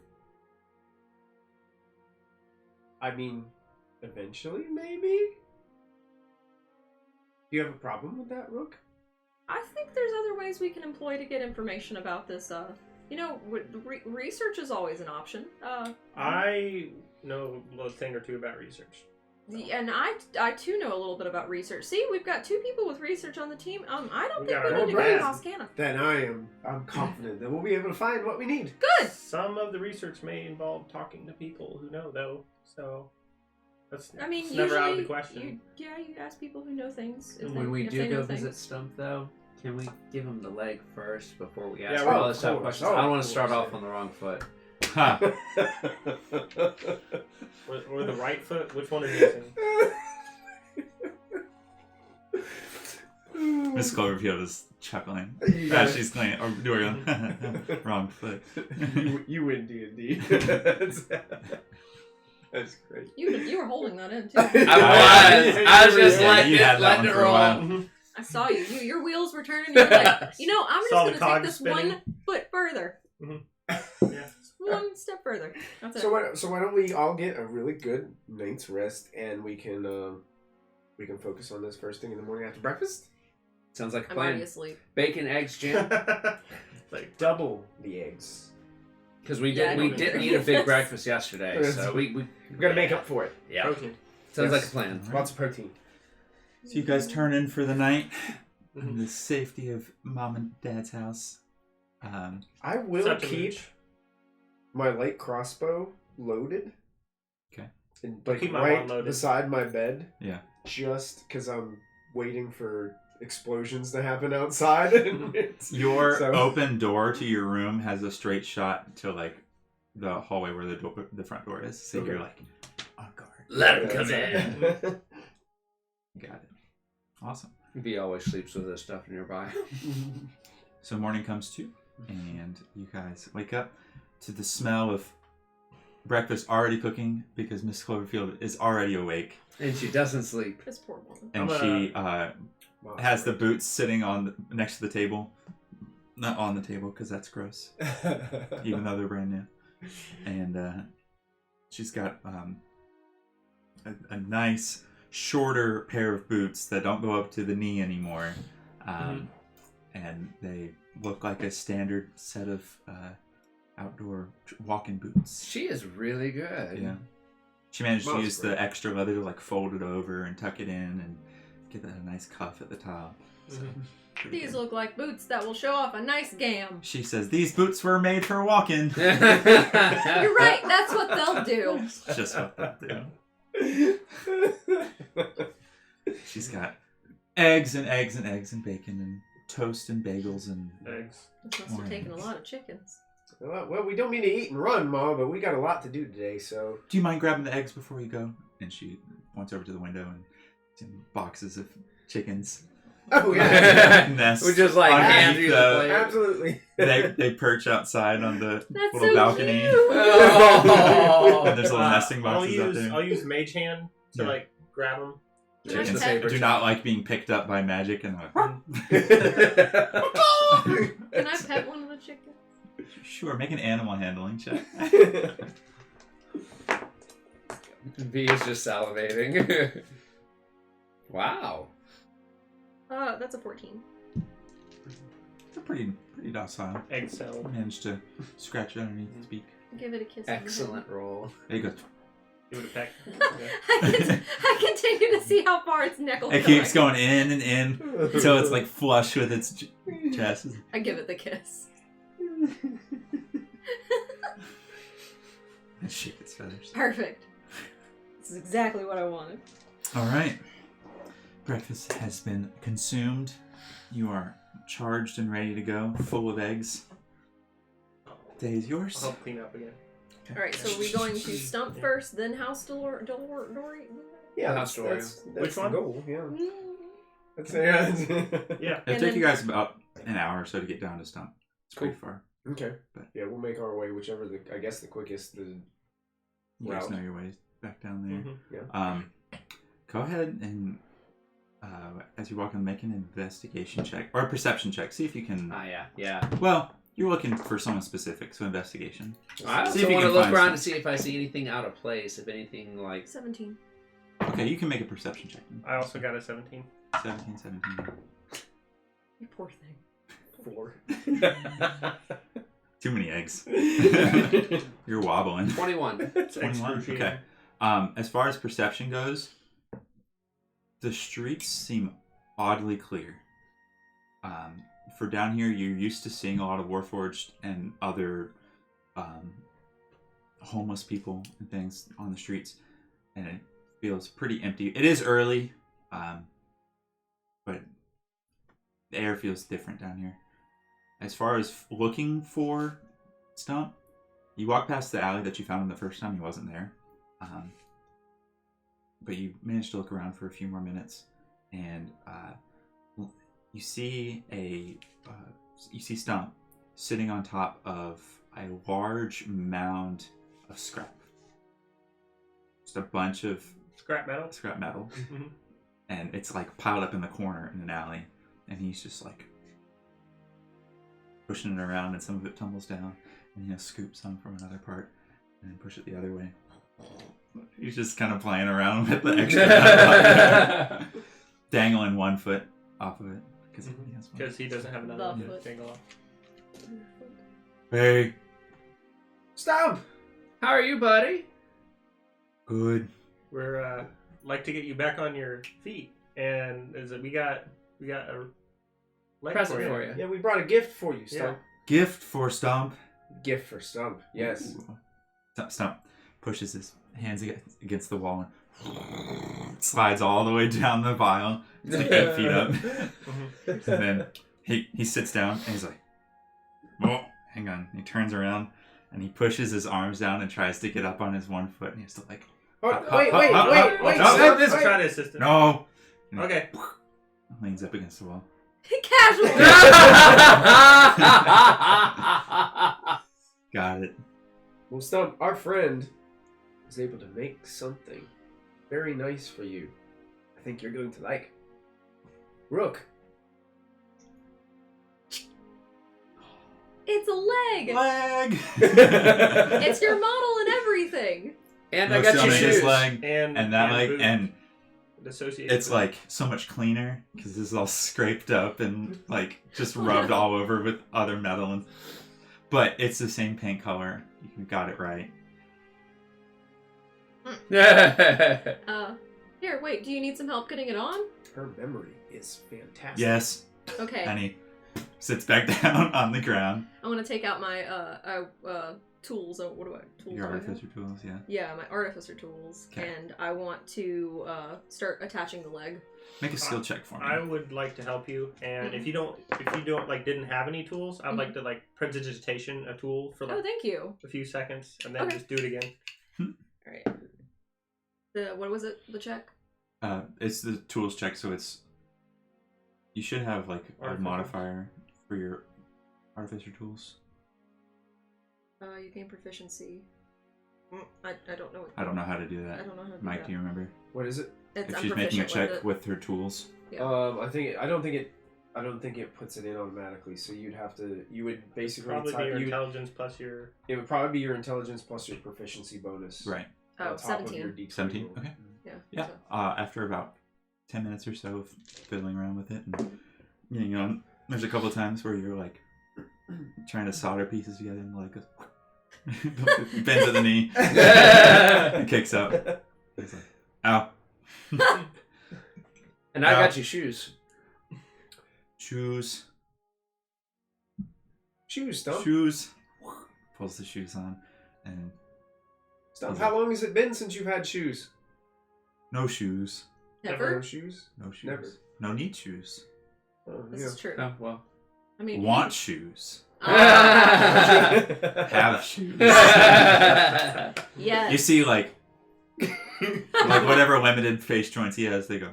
Eventually, maybe? Do you have a problem with that, Rook? I think there's other ways we can employ to get information about this. Research is always an option. I know a thing or two about research. And I too know a little bit about research. See, we've got 2 people with research on the team. I don't We think got we our need to own go to brand. House Tanith. Then I'm confident that we'll be able to find what we need. Good. Some of the research may involve talking to people who know, though. So that's I mean, it's usually, never out of the question. you ask people who know things. If When we if do they go know visit things. Stump, though, can we give him the leg first before we Yeah, ask well, all of this stuff course. questions? Oh, I don't of want to start course, off yeah. on the wrong foot. Ha! Or the right foot. Which one are you using? Miss Cloverfield is chuckling You got as it. she's cleaning or doing wrong foot. you win D&D. That's great. You were holding that in too. I was just Yeah, letting you had that letting one it for a while. roll. I saw you. Your wheels were turning. You were like, I'm just Saw going the to take cogs this spinning. 1 foot further. Yeah. One step further. That's it. So why don't we all get a really good night's rest, and we can focus on this first thing in the morning after breakfast. Sounds like a I'm already plan. asleep. Bacon, eggs, jam. Like double the eggs. Because we Yeah, I didn't don't eat a big agree. breakfast yesterday, so we We've got to make up for it. yeah. Protein. Sounds Yes. like a plan. Lots of protein. So you guys turn in for the night Mhm. in the safety of Mom and Dad's house. I will Such a keep mooch. my light crossbow loaded. Okay. And I'll like keep my right wand loaded. beside my bed. Yeah. Just because I'm waiting for explosions to happen outside. Your So- open door to your room has a straight shot to like the hallway where the front door is. So you're Okay. like on guard. Let him come in. Got it. Awesome. B always sleeps with his stuff nearby. So morning comes too, and you guys wake up to the smell of breakfast already cooking because Miss Cloverfield is already awake, And she doesn't sleep. This poor woman. and I'm she has the boots sitting on next to the table, not on the table because that's gross, even though they're brand new. And she's got a nice shorter pair of boots that don't go up to the knee anymore, and they look like a standard set of outdoor walking boots. She is really good. Yeah. She managed to Mom's use great. the extra leather to like fold it over and tuck it in and get a nice cuff at the top. So, pretty These good. look like boots that will show off a nice gam. She says these boots were made for walking. You're right. That's what they'll do. It's just what they do. She's got eggs and eggs and eggs and bacon and toast and bagels and Eggs. This must have taken a lot of chickens. Well, we don't mean to eat and run, Ma, but we got a lot to do today, so... do you mind grabbing the eggs before you go? And she points over to the window and some boxes of chickens. Oh, yeah. Nest We just like underneath hand you the plate. Absolutely. they perch outside on the That's little so balcony. cute. Oh. And there's little nesting boxes I'll out there. I'll use Mage Hand to Yeah. like grab them. Nice Chickens pet. do not like being picked up by magic and like, Can I pet one of the chickens? sure, make an animal handling check. B is just salivating. Wow. That's a 14. They're pretty docile. Egg cell. Managed to scratch it underneath its beak. Give it a kiss. on the head. Excellent roll. There you go. Give it a peck. I continue to see how far its neck will It go. keeps going in and in until it's like flush with its chest. I give it the kiss. And shake its feathers. Perfect. This is exactly what I wanted. All right. Breakfast has been consumed. You are charged and ready to go, full of eggs. Day is yours. I'll help clean up again. All right, so are we going to Stump first, then House Dory? Yeah, House story. that's Which the one? goal. Yeah. Mm. That's yeah. Yeah. It'll And take you then- guys about an hour or so to get down to Stump. It's pretty far. Okay. But- Yeah, we'll make our way whichever I guess the quickest. You guys Route. know your way back down there. Mhm. Yeah. Go ahead and as you walk in, make an investigation check or a perception check. See if you can. Yeah. Well, you're looking for someone specific, so investigation. I See if also you want to can look find around some- to see if I see anything out of place. If anything, like 17. Okay, you can make a perception check. I also got a 17. 17. You poor thing. 4. Too many eggs. You're wobbling. 21. It's 21. excruciating. Okay. As far as perception goes, the streets seem oddly clear. For down here, you're used to seeing a lot of Warforged and other homeless people and things on the streets, and it feels pretty empty. It is early, but the air feels different down here. As far as looking for Stump, you walk past the alley that you found him the first time. He wasn't there. But you managed to look around for a few more minutes, and you see Stump sitting on top of a large mound of scrap. Just a bunch of Scrap metal. scrap metal, Mhm. and it's like piled up in the corner in an alley, and he's just like pushing it around, and some of it tumbles down, and he'll scoop some from another part and then push it the other way. He's just kind of playing around with the extra metal, dangling one foot off of it because he has one. Because he doesn't have another The one to foot. dangle off. Hey, Stop! How are you, buddy? good. We're like to get you back on your feet, and is it we got a leg Present for you. for you. Yeah, we brought a gift for you, Stump. Gift for Stump. Gift for Stump. Yes. Ooh. Stump pushes his hands against the wall and slides all the way down the vial. It's like 8 feet up. And then he sits down and he's like, oh, hang on. And he turns around and he pushes his arms down and tries to get up on his one foot, and he has to like, Oh, Hop, wait, hop, wait, hop, wait, hop, wait, hop, Stump, This wait. try to assist him. no. Okay. Leans up against the wall. Casual. Got it. Well, Stump, our friend was able to make something very nice for you. I think you're going to like. Rook. It's a leg. Leg. It's your model and everything. And I got Motion your on his shoes. leg And that leg, boots. and Associated it's with- like so much cleaner because this is all scraped up and like just rubbed all over with other metal, and but it's the same paint color. You got it right. Here, wait, do you need some help getting it on? Her memory is fantastic. Yes. Okay. And he sits back down on the ground. I want to take out my tools. What do I? Tools Your do I have? artificer tools, yeah. Yeah, my artificer tools, Okay. and I want to start attaching the leg. Make a skill check for me. I would like to help you, and if you don't like didn't have any tools, I'd like to like prestidigitation a tool for Oh, like thank you. a few seconds, and then Okay. just do it again. All right. What was it? The check? It's the tools check, so it's you should have like a Artificer. modifier for your artificer tools. You gain proficiency. I don't know. I don't know how to do that. I don't know how to do Mike, that. do you remember? What is it? It's, If I'm she's making a proficient check with with her tools. Yeah. I don't think it puts it in automatically. So you would basically Probably be your you- intelligence plus your. it would probably be your intelligence plus your proficiency bonus. Right. Oh, On top of 17. your D20 17? roll. Okay. Yeah. Yeah. so- After about 10 minutes or so of fiddling around with it, and you know, there's a couple of times where you're like trying to solder pieces together, and like, Bends at the knee. And kicks up. He's like, ow. And I got you shoes. Shoes. Shoes, Stump. Shoes. Pulls the shoes on. And Stump, how long has it been since you've had shoes? no shoes. No Never. shoes? No shoes. Never. No need shoes. Oh, This is true. Oh, well. I mean, Want shoes. Ah. Have shoes. Yes. You see, like whatever limited face joints he has, they go.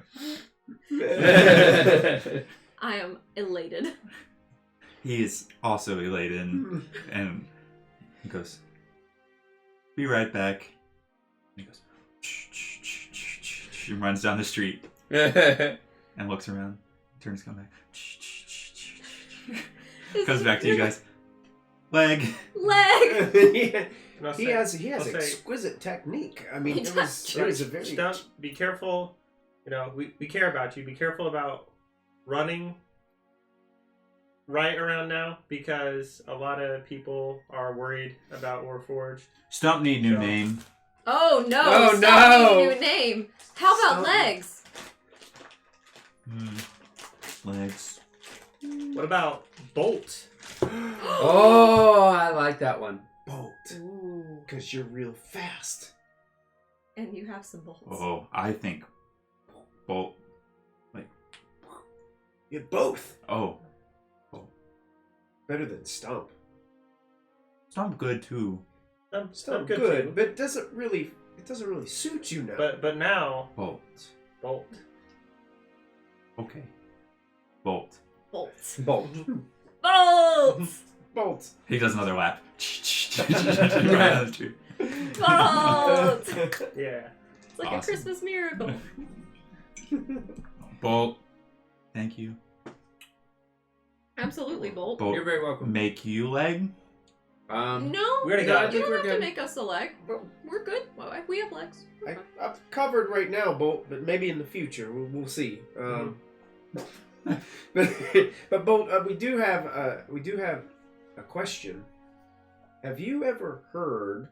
I am elated. He is also elated, and he goes, "Be right back." And he goes, he runs down the street and looks around, turns, comes back, comes back to you guys. Leg. Leg. He has I'll say- exquisite technique. I mean, He it does. was a very Stump, be careful. You know, we care about you. Be careful about running right around now because a lot of people are worried about Warforged. Stump need new So- name. Oh no! Oh, Stop no. New name. How about Stop. legs? Legs. What about Bolt? Oh, I like that one. bolt. Ooh. Because you're real fast. And you have some bolts. Oh, I think bolt. You're both. Oh, Better than Stump. Stump good too. Stump good good, too. but it doesn't really suit you now. But now Bolt. Bolt. Okay. Bolt. Bolts. Bolt. Bolts. Bolt. He does another lap. Right on the tree. Bolts. Yeah. It's like Awesome. a Christmas miracle. Bolt. Thank you. Absolutely, Bolt. Bolt. You're very welcome. Make you leg. No, we already you got it. I don't think we're have to good. make us a leg. We're good. Well, we have legs. I'm covered right now, Bolt, but maybe in the future we'll see. But Bolt, we do have a question. Have you ever heard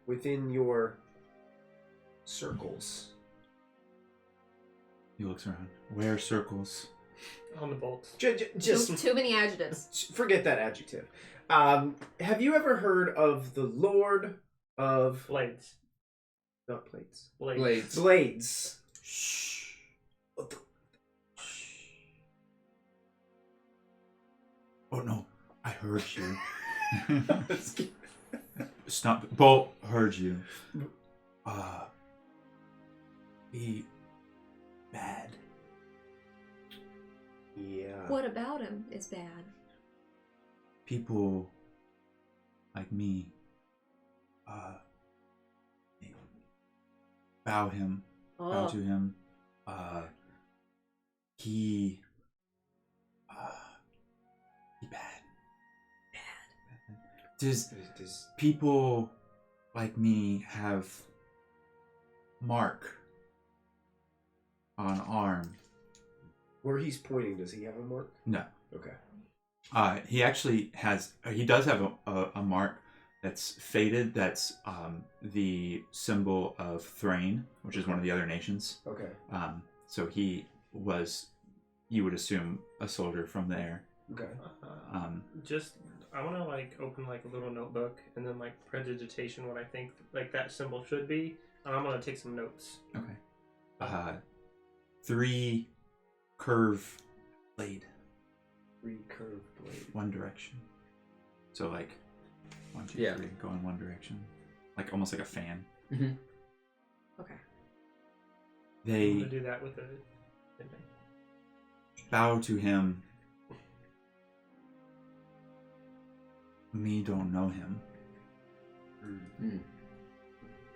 within your circles? He looks around. Where circles? On the Bolts. Just Too many adjectives. forget that adjective. Have you ever heard of the Lord of Blades. not plates? Blades. Blades. Shh. Oh no, I heard you. Stop. Bolt heard you. Be bad. Yeah. What about him is bad? People like me, bow Oh, to him. He bad. Does people like me have mark on arm? Where he's pointing, does he have a mark? No. Okay. He actually has. He does have a mark that's faded. That's the symbol of Thrain, which is one of the other nations. Okay. So he was, you would assume, a soldier from there. Okay. Just, I want to like open like a little notebook and then like predigitation what I think like that symbol should be. And I'm gonna take some notes. Okay. 3 curve blade, Recurve blade. one direction. So like 1, 2, Yeah. 3, go in one direction, like almost like a fan. Mm-hmm. okay. I'm They gonna do that with a. bow to him. Me don't know him.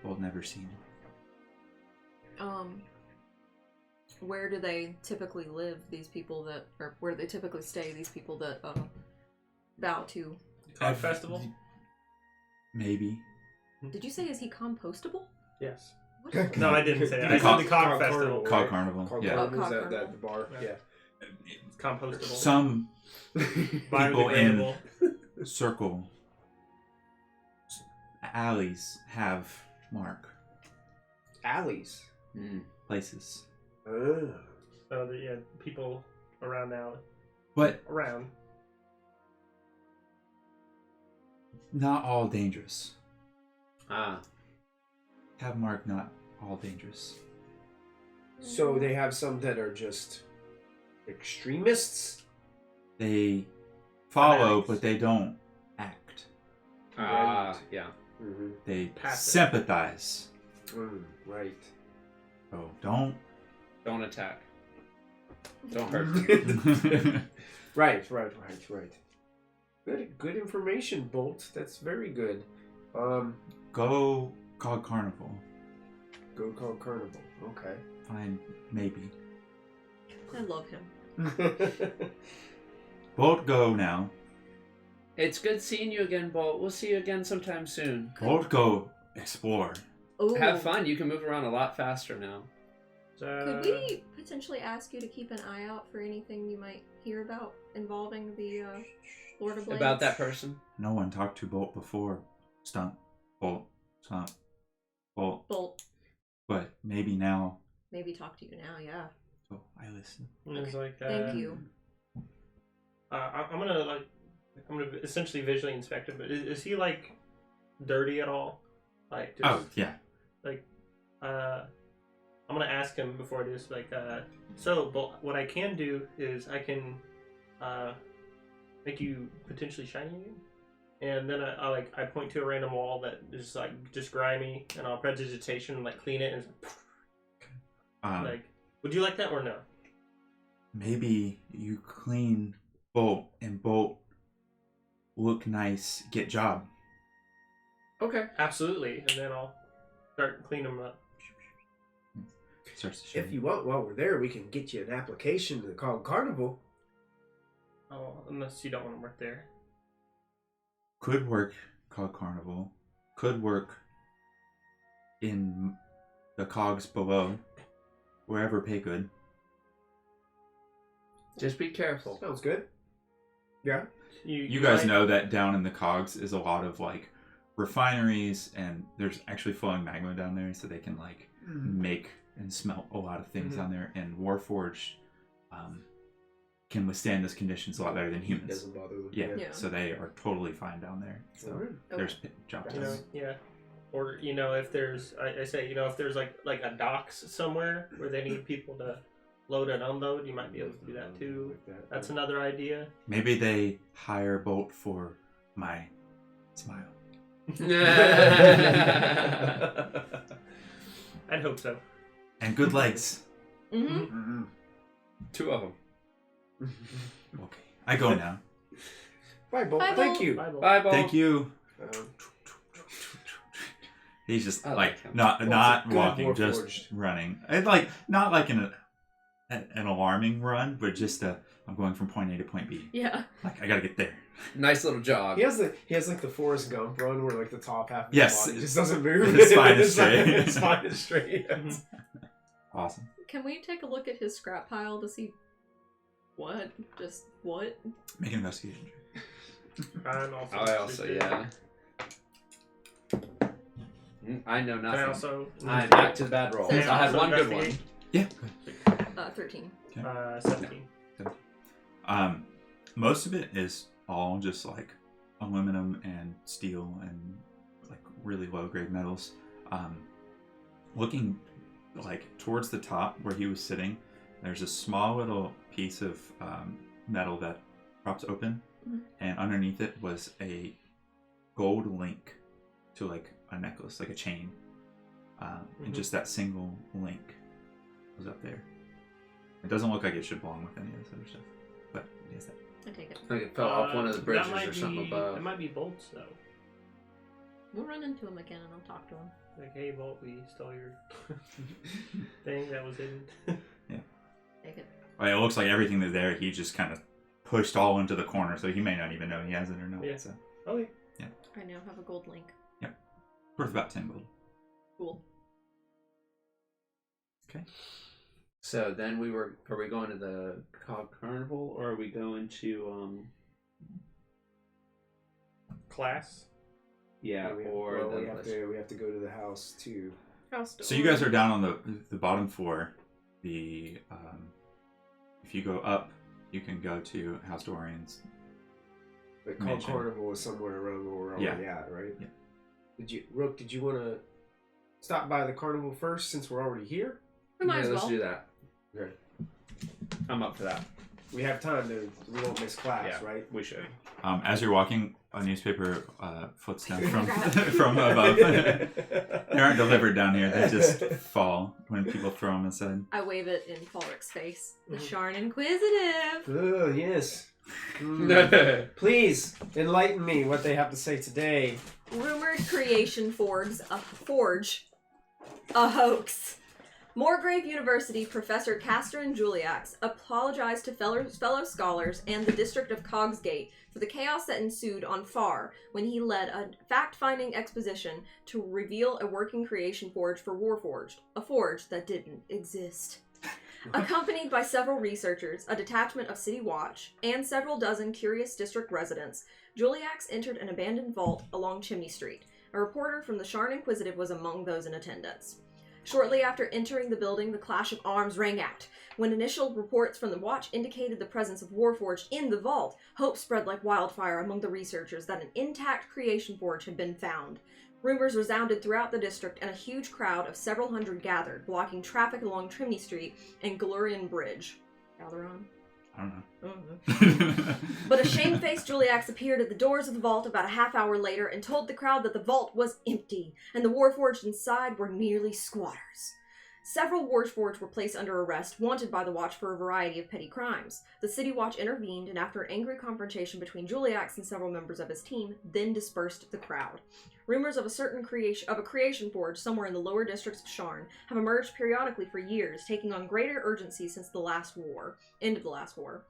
Well, never seen him. Where do they typically live? These people that, or where do they typically stay? These people that bow to. Cog festival. Maybe. Did you say is he compostable? Yes. What? No, I didn't say that. I Cog- said the Cog Festival. Cog Carnival. Cog Yeah. Carnival, Oh, Cog is Carnival. the bar? Yeah. Yeah. It's compostable. Some people in Biodegradable. circle alleys have Mark. Alleys. Places. Oh. So people around now. But Around. not all dangerous. Ah. Have Mark not all dangerous. So they have some that are just extremists? They follow, Fanatics. but they don't act. Ah, Right. yeah. Mm-hmm. They Passive. sympathize. Right. So don't. Don't attack. Don't hurt them. Right. Good information, Bolt. That's very good. Go call Carnival. Go call Carnival. Okay. Fine, maybe. I love him. Bolt, go now. It's good seeing you again, Bolt. We'll see you again sometime soon. Bolt, go explore. Ooh. Have fun. You can move around a lot faster now. Could we potentially ask you to keep an eye out for anything you might hear about involving the Lord of Blades? About that person? No one talked to Bolt before. Stunt. Bolt. Stunt. Bolt. Bolt. But maybe now. Maybe talk to you now, yeah. So I listen. And it's like, Thank you. I'm gonna essentially visually inspect him. But is he like dirty at all? Like, just, Oh, yeah. Like, I'm gonna ask him before I do this. Like, so, but what I can do is I can make you potentially shiny again, and then I point to a random wall that is like just grimy, and I'll prestidigitation and like clean it, and it's like, would you like that or no? Maybe you clean Bolt and Bolt look nice, get job. Okay, absolutely, and then I'll start cleaning them up. Starts to shine. If you want, while we're there, we can get you an application to call Carnival. Oh, unless you don't want them right there. Could work called Carnival. Could work in the cogs below. Wherever pay good. Just be careful. Sounds good. Yeah. You guys know that down in the cogs is a lot of like refineries, and there's actually flowing magma down there, so they can like make and smelt a lot of things down there. And Warforged can withstand those conditions a lot better than humans. Doesn't bother them. Yeah, Yeah. so they are totally fine down there. So Alright. there's job You know, time. yeah. Or if there's, I say, if there's like a docks somewhere where they need people to load and unload, you might be able to do that too. That's another idea. Maybe they hire Bolt for my smile. I'd hope so. And good legs. Mm-hmm. Two of them. Okay, I go now. Bye, Bolt. Bye, Thank Bolt. you. Bye, Bolt. Bye, Bolt. Thank you. Um, He's just I like like him. not Bolt's a good walking, just Warforged. running. And like not like an alarming run, but just I'm going from point A to point B. Yeah. Like I gotta get there. Nice little jog. he has like the Forrest Gump run where like the top half of Yes. his body just doesn't move. His spine is straight. His spine is straight. Awesome. Can we take a look at his scrap pile to see what? Just what? Make an investigation. I'm also. I also, yeah. I know Can I nothing. also? I'm back to the bad rolls. I Can I had also one good one. investigate? Yeah. 13. 17. Most of it is all just like aluminum and steel and like really low grade metals. Looking like towards the top where he was sitting, there's a small little piece of metal that props open, and underneath it was a gold link to like a necklace, like a chain, and just that single link was up there. It doesn't look like it should belong with any of this other stuff, but it is that. I take it. Like it fell off one of the That bridges might or something be- above. It might be bolts though. We'll run into him again and I'll talk to him. Like, hey, Bolt, we stole your thing that was hidden. Take it. Well, it looks like everything that's there, he just kind of pushed all into the corner, so he may not even know he has it or not. Yeah. So Okay. I now have a gold link. worth about 10 gold. Cool. Okay. So then are we going to the Cog Carnival or are we going to Class. Yeah, or well, the we have to go to the house too. House to So you guys are down on the bottom floor. The if you go up, you can go to House Dorian's. But Mansion. Carnival is somewhere around where we're already at, right? Yeah. Rook, did you want to stop by the carnival first since we're already here? We might as let's well. do that. Okay. I'm up for that. We have time we won't miss class, Yeah. right? We should. As you're walking, a newspaper floats down from above. They aren't delivered down here; they just fall when people throw them aside. I wave it in Falrick's face. The Mhm. Sharn Inquisitive. Oh, yes. Please enlighten me what they have to say today. Rumored creation forge a hoax. Moorgrave University Professor Castrin Juliax apologized to fellow scholars and the district of Cogsgate for the chaos that ensued on Far when he led a fact-finding exposition to reveal a working creation forge for Warforged, a forge that didn't exist. Accompanied by several researchers, a detachment of City Watch, and several dozen curious district residents, Juliax entered an abandoned vault along Chimney Street. A reporter from the Sharn Inquisitive was among those in attendance. Shortly after entering the building, the clash of arms rang out. When initial reports from the Watch indicated the presence of Warforged in the vault, hope spread like wildfire among the researchers that an intact creation forge had been found. Rumors resounded throughout the district, and a huge crowd of several hundred gathered, blocking traffic along Chimney Street and Galurian Bridge. Eberron? I don't know. But a shamefaced Juliax appeared at the doors of the vault about a half hour later and told the crowd that the vault was empty, and the Warforged inside were merely squatters. Several Warforged were placed under arrest, wanted by the Watch for a variety of petty crimes. The City Watch intervened, and after an angry confrontation between Juliax and several members of his team, then dispersed the crowd. Rumors of a creation forge somewhere in the lower districts of Sharn have emerged periodically for years, taking on greater urgency since the end of the last war.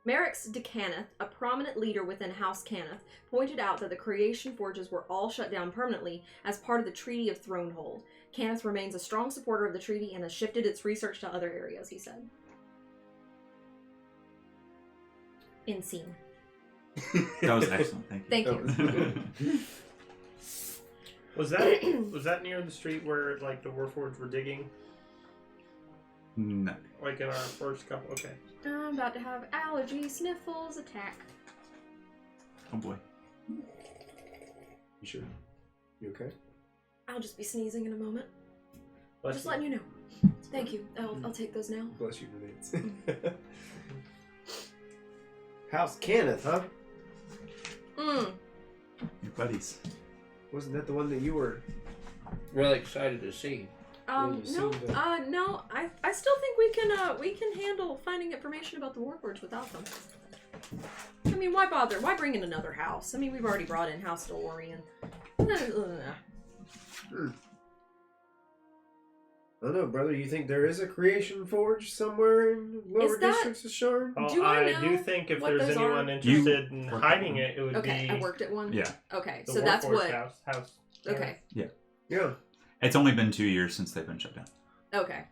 Merrix de Cannith, a prominent leader within House Cannith, pointed out that the creation forges were all shut down permanently as part of the Treaty of Thronehold. Cannith remains a strong supporter of the treaty and has shifted its research to other areas, he said. End scene. That was excellent. Thank you. Thank you. Was that near the street where like the Warforged were digging? No. Like in our first couple. Okay. I'm about to have allergy sniffles attack. Oh boy. You sure? You okay? I'll just be sneezing in a moment. Bless Just you. letting you know. Thank you. I'll take those now. Bless you, Nate. House Kenneth, huh? Your buddies. Wasn't that the one that you were? Really excited to see. No, I still think we can handle finding information about the Warforged without them. I mean, why bother? Why bring in another house? I mean, we've already brought in House Dorian. I don't know, brother. You think there is a creation forge somewhere in lower districts of Sharn? Oh, Do I know do think if what there's those anyone are? interested in worked hiding at it, it would Okay, be I worked at one. Yeah. Okay, the so that's Warforged what. house. Okay, Yeah. It's only been 2 years since they've been shut down. okay.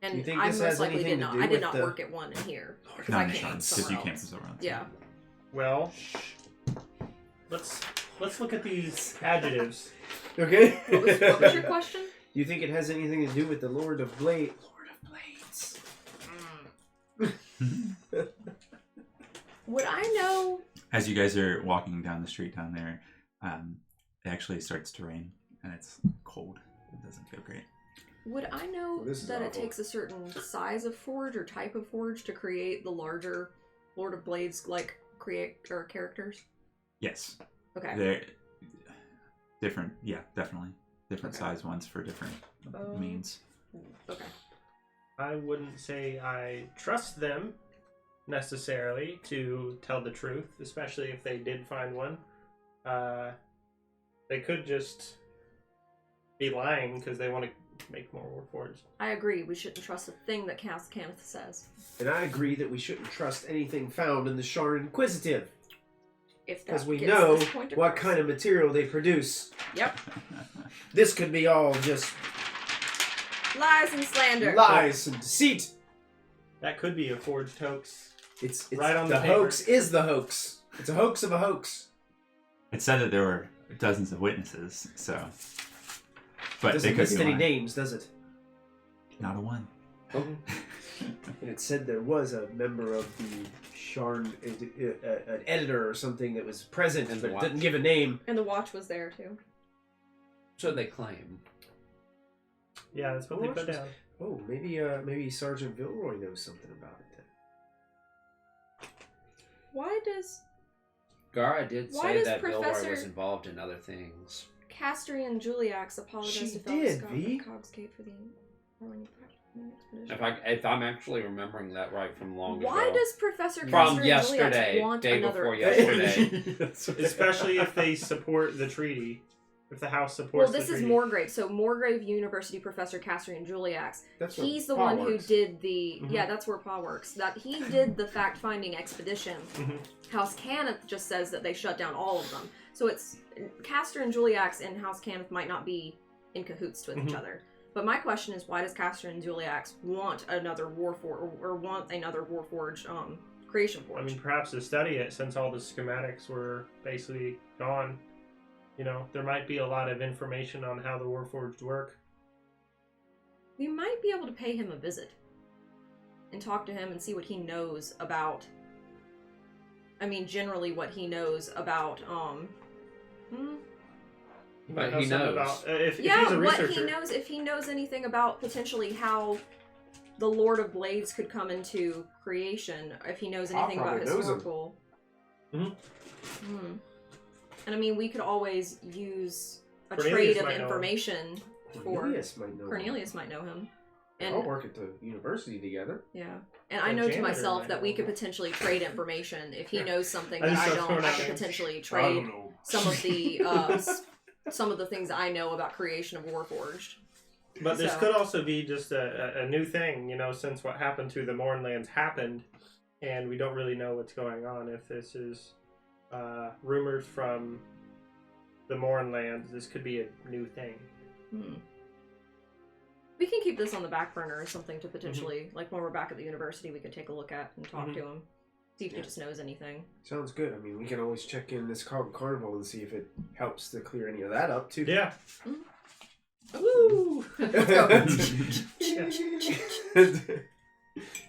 And You think I this most has likely anything did to not. do I did with not the- work at one in here because Not I in came Sean, from because somewhere you else. came from somewhere else. Yeah. Well, let's look at these adjectives. Okay. What was your question? Do you think it has anything to do with the Lord of Blades? Would I know? As you guys are walking down the street down there, it actually starts to rain, and it's cold. It doesn't feel great. Would I know Well, this is that it awful. takes a certain size of forge or type of forge to create the larger Lord of Blades like characters? Yes. Okay. They're different. Yeah, definitely. Different Okay. size ones for different means. Okay. I wouldn't say I trust them necessarily to tell the truth, especially if they did find one. They could just be lying because they want to make more Warforged. I agree. We shouldn't trust a thing that Kenneth says. And I agree that we shouldn't trust anything found in the Sharn Inquisitive. If Because that we gets know this point what across. kind of material they produce. Yep. This could be all just Lies and slander. lies and deceit. That could be a forged hoax. It's Right on the the paper. hoax is the hoax. It's a hoax of a hoax. It said that there were dozens of witnesses, so. But Doesn't they could list be any lying. names, does it? Not a one. And it said there was a member of the Sharn, an editor or something that was present, And but the didn't watch. give a name. And the watch was there too. So they claim. Yeah, that's what they put down. Oh, maybe Sergeant Vilroy knows something about it then. Why does Gara did Why say does that Vilroy Professor- was involved in other things. Castrian Juliax apologize She to did, Scott V. and Cogsgate for the expedition? If I'm actually remembering that right from long ago. Why does Professor From Castrian yesterday, Juliax want day another? before yesterday. That's right. Especially if they support the treaty. If the House Well, supports this the is treaty. Morgrave. So Morgrave University Professor Castrian Juliax. That's where He's the Pa one who works. did the Mhm. yeah. That's where Pa works. That he did the fact-finding expedition. Mhm. House Cannith just says that they shut down all of them. So it's Castor and Juliax and House Cannith might not be in cahoots with each Mhm. other. But my question is, why does Castor and Juliax want another Warforged or want another Warforged creation forge? I mean, perhaps to study it, since all the schematics were basically gone. You know, there might be a lot of information on how the Warforged work. We might be able to pay him a visit and talk to him and see what he knows about. I mean, generally what he knows about. You But might know he something knows. About, if Yeah, he's a what researcher. he knows, if he knows anything about potentially how the Lord of Blades could come into creation, if he knows anything about probably knows him. historical. Mhm. Hmm. And I mean, we could always use a Cornelius trade of might know him. information for Cornelius might know. Cornelius might know him. They And all work at the university together. yeah. And I The know to janitor myself might that we know could him. potentially trade information. If he knows something I that just I don't don't, throw I out could names. potentially I trade don't know. some of the some of the things I know about creation of Warforged. But this So- could also be just a new thing, you know, since what happened to the Mournlands happened, and we don't really know what's going on. If this is rumors from the Mournlands, this could be a new thing. Hmm. We can keep this on the back burner or something to potentially, like when we're back at the university, we could take a look at and talk Mhm. to him. See if he Yeah. just knows anything. Sounds good. I mean, we can always check in this carnival and see if it helps to clear any of that up too. Yeah. Woo!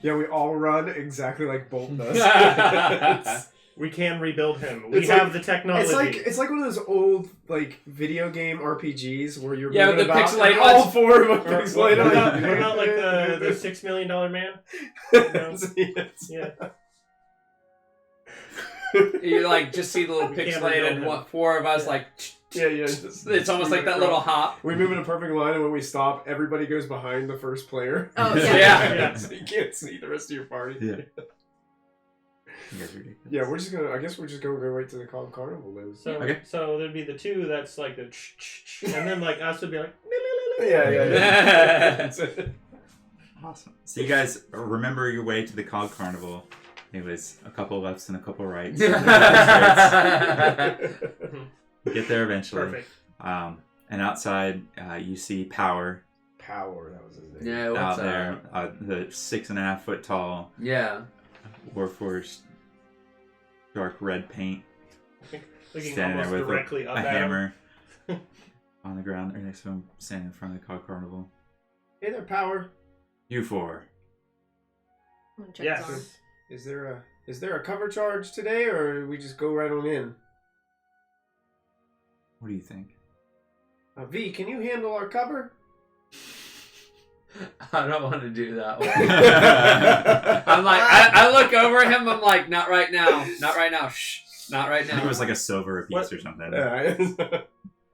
Yeah, we all run exactly like Bolt does. We can rebuild him. We It's have like- the technology. It's like one of those old like video game RPGs where you're Yeah, moving with the about pixelated and all ones. four of them Or pixelated. what about like the $6 million man? Yes. Yeah. You like just see the little We can't pixelated rebuild him. four of us Yeah. like. Yeah. It's almost like that little hop. We move in a perfect line, and when we stop, everybody goes behind the first player. Oh, yeah. Yeah. So you can't see the rest of your party. Yeah. You guys are ridiculous. Yeah, we're just gonna. I guess we're just gonna go right to the carnival then. So, Okay. so there'd be the two that's like the and then like us would be like Yeah. Awesome. So you guys remember your way to the Cog Carnival. It was a couple lefts and a couple rights. You get there eventually. Perfect. And outside, you see Power Power. That was his name. Yeah, out what's there. The 6.5 foot tall Yeah. Warforged dark red paint, Looking standing there almost with directly a up at him. hammer on the ground right next to him, standing in front of the Cog Carnival. Hey there, Power. You four. I'm gonna check his arm. Yes. Is there a cover charge today, or do we just go right on in? What do you think? V, can you handle our cover? I don't want to do that one. I'm like, I look over at him. I'm like, not right now. Not right now. Shh. Not right I think now. it was like a silver apiece What? or something.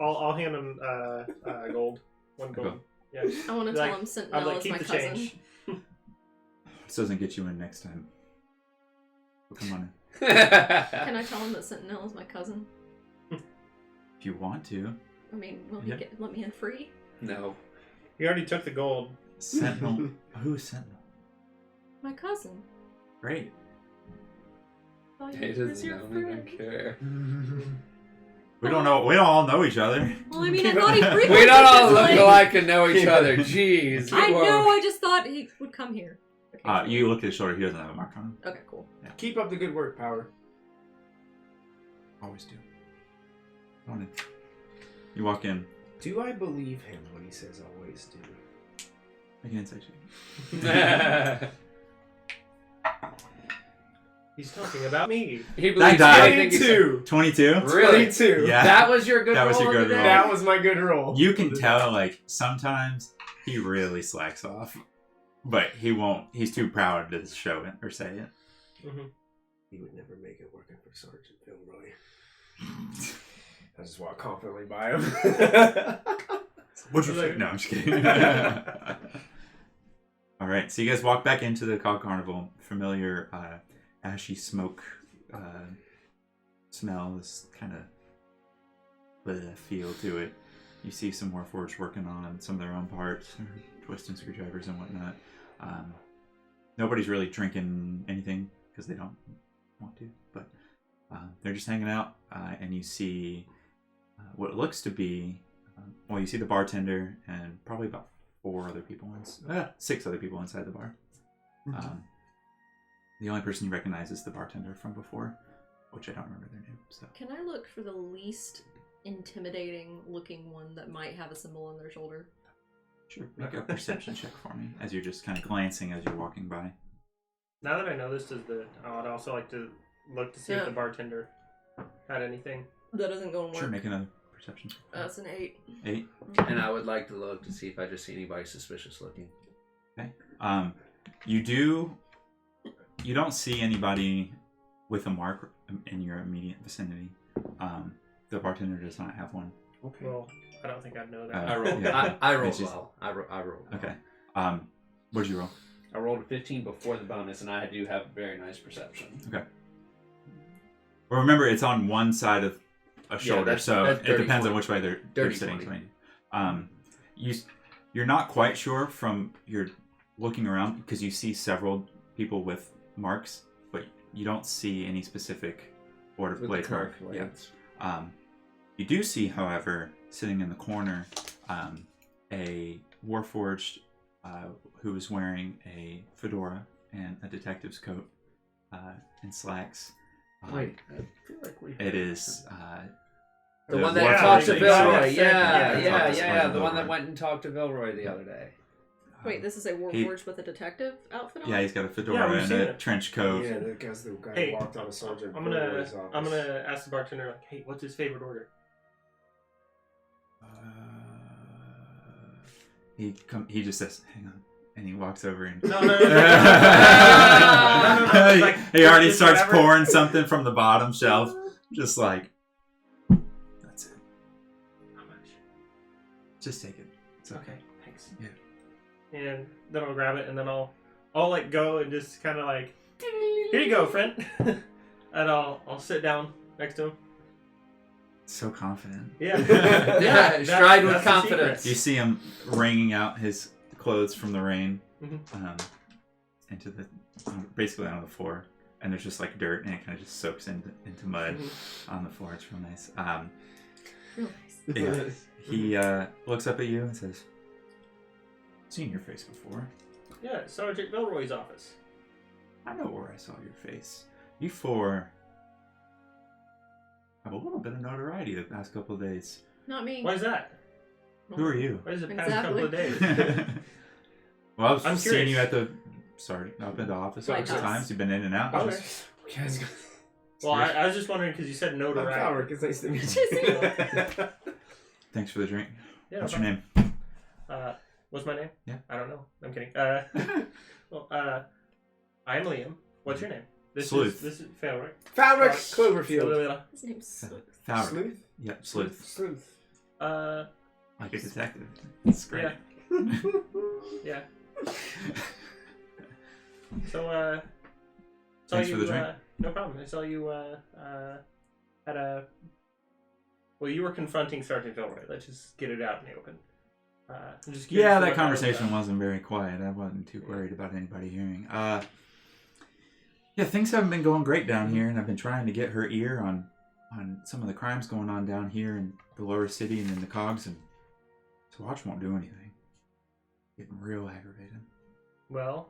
I'll hand him gold. One gold. Okay. Yeah. I want to Like, tell him I'm Sentinel like, is keep my the cousin. change. This doesn't get you in next time. Well, come on in. Can I tell him that Sentinel is my cousin? If you want to. I mean, will Yeah. he let me in free? No. He already took the gold. Sentinel. Who's Sentinel? My cousin. Great. Oh, He he's doesn't your know. He friend. don't care. We don't know. We don't all know each other. Well, I mean, I thought he frequented We don't all this look place. alike and know each other. Jeez. I you are- know. I just thought he would come here. Okay, You look at his shoulder. He doesn't have a mark on him. okay, cool. Keep up the good work, Power. Always do. Go on in. You walk in. Do I believe him when he says always do? Make an insight check. He's talking about me. He That believes died. everything he said. 22. 22? Really? 22. Yeah. That was your good That was roll your of good the roll. day? That was my good roll. You can tell, like, sometimes he really slacks off. But he won't. He's too proud to show it or say it. Mm-hmm. He would never make it working for Sergeant Gilroy. I just walk confidently by him. What's your no, I'm just kidding. All right, so you guys walk back into the Cog Carnival. Familiar ashy smoke smell, this kind of feel to it. You see some Warforged working on some of their own parts, twisting screwdrivers and whatnot. Nobody's really drinking anything because they don't want to, but they're just hanging out. And you see what looks to be, you see the bartender and probably about 6 other people inside the bar. The only person you recognize is the bartender from before, which I don't remember their name. So Can I look for the least intimidating looking one that might have a symbol on their shoulder? sure, make a perception check for me as you're just kind of glancing as you're walking by. Now that I know this is I'd also like to look to see if the bartender had anything. That doesn't go and work. Sure, make another perception check. That's an 8. 8. And I would like to look to see if I just see anybody suspicious looking. Okay. You don't see anybody with a mark in your immediate vicinity. The bartender does not have one. Okay. Well, I don't think I'd know that. I rolled. Yeah. I rolled It's just- well. I rolled. Well. Okay. What did you roll? I rolled a 15 before the bonus, and I do have very nice perception. Okay. Well, remember, it's on one side of a shoulder, that's so it dirty depends 20. on which way they're Dirty sitting. 20. You're not quite sure from your looking around because you see several people with marks, but you don't see any specific Board of With Blade the mark. curved Yeah. blades. You do see, however, sitting in the corner, a Warforged who is wearing a fedora and a detective's coat and slacks. Wait, I feel like we. It is The the one that Yeah, talked to they- Vilroy. yeah, Yeah. talked to The one Vilroy. that went and talked to Vilroy the other day. Wait, this is a Warforged with a detective outfit on? Yeah, he's got a Yeah, fedora we've and seen a it. trench coat. Yeah, the guy Hey, who walked on a Sergeant I'm Gilroy's gonna office. ask the bartender, like, hey, what's his favorite order? He just says, "Hang on," and he walks over and No. Like, he already just starts whatever. pouring something from the bottom shelf, just like that's it. How much? Just take it. It's okay. Okay, thanks. Yeah. And then I'll grab it, and then I'll like go and just kind of like, here you go, friend. And I'll sit down next to him. So confident. Yeah. Yeah, stride with that's the confidence. You see him wringing out his clothes from the rain Mhm. into the basically on the floor, and there's just like dirt, and it kind of just soaks into mud on the floor. It's real nice. Real nice. Yeah. He looks up at you and says, "Seen your face before. Yeah, Sergeant Vilroy's office. I know where I saw your face. You four have a little bit of notoriety the past couple of days. Not me. Why is that? Who are you?" Why is it past couple of days? Well, I've I'm seen curious. you at the up in the office a White couple House. times. You've been in and out. Okay. Well, Serious. I was just wondering because you said I'm notoriety. Howard. It's nice to meet you. Thanks for the drink. Yeah, What's no your name? problem. What's my name? Yeah. I don't know. I'm kidding. Well, I'm Liam. What's your name? Sleuth. This is Falric. Falric Cloverfield. His name's Sleuth. Thouer. Sleuth? Yep, sleuth. Sleuth. Like a detective. That's great. Yeah. So, saw Thanks you, for the drink. no problem. I saw you, had a... Well, you were confronting Sergeant Vilroy. Let's just get it out in the open. I'm just curious Yeah, what that was conversation about. wasn't very quiet. I wasn't too worried about anybody hearing. Yeah, things haven't been going great down here, and I've been trying to get her ear on some of the crimes going on down here in the lower city and in the cogs, and Swatch won't do anything. Getting real aggravated. Well,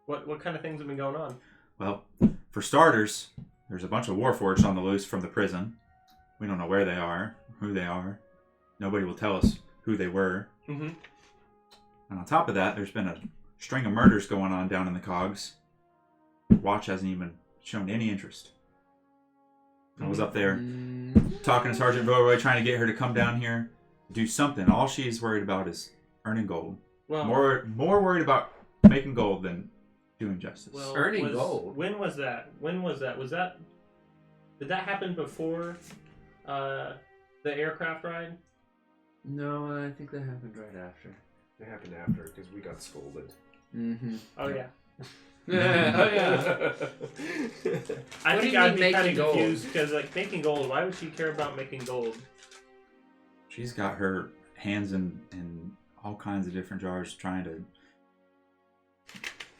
what kind of things have been going on? Well, for starters, there's a bunch of Warforged on the loose from the prison. We don't know where they are, who they are. Nobody will tell us who they were. Mm-hmm. And on top of that, there's been a string of murders going on down in the cogs. Watch hasn't even shown any interest. I was up there talking to Sergeant Vilroy, trying to get her to come down here, do something. All she's worried about is earning gold. Well, More worried about making gold than doing justice. well, Earning gold. When was that? Did that happen before the aircraft ride? No, I think that happened right after. It happened after because we got scolded. Mm-hmm. Oh yeah. Oh yeah. I What do think you I'd mean be kind of making gold? confused because like making gold. Why would she care about making gold? She's got her hands in all kinds of different jars, trying to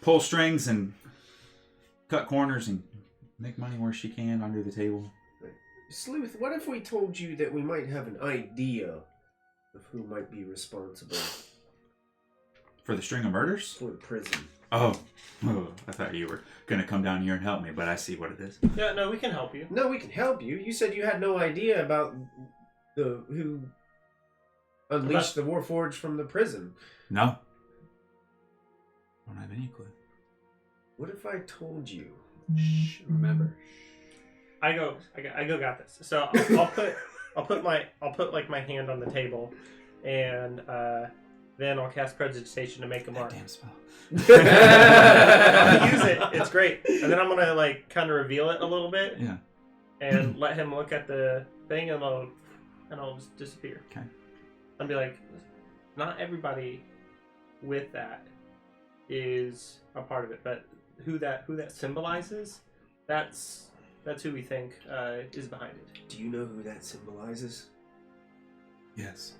pull strings and cut corners and make money where she can under the table. Sleuth, what if we told you that we might have an idea of who might be responsible For the string of murders? for the prison? Oh, I thought you were going to come down here and help me, but I see what it is. Yeah, no, we can help you. No, we can help you. You said you had no idea about who unleashed the Warforged from the prison. No. Don't have any clue. What if I told you? Shh, remember. I go got this. So I'll put like my hand on the table, and then I'll cast prestidigitation to make a mark. Damn spell. I'll use it. It's great. And then I'm gonna like kind of reveal it a little bit. Yeah. And let him look at the thing, and I'll just disappear. Okay. I'll be like, not everybody with that is a part of it, but who that symbolizes, that's who we think is behind it. Do you know who that symbolizes? Yes.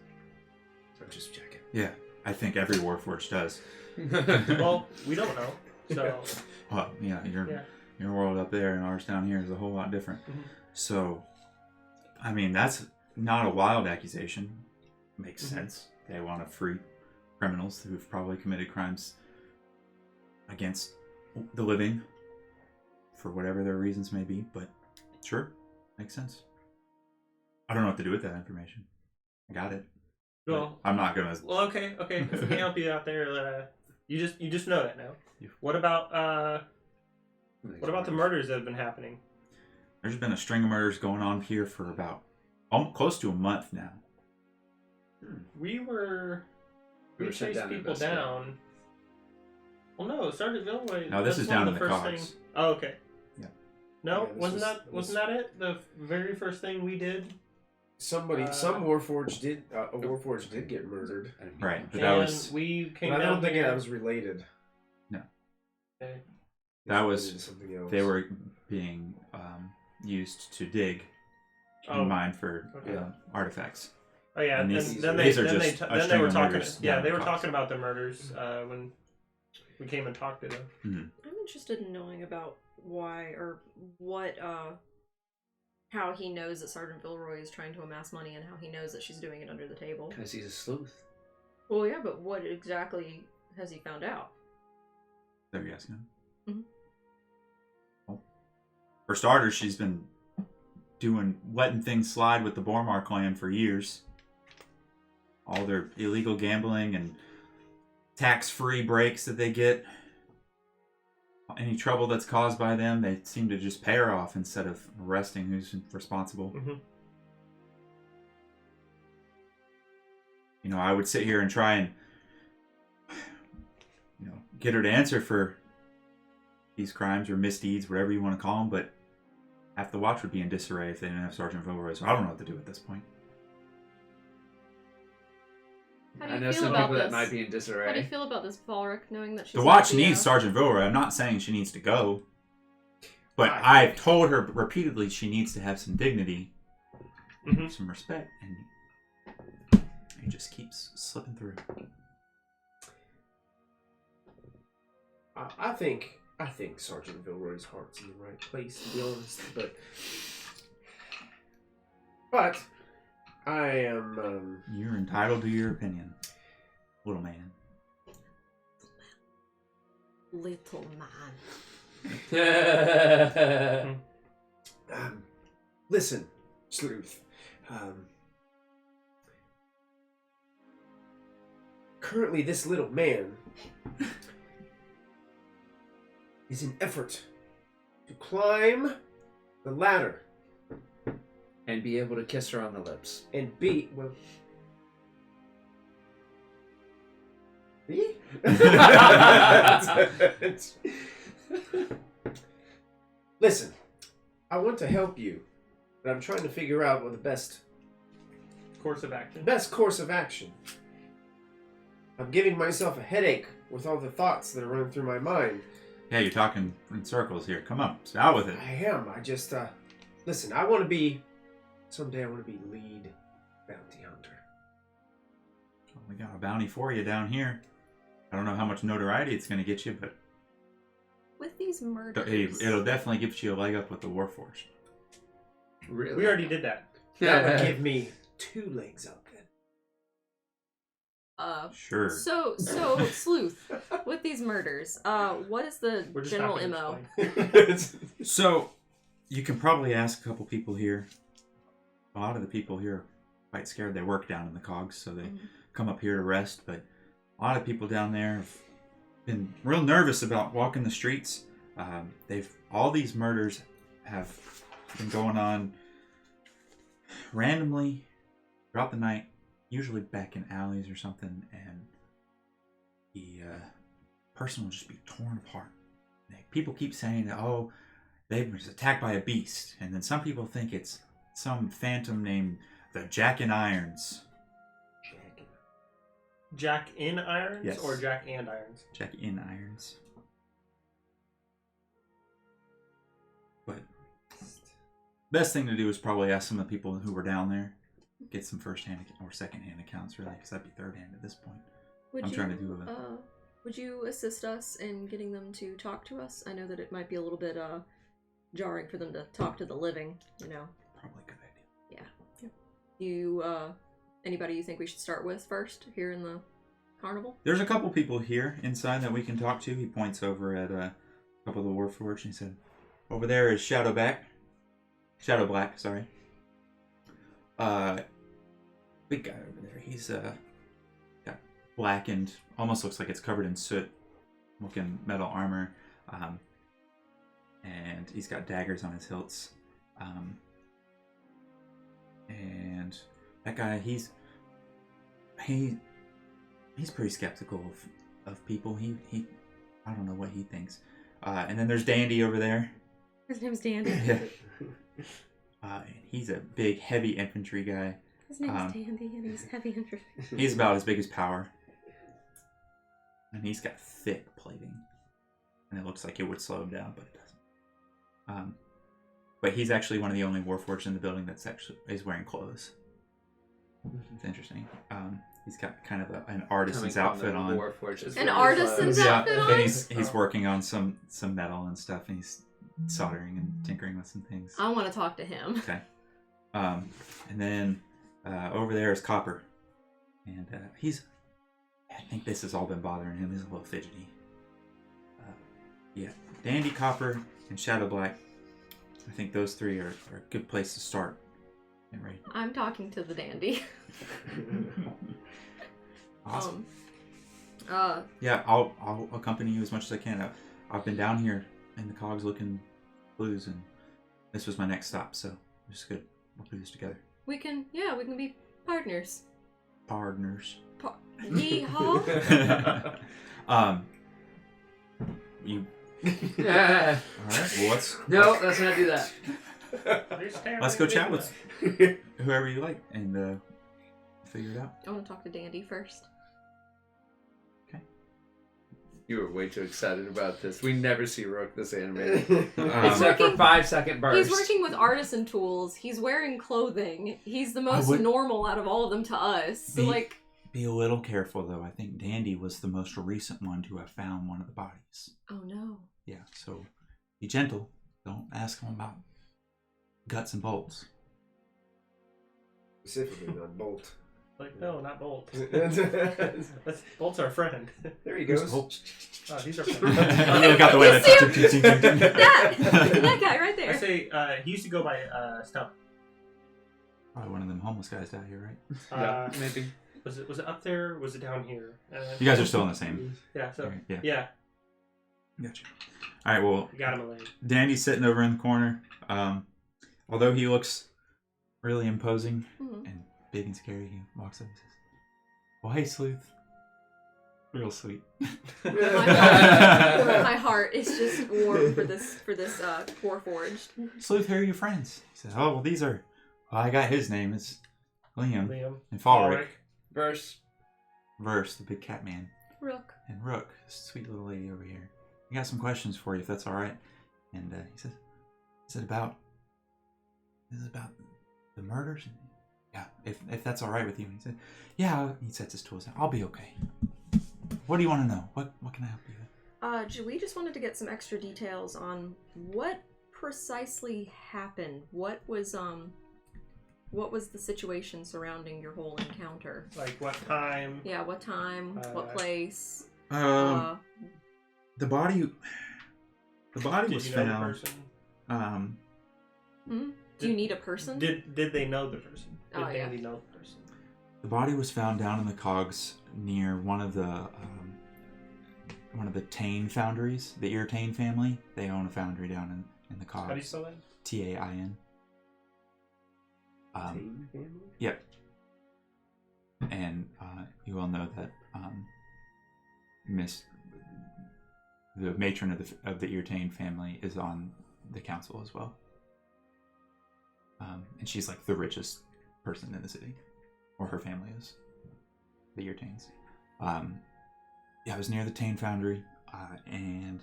I'm just checking. Yeah. I think every Warforged does. Well, we don't know, so Well, yeah, your world up there and ours down here is a whole lot different. Mhm. So, I mean, that's not a wild accusation. Makes Mhm. sense. They want to free criminals who've probably committed crimes against the living for whatever their reasons may be, but sure, makes sense. I don't know what to do with that information. I got it. well, I'm not gonna. well, okay. If we can help you out there, you just know that now. Yeah. What about the murders that have been happening? There's been a string of murders going on here for about close to a month now. We were sent chased down to people investigate. down. Well, no, Sergeant Vilroy. No, this that's is one down of in the first cogs. things- Oh, okay. Yeah. No, Yeah, wasn't that it? The very first thing we did. Some Warforged did. A Warforged did get murdered. Right, but And that was we came But I down don't think here. that was related. Okay. that It was related to something else. they were being used to dig Oh. and mine for Okay. artifacts. Oh yeah, And and these- then these they are then just they, a then they string were of talking. murders Yeah, down they the were cogs. talking about the murders when we came and talked to them. I'm interested in knowing about why or what, how he knows that Sergeant Vilroy is trying to amass money and how he knows that she's doing it under the table. Because he's a sleuth. Well, yeah, but what exactly has he found out? There you asking. Mhm. Well, for starters, she's been letting things slide with the Bormar clan for years. All their illegal gambling and tax-free breaks that they get. Any trouble that's caused by them, they seem to just pay her off instead of arresting who's responsible. Mm-hmm. You know, I would sit here and try and, get her to answer for these crimes or misdeeds, whatever you want to call them, but half the watch would be in disarray if they didn't have Sergeant Vilroy, so I don't know what to do at this point. How do I you know feel some about people this? that might be in How do you disarray. feel about this, Valric, knowing that she's The watch not needs Sergeant Vilroy. I'm not saying she needs to go, but I- I've told her repeatedly she needs to have some dignity, Mhm. some respect, and it just keeps slipping through. I think Sergeant Vilroy's heart's in the right place, to be honest. But I am. You're entitled to your opinion, little man. Little man. Listen, Sleuth. Currently, this little man is in effort to climb the ladder And be able to kiss her on the lips. and be well. Me? Listen, I want to help you, but I'm trying to figure out what the best Course of action. course of action. I'm giving myself a headache with all the thoughts that are running through my mind. Yeah, you're talking in circles here. Come on, out with it. I am. I just, listen, I want to be, someday I want to be lead bounty hunter. We got a bounty for you down here. I don't know how much notoriety it's going to get you, but With these murders. it'll definitely give you a leg up with the Warforged. Really? We already did that. That would give me 2 legs up then. Sure. So Sleuth, with these murders, what is the We're just general not gonna MO? explain. So, you can probably ask a couple people here. A lot of the people here are quite scared. They work down in the cogs, so they come up here to rest. But a lot of people down there have been real nervous about walking the streets. All these murders have been going on randomly throughout the night, usually back in alleys or something, and the person will just be torn apart. People keep saying that, oh, they was attacked by a beast, and then some people think it's some phantom named the Jack in Irons. Jack in irons Yes. or Jack and irons? Jack in Irons. But best thing to do is probably ask some of the people who were down there, get some first-hand or second-hand accounts, really, because that'd be third-hand at this point. I'm trying to do a... Would you assist us in getting them to talk to us? I know that it might be a little bit jarring for them to talk to the living, you know. Probably a good idea. Yeah. You, anybody you think we should start with first here in the carnival? There's a couple people here inside that we can talk to. He points over at a couple of the Warforged, and he said, over there is Shadowblack, sorry. Big guy over there. He's got blackened, almost looks like it's covered in soot looking metal armor. And he's got daggers on his hilts. And that guy, he's pretty skeptical of people. He I don't know what he thinks. And then there's Dandy over there. His name's Dandy. Yeah. He's a big, heavy infantry guy. His name's Dandy, and he's heavy infantry. He's about as big as Power. And he's got thick plating. And it looks like it would slow him down, but it doesn't. But he's actually one of the only Warforged in the building that's actually is wearing clothes. It's interesting. He's got kind of an artisan's outfit on. An artisan's outfit on? And he's working on some metal and stuff, and he's soldering and tinkering with some things. I want to talk to him. Okay. And then over there is Copper. And I think this has all been bothering him. He's a little fidgety. Yeah. Dandy, Copper, and Shadowblack. I think those three are a good place to start. Right. I'm talking to the Dandy. Awesome. Yeah, I'll accompany you as much as I can. I've been down here in the cogs looking clues, and this was my next stop, so it's good. We'll do this together. We can be partners. Partners. Yeehaw! You. Yeah. All right. Well, No, let's not do that. let's go chat with whoever you like and figure it out. I want to talk to Dandy first. You were way too excited about this. We never see Rook this animated. He's Except for working- 5-second bursts. He's working with artisan tools. He's wearing clothing. He's the most normal out of all of them to us. So, Be a little careful, though. I think Dandy was the most recent one to have found one of the bodies. Oh no. Yeah, so be gentle. Don't ask him about guts and bolts. Specifically, not Bolt. Like, no, not Bolt. Bolt's our friend. There he goes. Bolt? Oh, he's our You friend. got the way You see that guy right I there. say he used to go by Stump. Probably one of them homeless guys down here, right? Yeah, maybe. Was it up there? Was it down here? You guys are still in the same. Yeah. So area, yeah. yeah, Gotcha. All right. Well, you got him, Elaine. Dandy's sitting over in the corner. Although he looks really imposing and big and scary, he walks up and says, "Well, hey, Sleuth." Real sweet. My heart is just warm for this Warforged. Sleuth, who are your friends? He says, "Oh, well, these are. Well, I got his name. It's Liam and Falric. Verse. Verse, the big cat man. Rook. And Rook, this sweet little lady over here. I got some questions for you, if that's all right." And he says, "Is it about the murders?" "Yeah, if that's all right with you." And he said, "Yeah." He sets his tools down. "I'll be okay. What do you want to know? What can I help you with?" We just wanted to get some extra details on what precisely happened. What was the situation surrounding your whole encounter? Like what time? Yeah, what time? What place? The body Did was you know the found. person? Do you need a person? Did they know the person? Did Oh, Dandy know the person? The body was found down in the cogs near one of the Tain foundries. The Ear-Tain family. They own a foundry down in the cogs. How do you spell that? Tain. Tain family? Yep. And you all know that the matron of the Ear-Tain family is on the council as well. And she's like the richest person in the city, or her family is. The Ear-Tains. Yeah, I was near the Tain foundry, and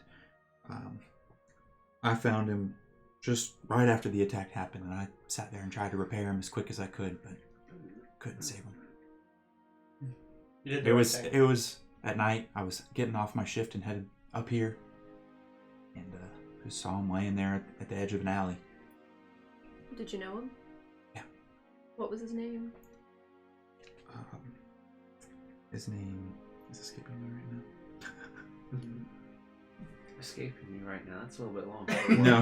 I found him just right after the attack happened, and I sat there and tried to repair him as quick as I could, but couldn't save him. You did the It right was thing. at night. I was getting off my shift and headed up here, and just saw him laying there at the edge of an alley. Did you know him? Yeah. What was his name? His name is escaping me right now. Escaping me right now. That's a little bit long. No.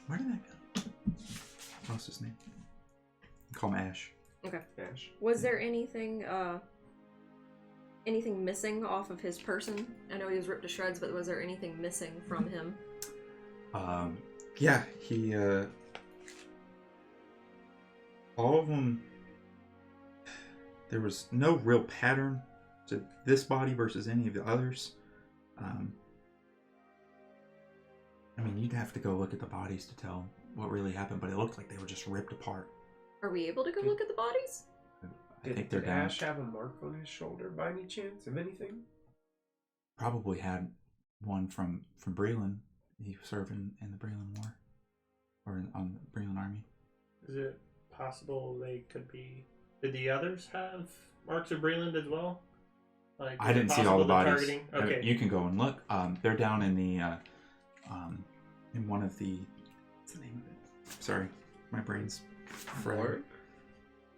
Where did that go? What's his name? Call him Ash. Okay. Ash. Was there anything missing off of his person? I know he was ripped to shreds, but was there anything missing from him? Yeah, he, all of them, there was no real pattern to this body versus any of the others. I mean, you'd have to go look at the bodies to tell what really happened, but it looked like they were just ripped apart. Are we able to go look at the bodies? I think they're Did down. Ash have a mark on his shoulder by any chance of anything? Probably had one from Breland. He served in the Breland War, or on the Breland Army. Is it possible they could be? Did the others have marks of Breland as well? Like, I is it didn't see all the possible they're bodies. targeting- I mean, Okay. you can go and look. They're down in the in one of the. What's the name of it? Sorry, my brain's fried. Morgue?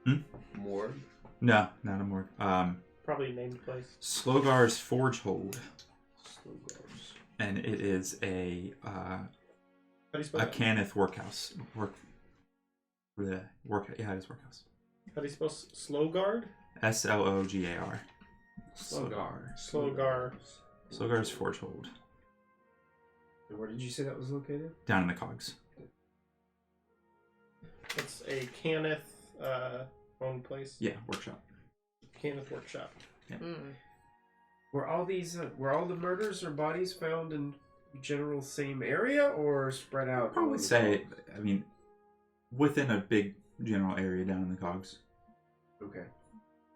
Hmm? Morgue? No, not a morgue. Probably a named place. Slogar's Forge Hold, Slogars. and it is a How do you spell that? Cannith workhouse. Yeah, it is workhouse. How do you spell Slogard? Slogar. Slogar. Slogar. Slogar's Forge Hold, And where did you say that was located? down in the cogs. It's a Cannith owned place. Yeah, workshop. Cannith Workshop. Were all the murders or bodies found in general same area or spread out? I all would over say, the I mean, within a big general area down in the cogs. place? Okay.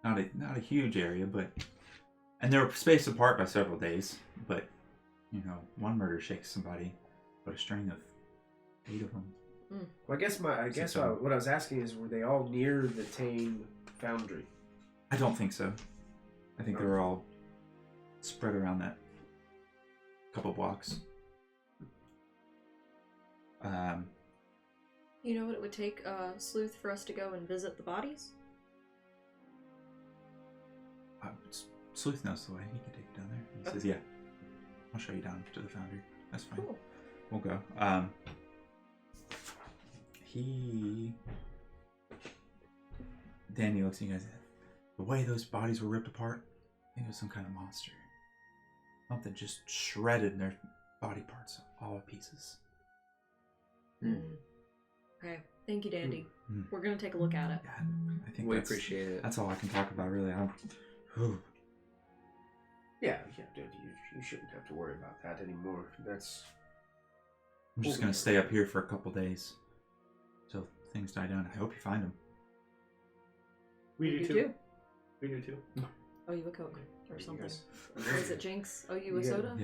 Not a huge area, and they were spaced apart by several days. But one murder shakes somebody, but a string of 8 of them. Well, I guess what I was asking is, were they all near the Tain foundry? I don't think so. I think they were all spread around that couple blocks. You know what it would take, Sleuth, for us to go and visit the bodies? Sleuth knows the way. He can take you down there. He says, "Yeah, I'll show you down to the foundry. That's fine. Cool. We'll go." Danny looks at you guys. The way those bodies were ripped apart, I think it was some kind of monster. Something just shredded their body parts all to pieces. Okay. Thank you, Dandy. Mm. We're gonna take a look at it. Yeah, I think We appreciate it. That's all I can talk about, really. Yeah, dude, you shouldn't have to worry about that anymore. I'm just gonna stay up here for a couple days till things die down. I hope you find them. We do You too. do. We do too. Oh, you a Coke or something? Yes. Or is it Jinx? Oh, you a Yeah. soda?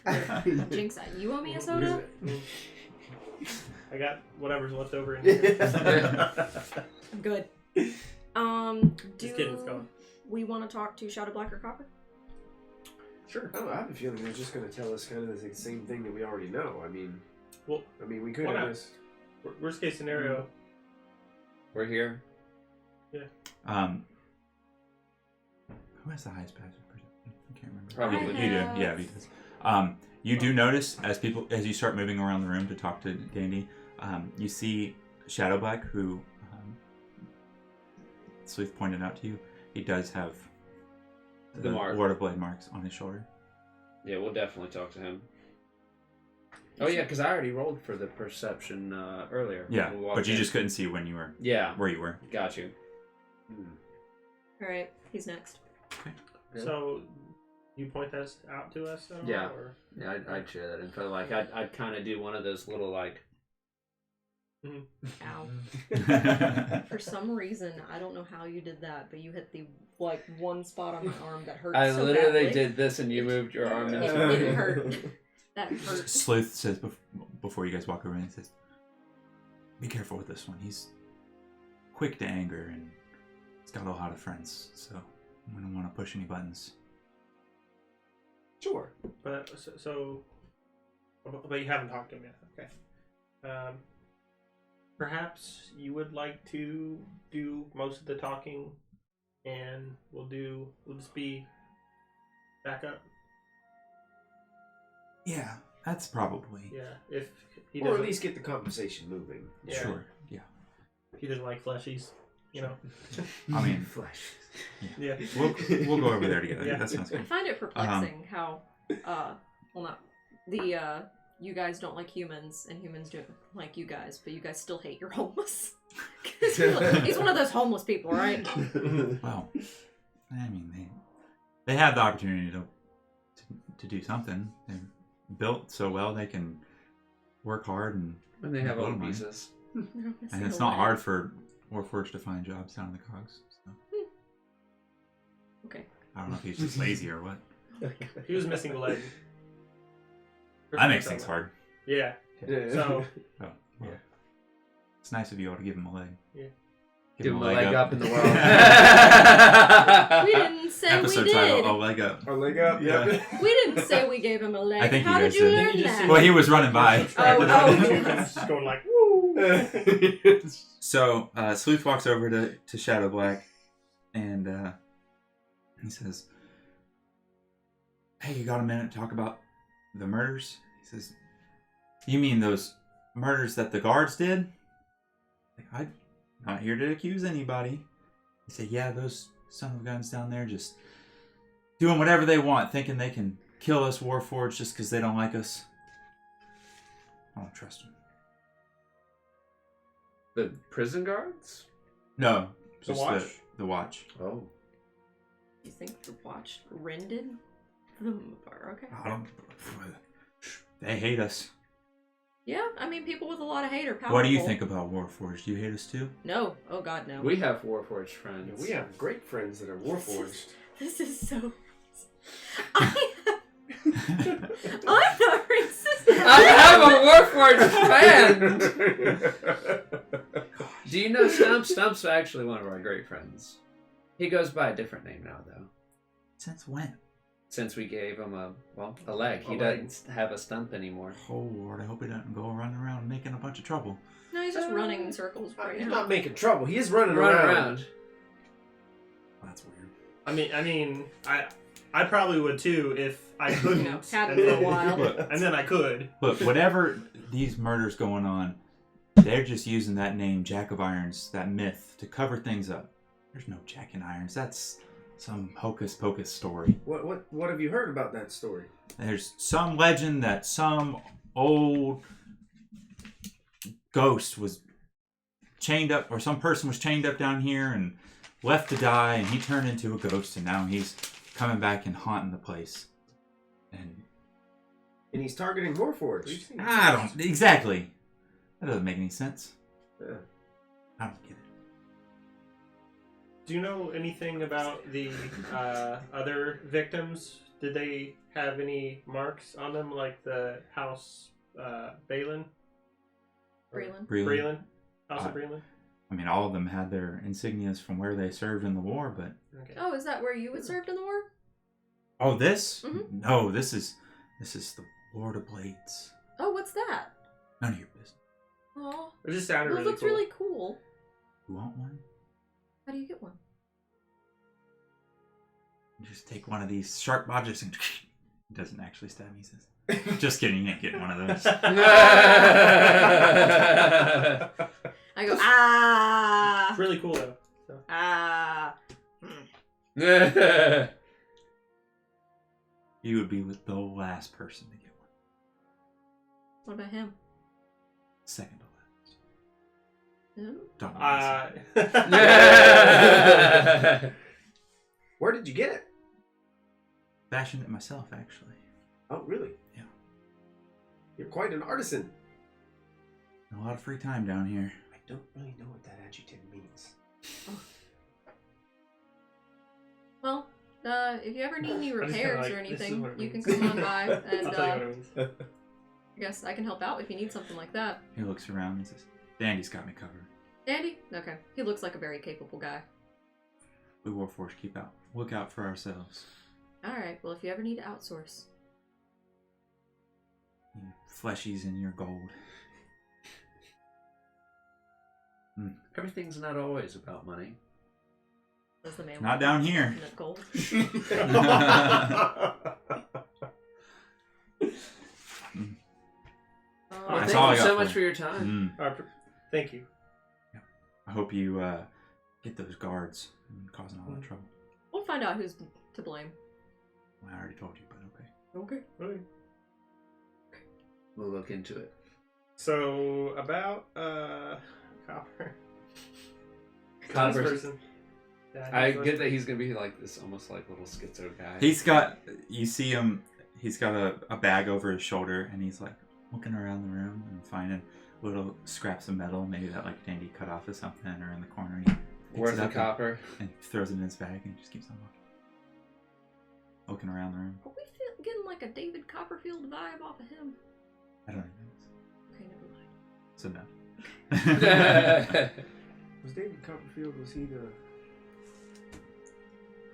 Yeah. Jinx, you owe me a soda? I got whatever's left over in here. Good. Just kidding, it's gone. We want to talk to Shadow Black or Copper? Sure. I have a feeling they're just going to tell us kind of the same thing that we already know. I mean, Well, we could why have not? this. Worst case scenario. We're here. Who has the highest passive perception? I can't remember. Probably. You do, have- yeah, because you do notice as you start moving around the room to talk to Dandy, you see Shadow Black, who Sleuth pointed out to you. He does have The mark. Lord of Blade marks on his shoulder. Yeah, we'll definitely talk to him. Oh yeah, because I already rolled for the perception earlier. Yeah, when we walked but you in. just couldn't see when you were Yeah, where you were. got you. Alright, he's next. So, you point this out to us? At all, Yeah. Or? Yeah, I'd share that info. Like, I'd kind of do one of those little like. Ow. For some reason, I don't know how you did that, but you hit the one spot on my arm that hurt I so literally badly. did this, and you moved your arm. It into hurt. That hurt. Sleuth says before you guys walk over, he says, "Be careful with this one. He's quick to anger, and he's got a lot of friends, so we don't want to push any buttons." Sure. But but you haven't talked to him yet. Okay. Perhaps you would like to do most of the talking, and we'll just be back up. Yeah, that's probably. Yeah, if he Or doesn't, at least get the conversation moving. yeah, Sure. Yeah. if he doesn't like fleshies, you know. I mean, Flash. Yeah. we'll go over there together. Yeah. That sounds I good. find it perplexing how, you guys don't like humans and humans don't like you guys, but you guys still hate your homeless. He's one of those homeless people, right? Well, I mean, they have the opportunity to do something. They're built so well they can work hard and they have all the Blow mine. pieces. and it's not hard for Warforged to find jobs down in the cogs. So. Okay. I don't know if he's just lazy or what. He was missing a leg. That makes things hard. Yeah. So Oh, well. It's nice of you all to give him a leg. Yeah. Give him a leg up in the world. We didn't say Episode we did. title: A leg up. A leg up. Yeah. Yep. We didn't say we gave him a leg. I think you How guys did you did. learn You just that? Well, he was running by. just going like, woo. So Sleuth walks over to Shadow Black, and he says, "Hey, you got a minute to talk about the murders?" He says, "You mean those murders that the guards did?" Like, I'm not here to accuse anybody. He said, "Yeah, those son of guns down there just doing whatever they want, thinking they can kill us Warforged just because they don't like us. I don't trust them." The prison guards? No, The just Watch? The Watch. Oh. You think the watch rended them? Okay. I don't. They hate us. Yeah, I mean, people with a lot of hate are powerful. What do you think about Warforged? Do you hate us too? No. Oh, God, no. We have Warforged friends. We have great friends that are Warforged. This is so... I'm not racist. I have a Warforged friend! Do you know Stump? Stump's actually one of our great friends. He goes by a different name now, though. Since when? Since we gave him a leg. He A leg. doesn't have a stump anymore. Oh Lord, I hope he doesn't go running around making a bunch of trouble. No, he's just running in circles right He's now. not making trouble. He is running Run around. around. That's weird. I mean, I probably would too if I couldn't. Hadn't for a while. Look, And then I could. look, whatever these murders going on, They're just using that name, Jack of Irons, that myth, to cover things up. There's no Jack in Irons. That's some hocus pocus story. What have you heard about that story? There's some legend that some old ghost was chained up, or some person was chained up down here and left to die, and he turned into a ghost, and now he's coming back and haunting the place. And he's targeting Warforged. I don't exactly. That doesn't make any sense. Yeah. I don't get it. Do you know anything about the other victims? Did they have any marks on them, like the House Balin? Breland. Breland? House of Breland? I mean, all of them had their insignias from where they served in the war, but... Okay. Oh, is that where you had served in the war? Oh, this? Mhm. No, this is the Lord of Blades. Oh, what's that? None of your business. Oh, It just sounded well, it really looks cool. really cool. You want one? How do you get one? You just take one of these sharp objects and... He doesn't actually stab me, he says. Just kidding, you ain't getting one of those. I go, ah! It's really cool, though. So. Ah! You would be with the last person to get one. What about him? Second to last. No? Don't know. Where did you get it? Fashioned it myself, actually. Oh, really? Yeah. You're quite an artisan. A lot of free time down here. I don't really know what that adjective means. Well, if you ever need any I just kinda repairs like, or this is anything, what it you can means. come on by, and I'll tell you what it means. I guess I can help out if you need something like that. He looks around and says, Dandy's got me covered. Andy? Okay. He looks like a very capable guy. We Warforged look out for ourselves. Alright, well, if you ever need to outsource. You fleshies in your gold. Everything's not always about money. Says the man Not with down here. infinite gold. Well, That's thank all I you got so for much you. for your time. Thank you. I hope you get those guards and causing all that trouble. We'll find out who's to blame. Well, I already told you, but okay. Okay. We'll look into it. So, about Copper. Copper. This person. Yeah, I he's get that he's gonna be like this, almost like little schizo guy. You see him, he's got a bag over his shoulder, and he's like looking around the room and finding little scraps of metal, maybe that like Dandy cut off or something, or in the corner. He picks Worth it the up copper. and throws it in his bag, and he just keeps on looking around the room. Are we getting like a David Copperfield vibe off of him? I don't even know. Okay, never mind. So no. Was David Copperfield, was he the... Oh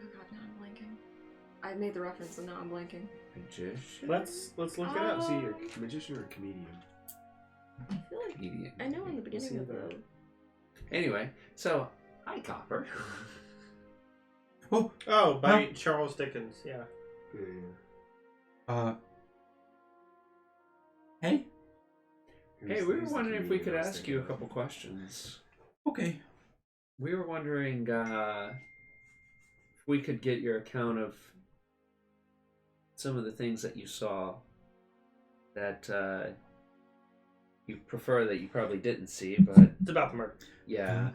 god, now I'm blanking. I made the reference and now I'm blanking. Magician? Let's look it up. Was he a magician or a comedian? I feel like Idiot. I know in the beginning of the... Anyway, so hi Copper. Oh, by Charles Dickens. Yeah. Yeah. Hey. Hey, we were wondering if we could ask you a couple questions. Okay. We were wondering if we could get your account of some of the things that you saw that you prefer that you probably didn't see, but It's about the murder. yeah.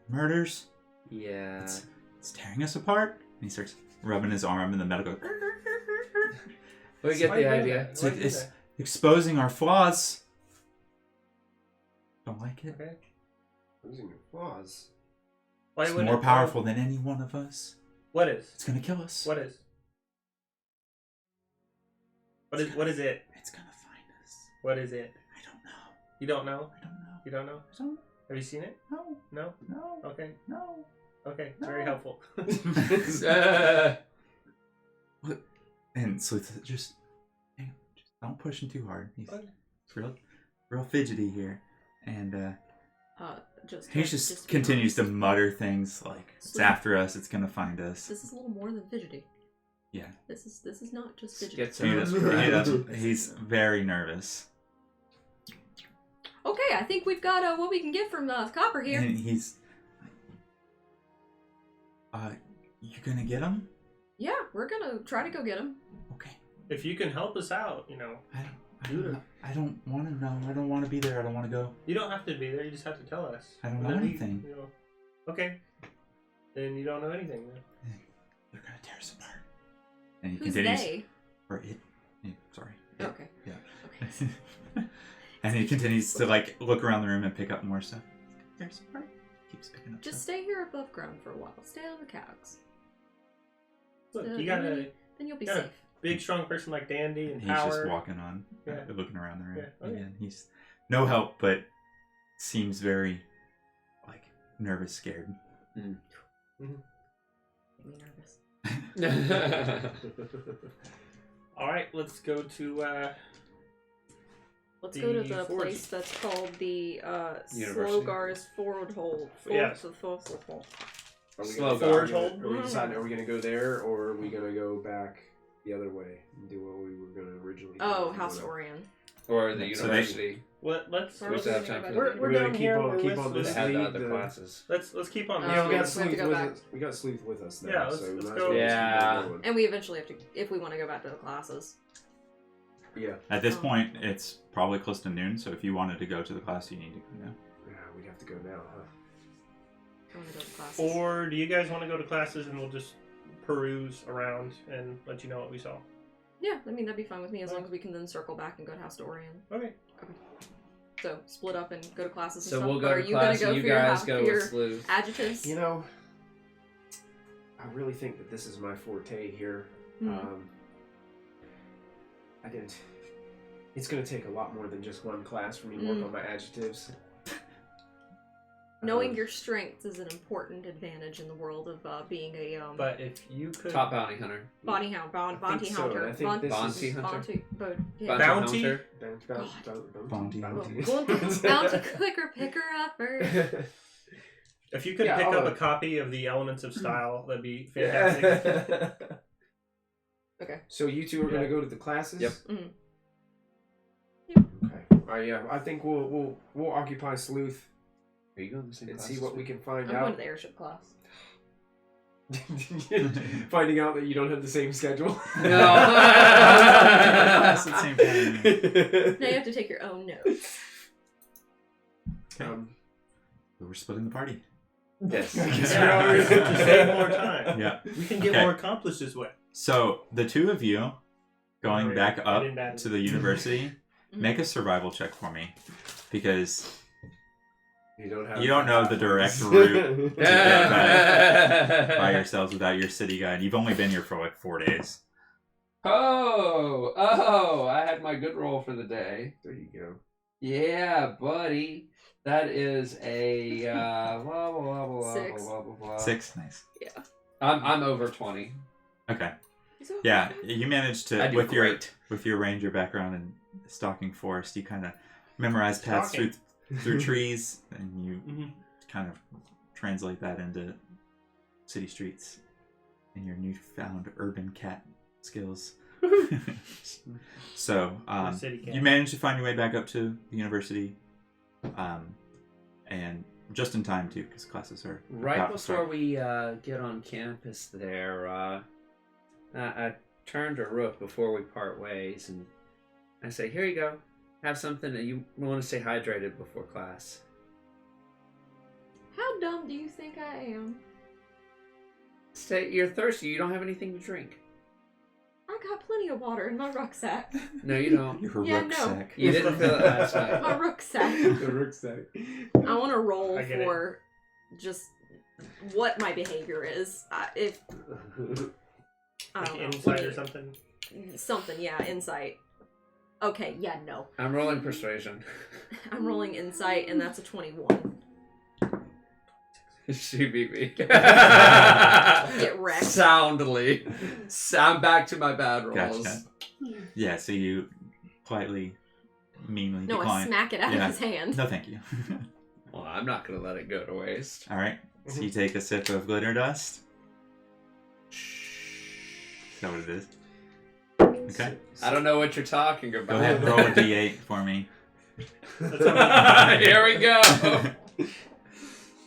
Murders. Yeah. It's tearing us apart. And he starts rubbing his arm, and the metal goes. We get Why you the do idea. that? It's Why like you do it's that? exposing our flaws. Don't like it. Okay. Losing your flaws. Why It's wouldn't more it- powerful than any one of us. What is? It's gonna kill us. What is? What is it? It's gonna find us. What is it? I don't know. You don't know? I don't know. You don't know? I don't Have you seen it? know. No? No. Okay. No. Okay. No. Very helpful. And so it's just, hang on, just don't push him too hard. He's Okay. real fidgety here, and he just to be continues to honest, mutter things like, "It's Sweet. after us. It's gonna find us." This is a little more than fidgety. Yeah. This is not just fidgety. Schizo. He's very nervous. Okay, I think we've got what we can get from Copper here. And he's you gonna get him? Yeah, we're gonna try to go get him. Okay. If you can help us out, I don't want to know. I don't want to be there. I don't want to go. You don't have to be there. You just have to tell us. I don't And know then we- anything. Okay. Then you don't know anything. Then. They're gonna tear us apart. And he Who's continues. they? Or it. Sorry. It. Okay. Yeah. Okay. And he continues to like look around the room and pick up more stuff. There's part. Keeps picking up Just stuff. stay here above ground for a while. Stay on the cogs. Look, So you got then a you'll be got a safe. big, strong person like Dandy and He's Power. just walking on, Yeah. looking around the room. Yeah. Okay. Again, he's no help, but seems very like nervous, scared. Make me nervous. All right, let's go to. Let's go to The the forge. place that's called the University. Slogar's Forward Hold. Yeah. Are we Slow gonna, Forge are we hold? gonna- are we deciding, are we gonna go there, or are we gonna go back the other way and do what we were gonna originally do? Oh, If we House wanna- Orion. Or the So they- university. Let's Where We was still it have time gonna for go we're back? we're We're gonna down keep here. on- we're keep with on They this Sleuth. had the lead, other the- classes. Let's keep on. Oh, Yeah, we we got have to Sleuth go with back. us. We got Sleuth with us now. Yeah, let's so we go. might as well just keep Yeah. on going. And we eventually have to, if we want to go back to the classes. Yeah. At this Oh. point, it's probably close to noon. So if you wanted to go to the class, you need to go now. Yeah, we'd have to go now, huh? I want to go to classes. Or do you guys want to go to classes and we'll just peruse around and let you know what we saw? Yeah, I mean, that'd be fine with me as long as we can then circle back and go to House Orion. Okay. So, split up and go to classes and So stuff. we'll But go are to you class gonna and you for your, guys for go your with Sleuth. adjectives? You know, I really think that this is my forte here. Hmm. I didn't. It's going to take a lot more than just one class for me to work on my adjectives. Knowing your strengths is an important advantage in the world of being a But if you could. Top bounty hunter. bounty hound, bounty think so, hunter, and I think this Bounty is hunter? Bounty? hunter. Bounty. bounty clicker picker upper. If you could Yeah, pick I'll- up a copy of the Elements of Style, that'd be fantastic. Okay. So you two are going to go to the classes? Yep. Mhm. Okay. Yeah. I think we'll occupy Sleuth Are you going to the same and class see as what me? we can find I'm going to out. the airship class. Finding out that you don't have the same schedule. No. Class at the same time. Now you have to take your own notes. Okay. We're splitting the party. Yes. Yeah, to save more time. Yeah. We can get Okay. more accomplished this way. So the two of you going Alright, back up getting that. to the university, make a survival check for me, because You don't you don't know the direct route to get back by yourselves without your city guide. You've only been here for like 4 days. Oh, I had my good roll for the day. There you go. Yeah, buddy. That is a blah, blah, blah, blah, Six. blah, blah, blah. 6, nice. Yeah. I'm over 20. Okay. He's over Yeah, there. you managed I to do with great. your ranger background and stalking forest. You kind of memorize paths Stalking. through trees, and you Mhm. kind of translate that into city streets in your newfound urban cat skills. So City cat. you managed to find your way back up to the university, and just in time too, because classes are Right about to before start. we get on campus there, I turn to Rook before we part ways, and I say, here you go. Have something that you want to stay hydrated before class. How dumb do you think I am? You're thirsty. You don't have anything to drink. I got plenty of water in my rucksack. No, you don't. Your Yeah, rucksack. You didn't feel it last night. My rucksack. The rucksack. I want to roll I get it. for just what my behavior is. If I Like don't know, insight let or me- something. something, yeah, insight. Okay, yeah, no. I'm rolling persuasion. I'm rolling insight, and that's a 21. She beat me. Get wrecked. Soundly. I'm back to my bad rolls. Gotcha. Yeah, so you politely, meanly No, I decline. smack it out Yeah. of his hand. No, thank you. Well, I'm not going to let it go to waste. All right. So you take a sip of glitter dust. Is that what it is? Okay. I don't know what you're talking about. Go ahead and roll a d8 for me. Here we go.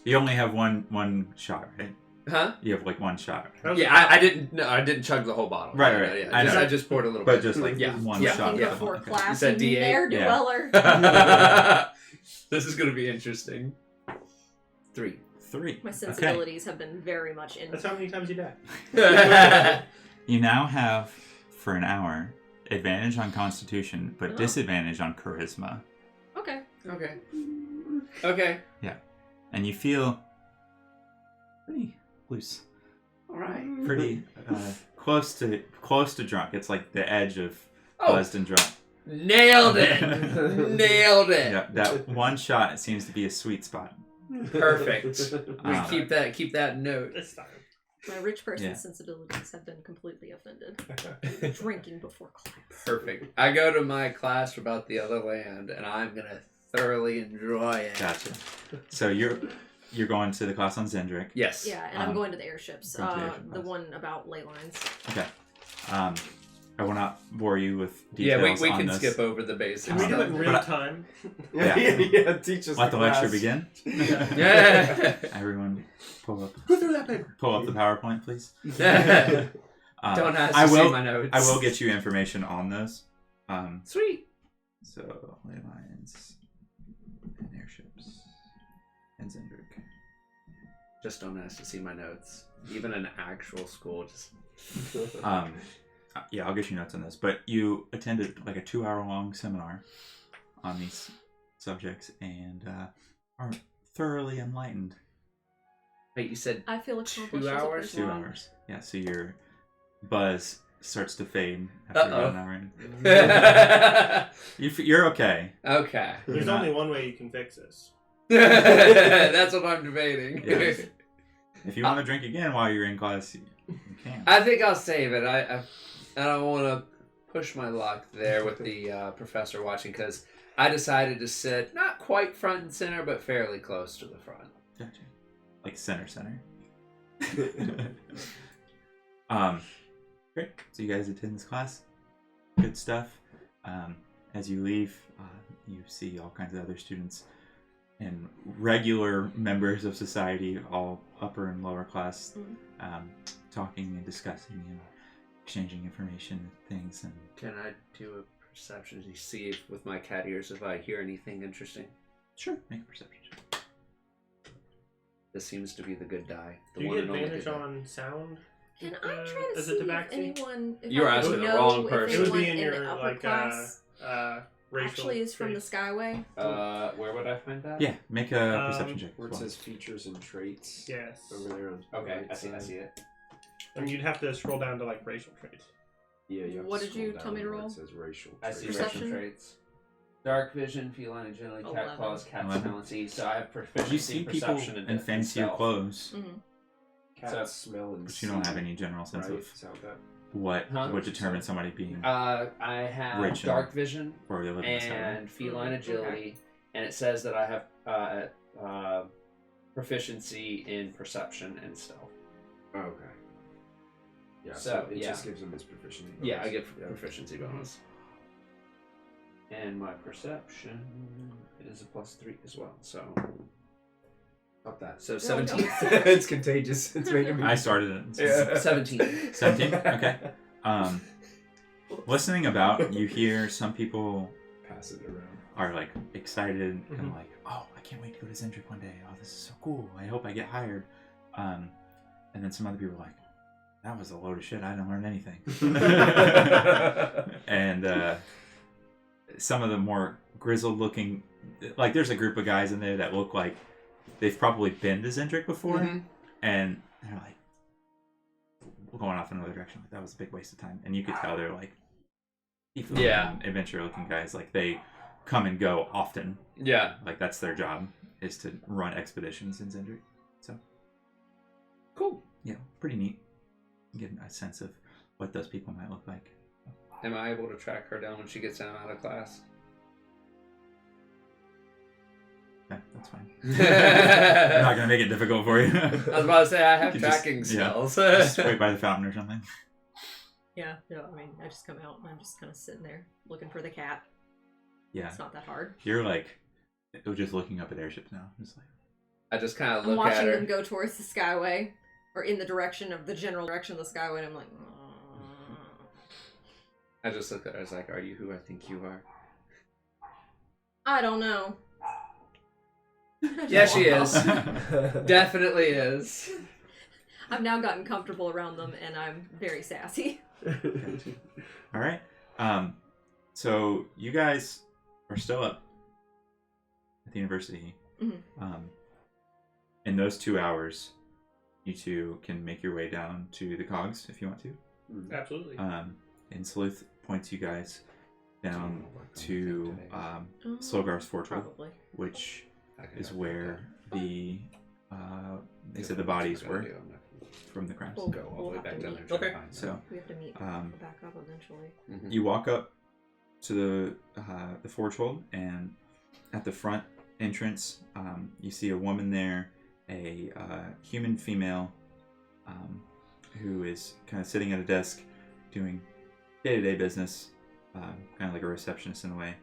You only have one shot, right? Huh? You have like one shot. Yeah, I didn't. No, I didn't chug the whole bottle. Right. Yeah, I know. I just poured a little But bit. just like Yeah. one Yeah. shot. Drinking of before okay. class, Is that you D8? ne'er Yeah. dweller. This is gonna be interesting. 3. 3. My Okay. sensibilities have been very much in. That's how many times you die. You now have, for an hour, advantage on Constitution, but Oh. disadvantage on Charisma. Okay. Okay. And you feel pretty loose. All right. Pretty close to drunk. It's like the edge of Oh, buzzed and drunk. nailed it. Nailed it. Yeah, that one shot seems to be a sweet spot. Perfect. We Um, keep that note. This time. My rich person's Yeah. sensibilities have been completely offended. Drinking before class. Perfect. I go to my class about the other land, and I'm gonna thoroughly enjoy it. Gotcha. So you're going to the class on Zendrick. Yes. Yeah, and I'm going to the airships. going to the airship The class. one about ley lines. Okay. I will not bore you with Yeah, details we on can this. skip over the basics. Can we do it in But real I- time? Yeah. Teach us. Let the class. lecture begin. Yeah. Everyone, pull up Go through that paper. the PowerPoint, please. Don't ask to I see will. my notes. I will get you information on those. Sweet. So ley lines and airships and Zendrick. Just don't ask to see my notes. Even in actual school, just Yeah, I'll get you notes on this. But you attended like a 2-hour-long seminar on these subjects and are thoroughly enlightened. wait. You said I feel accomplished 2 as a hours? person. 2 hours. Yeah, so your buzz starts to fade after Uh-oh. about an hour. You're okay. Okay. There's You're only one way you can fix this. That's what I'm debating. Yes. If you want to drink again while you're in class, you can. I think I'll save it. I don't want to push my luck there with the professor watching because I decided to sit not quite front and center, but fairly close to the front. Gotcha. Like center. Great. So you guys attend this class. Good stuff. As you leave, you see all kinds of other students and regular members of society, all upper and lower class, talking and discussing and exchanging information and things. And Can I do a perception to see if, with my cat ears if I hear anything interesting? sure, make a perception check. This seems to be the good die. The Do you one get and only advantage good die. on sound? Can I try to As see a if tabaxi? anyone... If You're I asking the know wrong if person. It would anyone be in your the upper like class racial. actually is from the traits. Skyway. Where would I find that? Yeah, make a perception check. Where it as well. says features and traits. Yes. Over there on. Okay, the I see right side. it. I mean, you'd have to scroll down to like racial traits. Yeah, you have What to did you scroll tell me to down where roll? It says racial. I see traits. Perception? racial traits. Dark vision, feline agility, cat 11. claws, cat 11. talency. So I have proficiency, You see people perception, and in fancier stealth. clothes, Cat So- smell and but you don't see, have any general sense right? of Is that what that? what Huh? would determine somebody being I have Rich and- dark vision where they live in the Skyway. and feline Okay. agility, and it says that I have proficiency in perception and stealth. Oh, okay. Yeah. So, it yeah. just gives him his proficiency. Yeah, I bonus. get Yeah. proficiency bonus. And my perception is a +3 as well. So Up that. So no. 17. It's contagious. It's making me. I started it. Yeah. 17. 17? Okay. Listening about, you hear some people Pass it around. are like excited and Mhm. like, oh, I can't wait to go to Zendrick one day. Oh, this is so cool. I hope I get hired. And then some other people are like, that was a load of shit. I didn't learn anything. And some of the more grizzled looking, like there's a group of guys in there that look like they've probably been to Zendrick before, Mhm. and they're like, we're going off in another direction. Like, that was a big waste of time. And you could tell they're like, Yeah. adventure looking guys. Like they come and go often. Yeah. Like that's their job, is to run expeditions in Zendrick. So Cool. yeah, pretty neat. Get a sense of what those people might look like. Am I able to track her down when she gets out of class? Yeah, that's fine. I'm not gonna make it difficult for you. I was about to say I have You just- tracking yeah. skills. Just wait by the fountain or something. Yeah, no, I mean, I just come out and I'm just kind of sitting there looking for the cat. Yeah. It's not that hard. You're like, just looking up at airships now. Just like. I just kind of I'm look at watching her. them go towards the Skyway, or in the general direction of the Skyway, and I'm like, I just look at her. I was like, "Are you who I think you are?" I don't know. Yeah, she is. Definitely is. I've now gotten comfortable around them, and I'm very sassy. All right. So you guys are still up at the university. Mm-hmm. In those 2 hours, you two can make your way down to the cogs if you want to. Absolutely. And Sleuth points you guys down to Slogar's Fortress, which is where the they said the bodies were from the crimes. We'll Go all the way back down there. Okay. So we have to meet back up eventually. you walk up to the Forgehold, and at the front entrance, you see a woman there, a human female, who is kind of sitting at a desk doing day-to-day business, kind of like a receptionist in a way.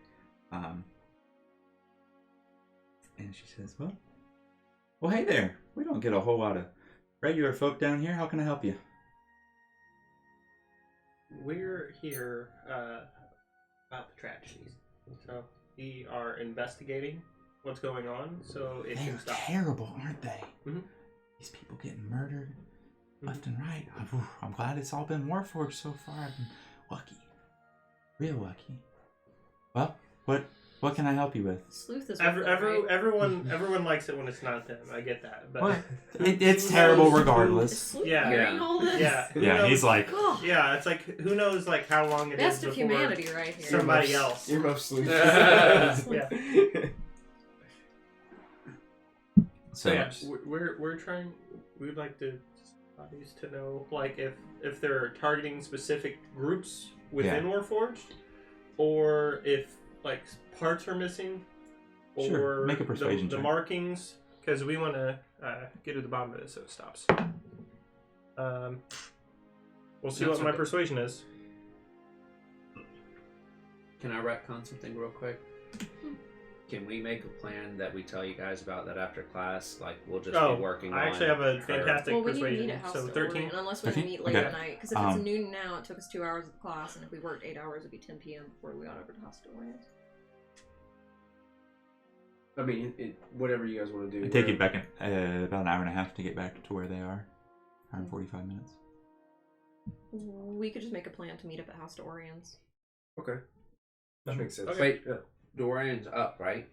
And she says, well, hey there. We don't get a whole lot of regular folk down here. How can I help you? We're here about the tragedies. So we are investigating what's going on, so it can They're stop. terrible, aren't they? Mhm. These people getting murdered left and right. I'm glad it's all been Warforged so far. I've been lucky. Real lucky. Well, what can I help you with? Sleuth is right? Everyone likes it when it's not them. I get that, but What? It's terrible Is regardless. Sleuth Yeah. hearing all this? yeah, who Yeah, knows- he's like, Oh, yeah. It's like who knows like how long it best is of before humanity right here. somebody else. You're most sleep. Yeah. so Yeah, we're trying. We'd like to bodies to know like if they're targeting specific groups within Warforged, or if like parts are missing, or Sure, make a persuasion the check. markings, because we want to get to the bottom of this so it stops. We'll see That's what my okay. persuasion is. Can I retcon something real quick? Can we make a plan that we tell you guys about that after class? Like, we'll just be working on I actually have a her- fantastic Well, we need to persuasion. meet at House So of 13. Orient, unless we can 13? meet late Okay. at night. Because if it's noon now, it took us 2 hours of the class, and if we worked 8 hours, it'd be 10 p.m. before we got over to House of Orient. I mean, whatever you guys want to do. it take you back about an hour and a half to get back to where they are. Hour and 45 minutes. We could just make a plan to meet up at House of Orient. Okay. That makes sense. Okay. Wait, Yeah. Dorian's up, right?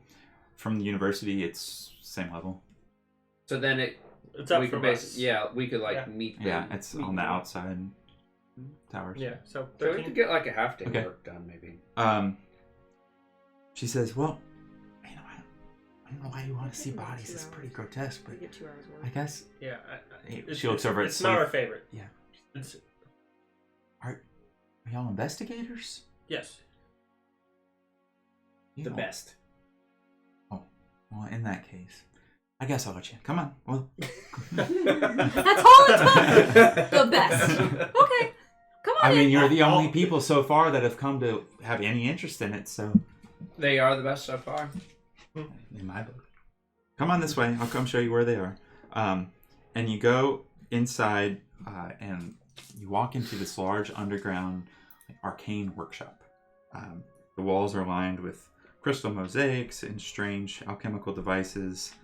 From the university, it's same level. So then It's up we from could us. we could like Yeah. meet them. Yeah, it's on the outside towers. Yeah. So So we 13. could get like a half day Okay. work done, maybe. She says, well, you know, I don't know why you want to see Like bodies. 2 It's pretty hours. grotesque, We but get 2 hours work. I guess Yeah. she looks over at It's not Sleuth. our favorite. Yeah. It's, Are y'all investigators? yes. You The don't- best. Oh, well, in that case, I guess I'll let you. Come on. Well, That's all it took! The best. Okay. Come on I mean, in. you're the only people so far that have come to have any interest in it, so They are the best so far. in my book. Come on this way. I'll come show you where they are. And you go inside, and you walk into this large underground arcane workshop. The walls are lined with crystal mosaics and strange alchemical devices,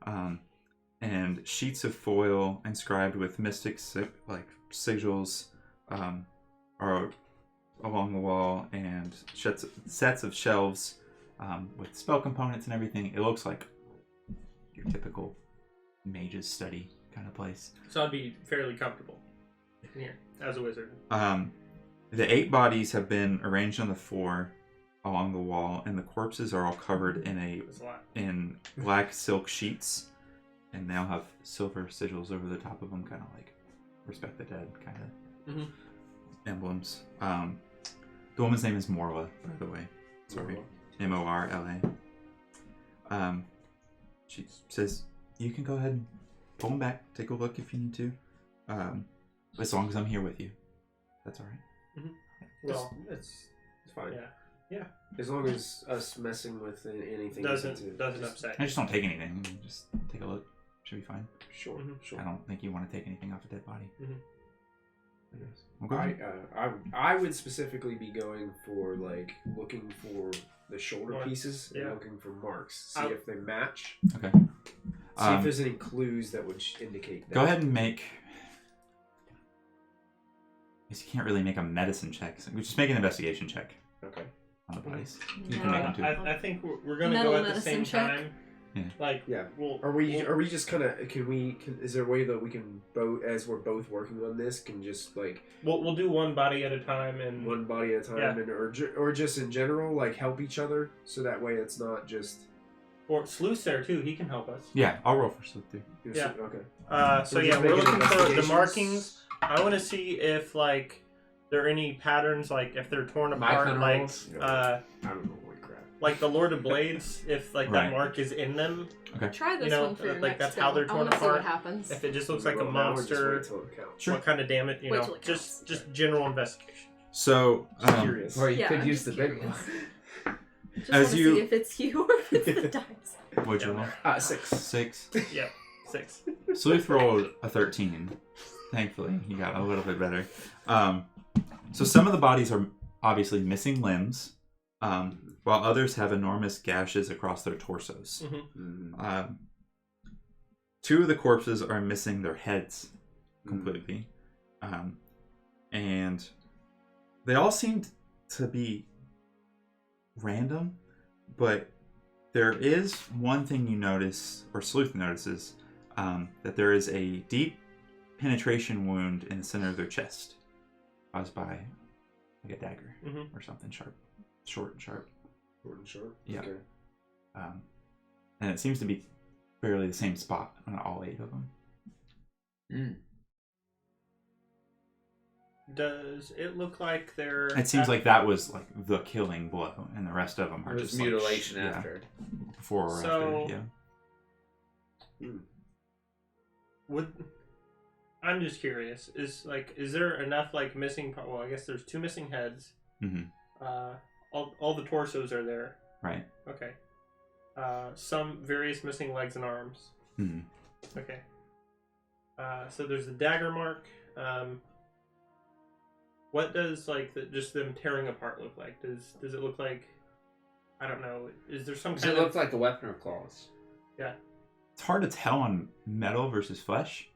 and sheets of foil inscribed with mystic sigils are along the wall, and sets of shelves with spell components and everything. It looks like your typical mage's study kind of place. So I'd be fairly comfortable in here as a wizard. The 8 bodies have been arranged on the floor along the wall, and the corpses are all covered That's a lot. in black silk sheets, and they all have silver sigils over the top of them, kind of like respect the dead kind of emblems. The woman's name is Morla, by the way. Sorry, Morla. She says you can go ahead and pull them back, take a look if you need to, as long as I'm here with you. That's all right. Well, It's fine. yeah. As long as us messing with anything Doesn't upset. I just don't take anything. Just take a look. Should be fine. Sure, sure. I don't think you want to take anything off a dead body. Okay. I would specifically be going for looking for the shoulder pieces and looking for marks. See if they match. Okay. See if there's any clues that would indicate that. Go ahead and make. I guess you can't really make a medicine check. So just make an investigation check. Okay. On the bodies. Yeah. You can make them too. I think we're gonna Metal go at the medicine same check. time. Yeah. Are we just kind of? Is there a way that we can both, as we're both working on this, can just we'll do one body at a time and one body at a time, and or just in general help each other, so that way it's not just. Or Sleuth's there too. He can help us. Yeah, I'll roll for sleuth too. Yeah. Okay. So yeah, we're looking for the markings. I want to see if there are any patterns, if they're torn apart, I don't know, holy crap. like the Lord of Blades, if that mark is in them. Okay. Try this one for your next that's go. how they're I torn wanna see what apart. happens. If it just looks like a monster, Sure. what kind of damage, Wait till it counts. just general investigation. So, Curious. Or you could I'm use the just big curious. one. Just As want to you- see if it's you or if it's the dice. what'd you roll? 6. 6. Yep, 6. Sleuth rolled a 13. Thankfully, he got a little bit better. So some of the bodies are obviously missing limbs, while others have enormous gashes across their torsos. Mm-hmm. 2 of the corpses are missing their heads completely. And they all seemed to be random, but there is one thing you notice, or Sleuth notices, that there is a deep penetration wound in the center of their chest, caused by a dagger or something sharp, short and sharp. Short and sharp. Yeah. Okay. And it seems to be fairly the same spot on all 8 of them. Does it look like they're... It seems like that was the killing blow, and the rest of them are There's just mutilation after. Before or after, yeah. I'm just curious. Is there enough missing? Well, I guess there's 2 missing heads. All the torsos are there. Right. Okay. Some various missing legs and arms. Okay. So there's the dagger mark. What does just them tearing apart look like? Does it look like, I don't know, is there some Does kind it look like a weapon or claws? Yeah. It's hard to tell on metal versus flesh.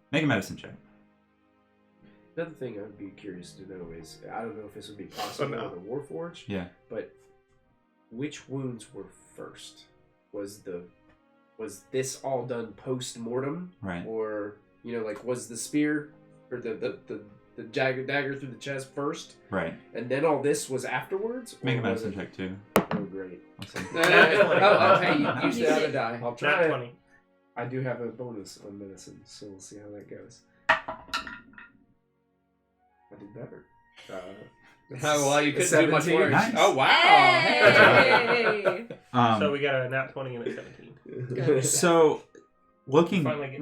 Make a medicine check. Another thing I would be curious to know is, I don't know if this would be possible with a Warforged. Yeah. But which wounds were first? Was this all done post mortem? Right. Or was the spear or the dagger through the chest first? Right. And then all this was afterwards? Make a medicine check too. Oh, great. Let's see. Hey, you used to have a die. I'll Not try it. 20. I do have a bonus on medicine, so we'll see how that goes. I did better. Oh, well, you couldn't do much 17. worse. Nice. Oh, wow. Hey! So we got a nat 20 and a 17. Good. So, looking Finally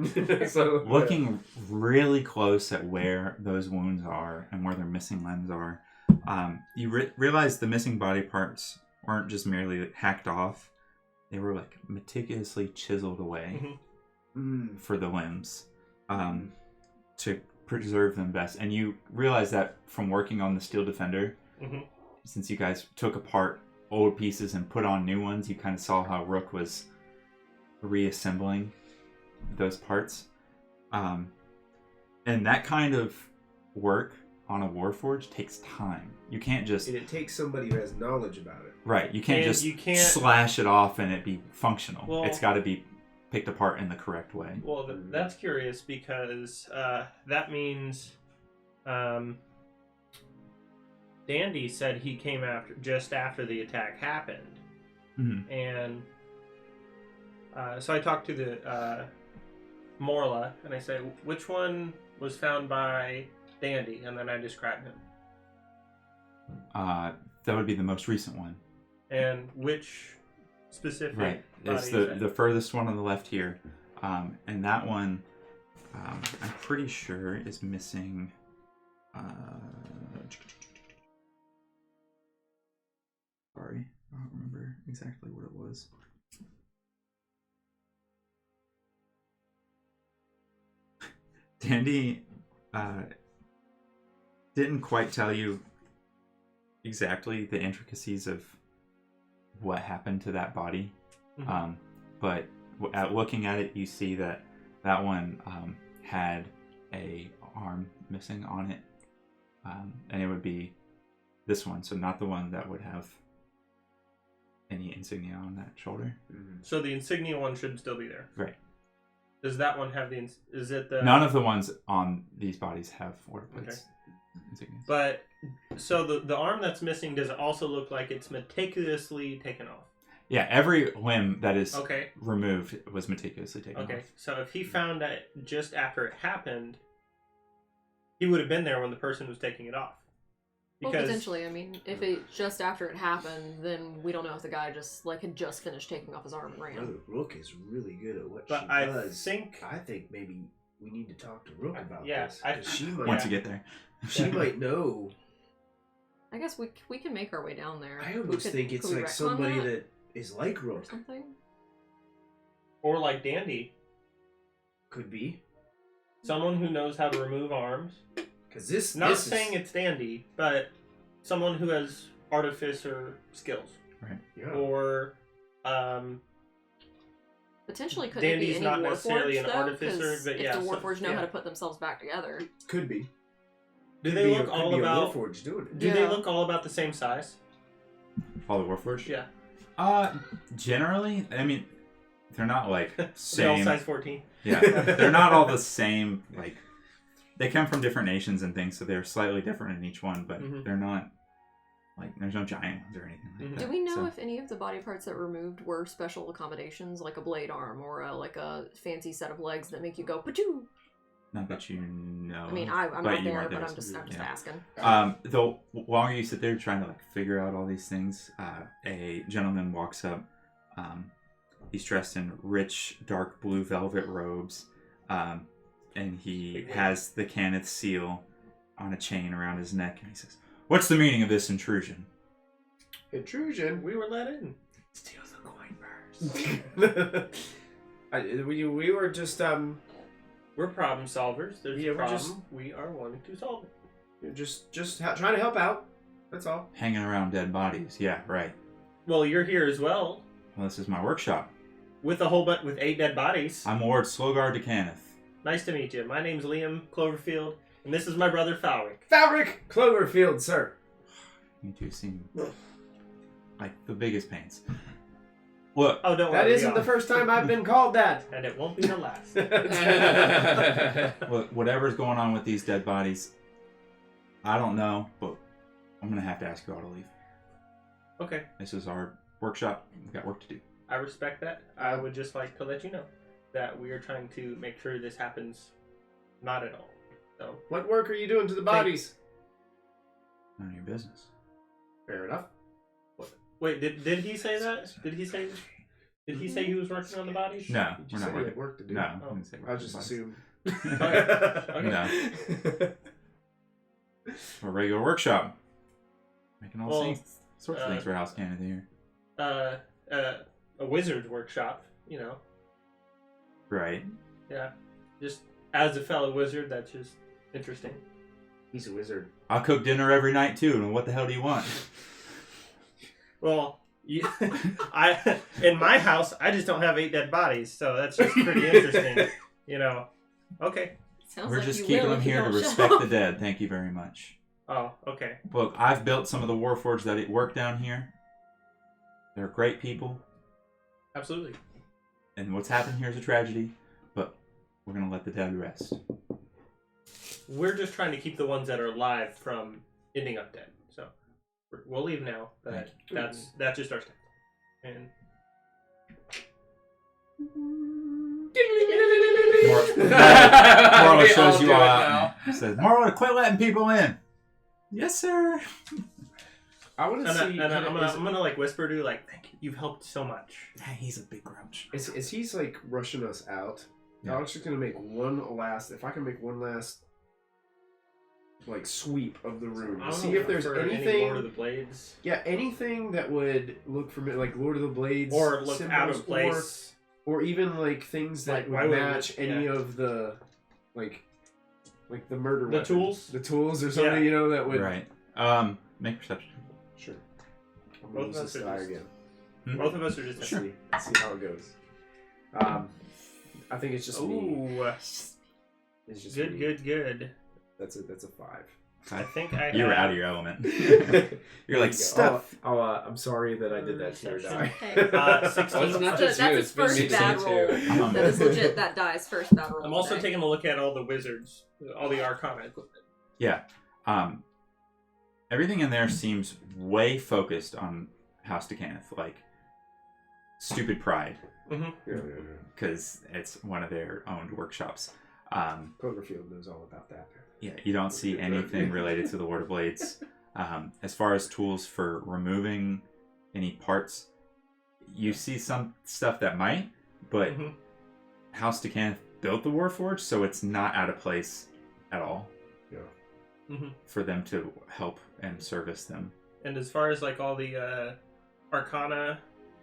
looking really close at where those wounds are and where their missing limbs are, you realize the missing body parts weren't just merely hacked off; they were meticulously chiseled away for the limbs to preserve them best. And you realize that from working on the Steel Defender, since you guys took apart old pieces and put on new ones, you kind of saw how Rook was reassembling those parts. And that kind of work on a Warforged takes time. You can't just... And it takes somebody who has knowledge about it. Right, you can't slash it off and it be functional. Well, it's got to be picked apart in the correct way. Well, that's curious because that means Dandy said he came just after the attack happened. And so I talked to the Morla, and I said, which one was found by Dandy? And then I described him. That would be the most recent one. And which specific Right. It's body is the furthest one on the left here. And that one, I'm pretty sure is missing... sorry. I don't remember exactly what it was. Dandy didn't quite tell you exactly the intricacies of what happened to that body. Mhm. But at looking at it, you see that that one had a arm missing on it. And it would be this one, so not the one that would have any insignia on that shoulder. So the insignia one should still be there. Right. Does that one have the? Is it the? None of the ones on these bodies have order plates. Insignias. But so the arm that's missing, does it also look like it's meticulously taken off? Yeah, every limb that is Okay. removed was meticulously taken Okay. off. So if he found that just after it happened, he would have been there when the person was taking it off. Well, potentially. I mean, if it just after it happened, then we don't know if the guy just had just finished taking off his arm and ran. Brother Rook is really good at what But she I does. think- I think maybe we need to talk to Rook about yeah, this. I- 'Cause she might. Once you get there. She might know. I guess we can make our way down there. I We almost could- think it's could we like retcon somebody that that is like or Rook. something. Or like Dandy, Could be. someone who knows how to remove arms. Because this. Not this saying is, it's Dandy, but someone who has artificer skills. Yeah. Or Potentially, could Dandy's it be any not necessarily Warforged, an though? artificer, 'Cause but if yeah, the so- Warforged know yeah. how to put themselves back together. Could be. do Could they be look a, all could be about? a Warforged doing it. Do they Yeah. look all about the same size? All the Warforged? Yeah. Generally, I mean, they're not like They all same. size 14. Yeah, they're not all the same. Like, they come from different nations and things, so they're slightly different in each one. But Mhm. they're not like there's no giant ones or anything like Mhm. that. Do we know so. if any of the body parts that were removed were special accommodations, like a blade arm or a fancy set of legs that make you go pachoo? Not that you know. I mean, of, I'm but not you there, are but there, I'm just so- yeah. asking. The longer you sit there trying to like figure out all these things, a gentleman walks up. He's dressed in rich, dark blue velvet robes, and he has the Cannith seal on a chain around his neck. And he says, "What's the meaning of this intrusion?" Intrusion. We were let in. Steal the coin purse. we were just We're problem solvers. There's Yeah, a we're problem. just- We are wanting to solve it. trying to help out. That's all. Hanging around dead bodies. Yeah, right. Well, you're here as well Well, this is my workshop. with with 8 dead bodies. I'm Lord Slogard de Cannith. Nice to meet you. My name's Liam Cloverfield, and this is my brother Falric. Fabric Cloverfield, sir. You two seem like the biggest pains. Look, Oh, don't worry. That we isn't are. the first time I've been called that. And it won't be the last. look, whatever's going on with these dead bodies, I don't know, but I'm gonna have to ask you all to leave. Okay, This is our workshop. We've got work to do. I respect that. I would just like to let you know that we are trying to make sure this happens not at all. So, What work are you doing to the bodies? None of your business. Fair enough. wait, did he say that? Did he say he was working on the bodies? No, You we're just not said you working. had work to do. No, Oh. I didn't say I just working assumed. Okay. No, a regular workshop. Making all Well, sorts of things for House Canada here. A wizard's workshop, you know. Right. Yeah. Just as a fellow wizard, that's just interesting. He's a wizard. I cook dinner every night too, and what the hell do you want? Well, I in my house, I just don't have 8 dead bodies, so that's just pretty interesting, you know. Okay. Sounds We're like just you keeping will them if you here to don't respect show. the dead. Thank you very much. Oh, okay. Look, I've built some of the Warforged that work down here. They're great people, Absolutely. and what's happened here is a tragedy, but we're gonna let the dead rest. We're just trying to keep the ones that are alive from ending up dead. So we'll leave now, but that's just our step. And Marla We shows all you do all it out. now. And says, "Marla, quit letting people in." Yes, sir. I want to and see. I'm gonna like whisper to you, like, thank you, you've helped so much. He's a big grouch. Is he's like rushing us out? Yeah. I'm just gonna make one last. If I can make one last like sweep of the room I to don't see know if there's for any anything. Lord of the Blades. Yeah, anything that would look familiar, like Lord of the Blades, Or look symbols, out of place. or even like things that Like, why would would it match look- any yeah. of the like the murder The weapons. tools? the tools or something, Yeah. you know, that would Right. Make perception. Sure. I'm Both gonna of use us this are die just- again. Both of us are just Sure. Let's see how it goes. I think it's just me. Ooh, It's just good, me. good. That's a 5. I think I You were have- out of your element. There You're like you go. stuff. I'm sorry that I did that to your die. Hey. 16. Well, it's not That's just you, his it's been first me bad too. roll. That is legit that dies first bad roll. I'm also today. taking a look at all the wizards, all the Arcana equipment. Yeah. Everything in there seems way focused on House Kenneth, like stupid pride, Yeah. because it's one of their owned workshops. Cloverfield knows all about that. Yeah, you don't see anything related to the Lord of Blades. As far as tools for removing any parts, you see some stuff that might, but House Kenneth built the Warforged, so it's not out of place at all for them to help and service them. And as far as like all the Arcana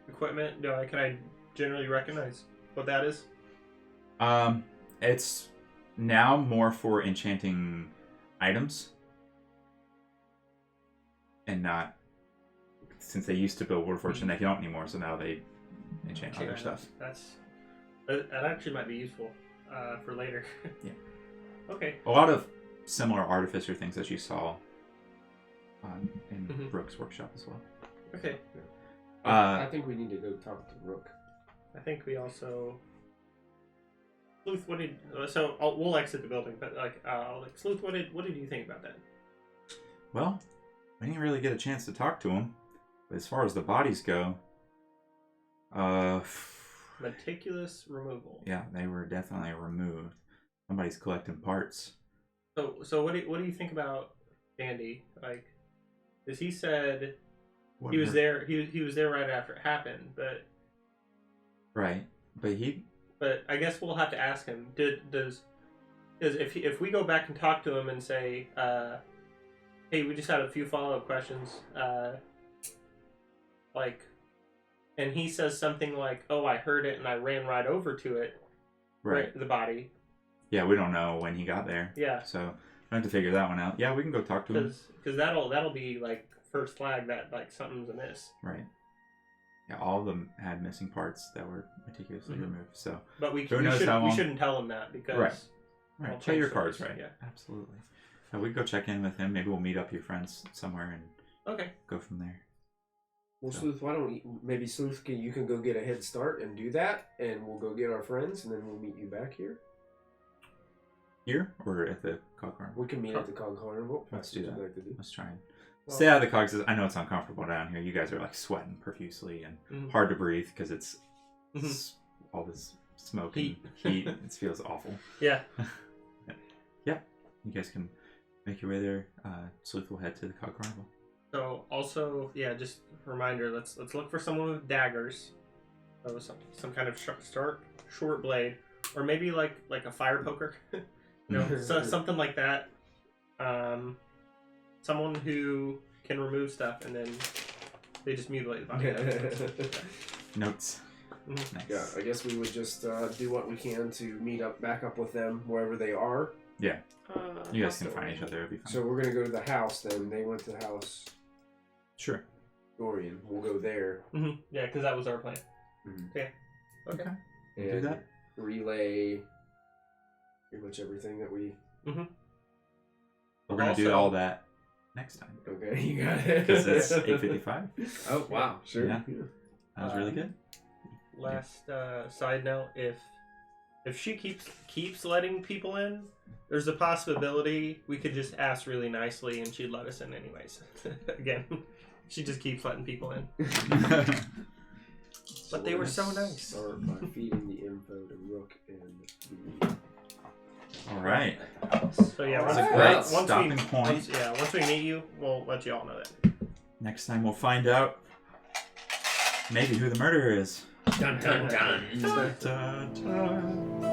equipment, can I generally recognize what that is? It's now more for enchanting items, and not, since they used to build Warforged and they don't anymore, so now they enchant other stuff. That actually might be useful for later. Yeah. Okay. A lot of similar artificer things that you saw in Brooke's workshop as well. Okay. I think we need to go talk to Rook. I think we also. Sleuth, what did we'll exit the building, but Sleuth, what did you think about that? Well, I didn't really get a chance to talk to him, but as far as the bodies go, Meticulous removal. yeah, they were definitely removed. Somebody's collecting parts. So what do you think about Andy? Like, as he said, What he was hurt- there. He was there right after it happened, but Right, but I guess we'll have to ask him. Does if we go back and talk to him and say, hey, we just had a few follow-up questions, and he says something like, oh, I heard it and I ran right over to it, right. the body. Yeah, we don't know when he got there. Yeah. So I have to figure that one out. Yeah, we can go talk to him. Because that'll be like first flag that like something's amiss. Right. Yeah, all of them had missing parts that were meticulously removed. So But we Who knows how long- shouldn't tell him that because right, I'll play your change cards those, right. yeah. Absolutely. So we can go check in with him. Maybe we'll meet up your friends somewhere and Okay. go from there. Well, Sleuth, why don't maybe Sleuth, you can go get a head start and do that, and we'll go get our friends, and then we'll meet you back here. Here or at the cog carnival? We can meet at the Cog Carnival. Let's That's do what that. you'd like to do. Let's try and Well- stay out of the cogs. I know it's uncomfortable down here. You guys are like sweating profusely and hard to breathe because it's all this smoke and heat. It feels awful. Yeah. Yeah, you guys can make your way there. Sleuth will head to the cog carnival. So also, yeah, just a reminder. Let's look for someone with daggers. So some kind of short blade, or maybe like a fire poker. Something like that. Someone who can remove stuff and then they just mutilate the body. Notes. Mhm. Nice. Yeah, I guess we would just do what we can to meet back up with them wherever they are. Yeah. You guys can find each other. It'll be fine. So we're gonna go to the house then. They went to the house. Sure. Dorian. We'll go there. Yeah, because that was our plan. Mhm. Yeah. Okay. Do And that. relay pretty much everything that we. We're gonna do Also- all that next time Okay, you got it. because it's 8:55. Oh wow. Sure. Yeah. That was really good. Last side note: if she keeps letting people in, there's a possibility we could just ask really nicely and she'd let us in anyways. Again, she just keeps letting people in. But they were so nice. Start by feeding the info to Rook and the. All right. So yeah, That's once, a great once stopping we, point. Once we meet you, we'll let you all know that. Next time we'll find out maybe who the murderer is. Dun dun dun. Da, da, da.